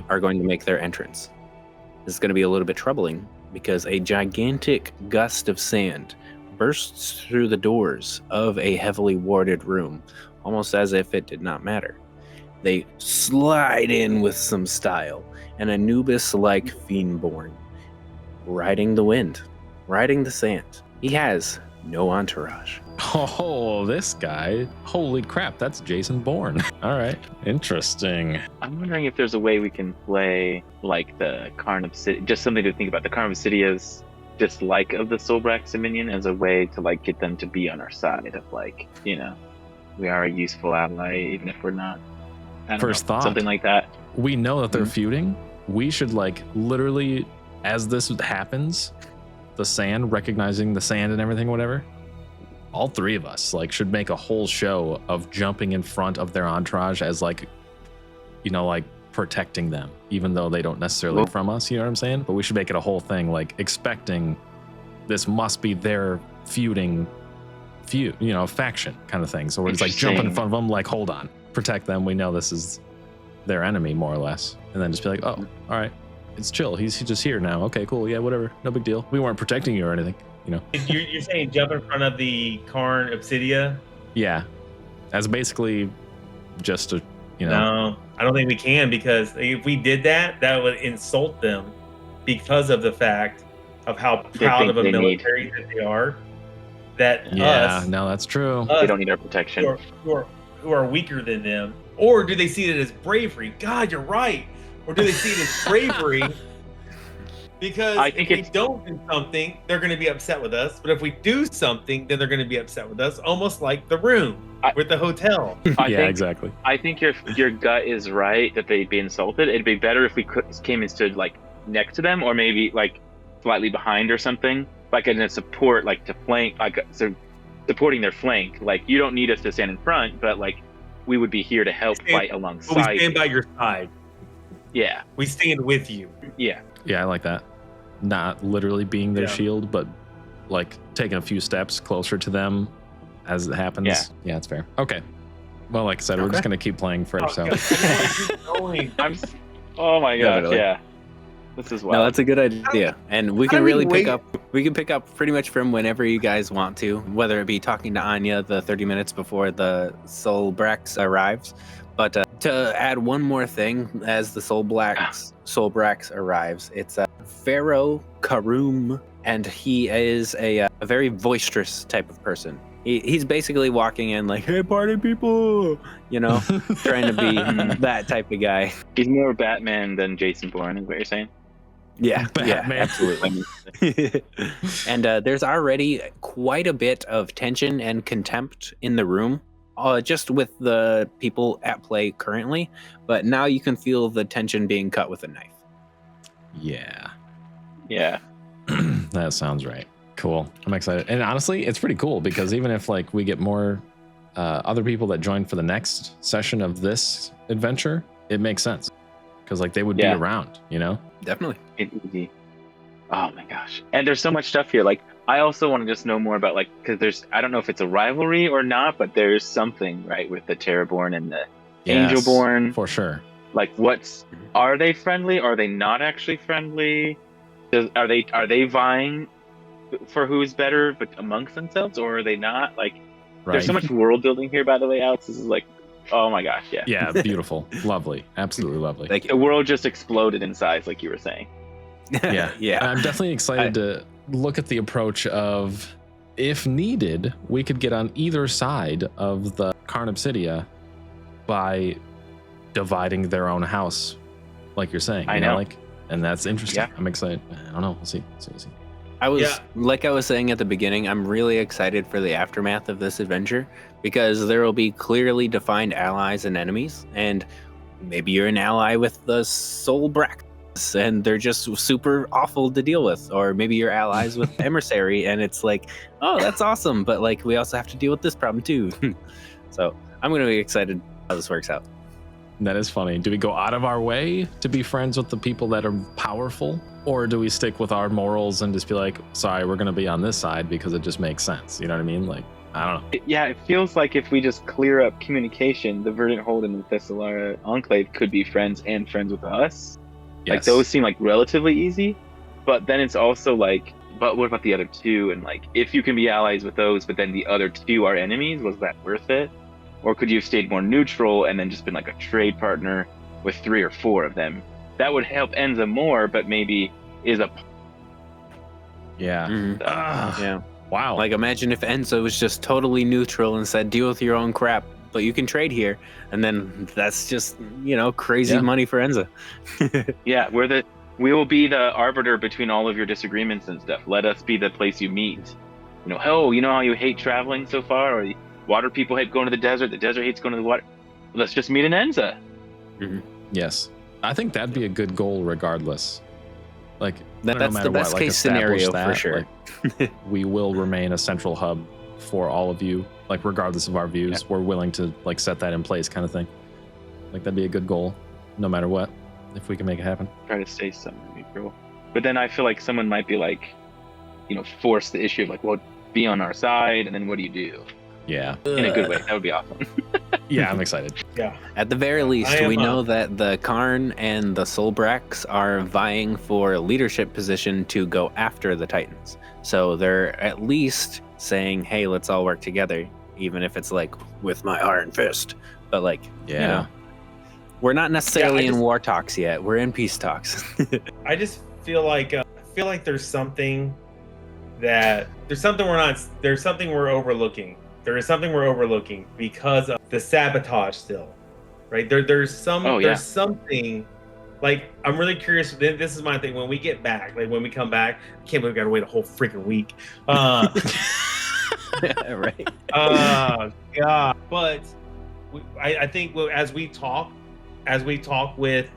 are going to make their entrance. This is going to be a little bit troubling because a gigantic gust of sand bursts through the doors of a heavily warded room, almost as if it did not matter. They slide in with some style, an Anubis-like fiendborn, riding the wind, riding the sand. He has no entourage. Oh, this guy. Holy crap, that's Jason Bourne. All right, interesting. I'm wondering if there's a way we can play like the Karn Obsidian, just something to think about, the Karn Obsidian's dislike of the Solbrax Dominion as a way to like get them to be on our side of like, we are a useful ally even if we're not. First thought. Something like that. We know that they're feuding. We should like literally, as this happens, the sand, recognizing the sand and everything, whatever, all three of us like should make a whole show of jumping in front of their entourage as like, like protecting them, even though they don't necessarily from us, you know what I'm saying? But we should make it a whole thing, like expecting this must be their faction kind of thing. So we're just like jumping in front of them, like, hold on, protect them. We know this is their enemy more or less. And then just be like, oh, all right, it's chill. He's just here now. Okay, cool. Yeah, whatever. No big deal. We weren't protecting you or anything, You're saying jump in front of the Karn Obsidia? Yeah. As basically just a, No, I don't think we can, because if we did that, that would insult them because of the fact of how proud of a military that they are. No, that's true. They don't need our protection. Who are weaker than them. Or do they see it as bravery? God, you're right. Or do they see it as bravery? Because if we don't do something, they're going to be upset with us. But if we do something, then they're going to be upset with us, almost like the room with the hotel. Exactly. I think your gut is right that they'd be insulted. It'd be better if we came and stood like next to them, or maybe like slightly behind or something, like in a support, like to flank, like so supporting their flank. Like you don't need us to stand in front, but like we would be here to help fight alongside. But we stand by your side. Yeah. We stand with you. Yeah. Yeah, I like that. Not literally being their shield, but like taking a few steps closer to them as it happens. Yeah, it's fair. Okay. Well, like I said, we're just going to keep playing for ourselves. Oh my gosh, yeah. This is wild. No, that's a good idea. And we can really pick up pretty much from whenever you guys want to, whether it be talking to Anya the 30 minutes before the Solbrax arrives. But to add one more thing, as the Solbrax arrives, it's Pharaoh Karum, and he is a very boisterous type of person. He's basically walking in like, "Hey, party people," you know, trying to be that type of guy. He's more Batman than Jason Bourne, is what you're saying? Yeah, Batman. yeah, absolutely. And there's already quite a bit of tension and contempt in the room, just with the people at play currently. But now you can feel the tension being cut with a knife. Yeah. Yeah. That sounds right. Cool. I'm excited. And honestly, it's pretty cool because even if like we get more other people that join for the next session of this adventure, it makes sense because like they would be around, you know? Definitely. Easy. Oh my gosh. And there's so much stuff here. Like, I also want to just know more about, like, because I don't know if it's a rivalry or not, but there's something, right, with the Terraborn and the Angelborn. For sure. Like, are they friendly? Are they not actually friendly? Are they vying for who's better but amongst themselves, or are they not? Like, there's so much world building here, by the way, Alex. This is like, oh my gosh, yeah. Yeah, beautiful. Lovely. Absolutely lovely. Like, the world just exploded in size, like you were saying. Yeah. Yeah. I'm definitely excited to look at the approach of, if needed, we could get on either side of the Carnipsidia by dividing their own house, like you're saying. I know. Like, and that's interesting. Yeah. I'm excited. I don't know. We'll see. Like I was saying at the beginning, I'm really excited for the aftermath of this adventure because there will be clearly defined allies and enemies, and maybe you're an ally with the Soul Brax and they're just super awful to deal with, or maybe you're allies with Emissary and it's like, oh, that's awesome, but like we also have to deal with this problem too. So I'm gonna be excited how this works out. That is funny. Do we go out of our way to be friends with the people that are powerful? Or do we stick with our morals and just be like, sorry, we're going to be on this side because it just makes sense? You know what I mean? Like, I don't know. Yeah, it feels like if we just clear up communication, the Verdant Hold and the Thessalara Enclave could be friends and friends with us. Yes. Like, those seem like relatively easy. But then it's also like, but what about the other two? And like, if you can be allies with those, but then the other two are enemies, was that worth it? Or could you have stayed more neutral and then just been like a trade partner with 3 or 4 of them? That would help Enza more, but maybe is a... Yeah. Mhm. Yeah. Wow. Like imagine if Enzo was just totally neutral and said, deal with your own crap, but you can trade here. And then that's just, crazy money for Enza. Yeah, we will be the arbiter between all of your disagreements and stuff. Let us be the place you meet. You know how you hate traveling so far? Or water people hate going to the desert hates going to the water. Let's just meet in Enza. Mm-hmm. Yes. I think that'd be a good goal regardless. Like, that's the best case scenario for sure. Like, we will remain a central hub for all of you, like regardless of our views. We're willing to like set that in place, kind of thing. Like that'd be a good goal, no matter what, if we can make it happen. Try to say something neutral, but then I feel like someone might be like, force the issue of like, well, be on our side, and then what do you do? Yeah, in a good way. That would be awesome. Yeah, I'm excited. Yeah. At the very least, we know that the Karn and the Soul Brax are vying for a leadership position to go after the Titans. So they're at least saying, hey, let's all work together, even if it's like with my iron fist. But like, we're not necessarily in war talks yet. We're in peace talks. I just feel like there's something we're overlooking. There is something we're overlooking because of the sabotage still, right? There's something, like, I'm really curious. This is my thing. When we get back, like when we come back, I can't believe we gotta wait a whole freaking week. Right. God. But I think as we talk with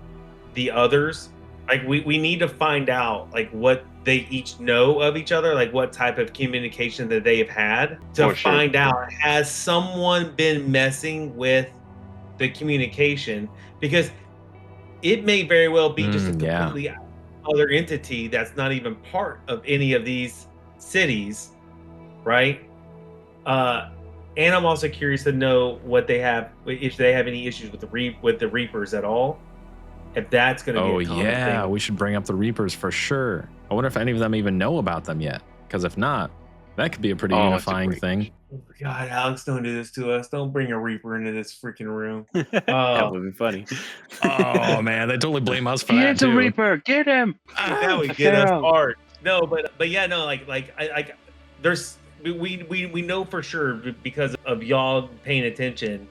the others, like we need to find out like what they each know of each other, like what type of communication that they have had to find out, has someone been messing with the communication? Because it may very well be just a completely other entity that's not even part of any of these cities, right? And I'm also curious to know what they have, if they have any issues with the Reapers at all. If that's going to be a common thing. We should bring up the Reapers for sure. I wonder if any of them even know about them yet. Because if not, That could be a pretty Oh, it's a unifying great thing. God, Alex, don't do this to us. Don't bring a Reaper into this freaking room. That would be funny. Oh man, they totally blame us for He that is a too. Reaper. Get him. That would Ah, get us Pharaoh. hard. No, but yeah, no, like there's we know for sure because of y'all paying attention,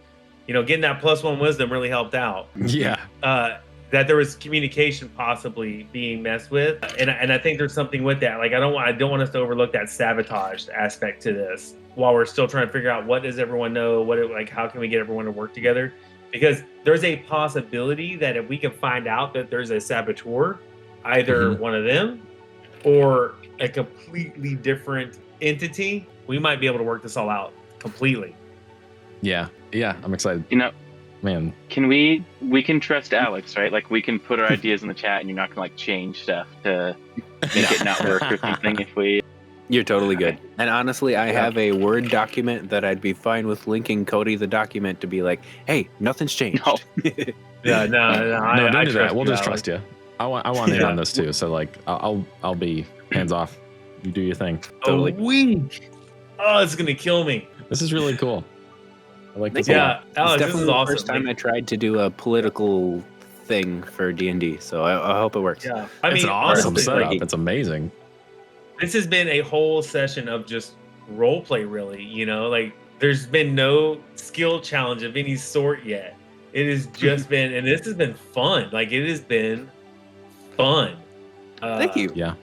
getting that +1 wisdom really helped out. Yeah. That there was communication possibly being messed with, and I think there's something with that. Like I don't want us to overlook that sabotage aspect to this while we're still trying to figure out what does everyone know, how can we get everyone to work together, because there's a possibility that if we can find out that there's a saboteur, either one of them or a completely different entity, we might be able to work this all out completely. Yeah. I'm excited. Man. We can trust Alex, right? Like we can put our ideas in the chat and you're not gonna like change stuff to make it not work or something if we. You're totally good. And honestly, I have a Word document that I'd be fine with linking Cody the document to be like, hey, nothing's changed. No. Yeah, No, don't do that. We'll just Alex. trust you. I want in on this too. So like, I'll be hands off. You do your thing. Totally. A week. Oh, it's gonna kill me. This is really cool. I like this a Yeah, lot. It's Alex, this definitely is the awesome. first time I tried to do a political thing for D&D, so I hope it works. Yeah, It's an awesome honestly, setup. like, It's amazing. this has been a whole session of just role play, really. Like there's been no skill challenge of any sort yet. It has just been, and this has been fun. Like it has been fun. Thank you. Yeah.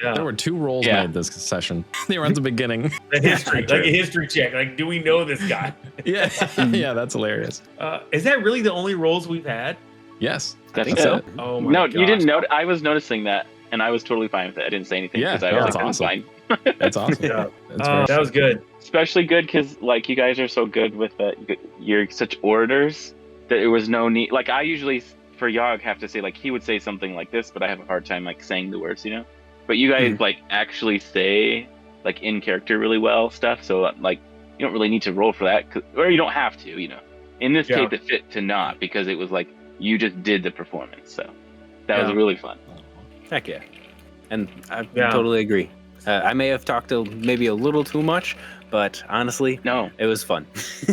Yeah. There were 2 rolls Yeah. made this session. They were at the beginning. A history, True. like a history check. Like, do we know this guy? Yeah. Yeah, that's hilarious. Is that really the only roles we've had? Yes. That's think it. so. Oh my No, gosh. you didn't know. I was noticing that, and I was totally fine with it. I didn't say anything Yeah, because I no, was that's like, awesome. fine. That's awesome. Yeah. That's very That was good. Especially good because like you guys are so good with you're such orators that there was no need. Like I usually for Yog have to say like he would say something like this, but I have a hard time like saying the words, But you guys like actually say like in character really well stuff, so like you don't really need to roll for that, or you don't have to, In this case, it fit to not because it was like you just did the performance, so that was really fun. Heck yeah. And I Yeah. totally agree. I may have talked maybe a little too much, but honestly, No, it was fun.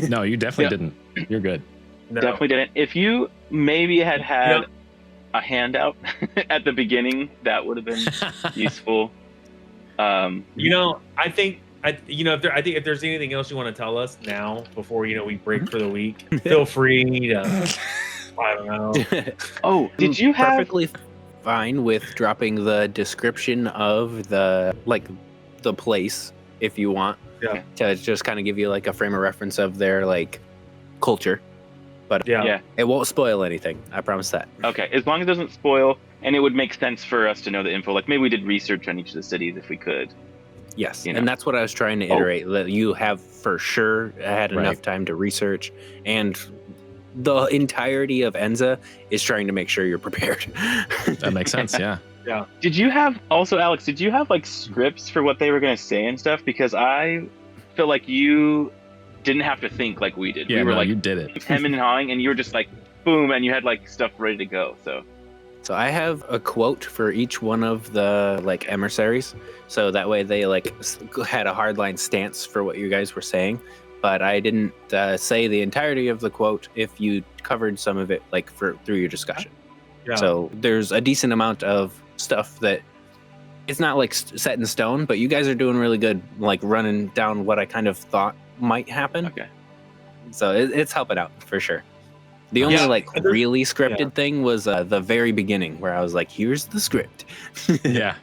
No, you definitely didn't. You're good. No. definitely didn't. If you maybe had a handout at the beginning, that would have been useful. I think if there's anything else you want to tell us now before we break for the week, feel free to. I don't know. Oh, did you have? Perfectly fine with dropping the description of the place if you want. Yeah. To just kind of give you like a frame of reference of their like culture, but Yeah. it won't spoil anything. I promise that. Okay, as long as it doesn't spoil, and it would make sense for us to know the info. Like maybe we did research on each of the cities if we could. Yes, You know. and that's what I was trying to iterate. That you have for sure had enough time to research, and the entirety of Enza is trying to make sure you're prepared. That makes sense. Yeah. Did you have also, Alex? Did you have like scripts for what they were gonna say and stuff? Because I feel like you didn't have to think like we did. Yeah. We were No, like you did it. hemming and hawing, and you were just like boom, and you had like stuff ready to go. So I have a quote for each one of the like emissaries, so that way they like had a hardline stance for what you guys were saying. But I didn't say the entirety of the quote if you covered some of it like through your discussion. Yeah. So there's a decent amount of stuff that it's not like set in stone, but you guys are doing really good, like running down what I kind of thought might happen. okay. So it's helping out for sure. The only like really scripted thing was the very beginning where I was like, here's the script. Yeah.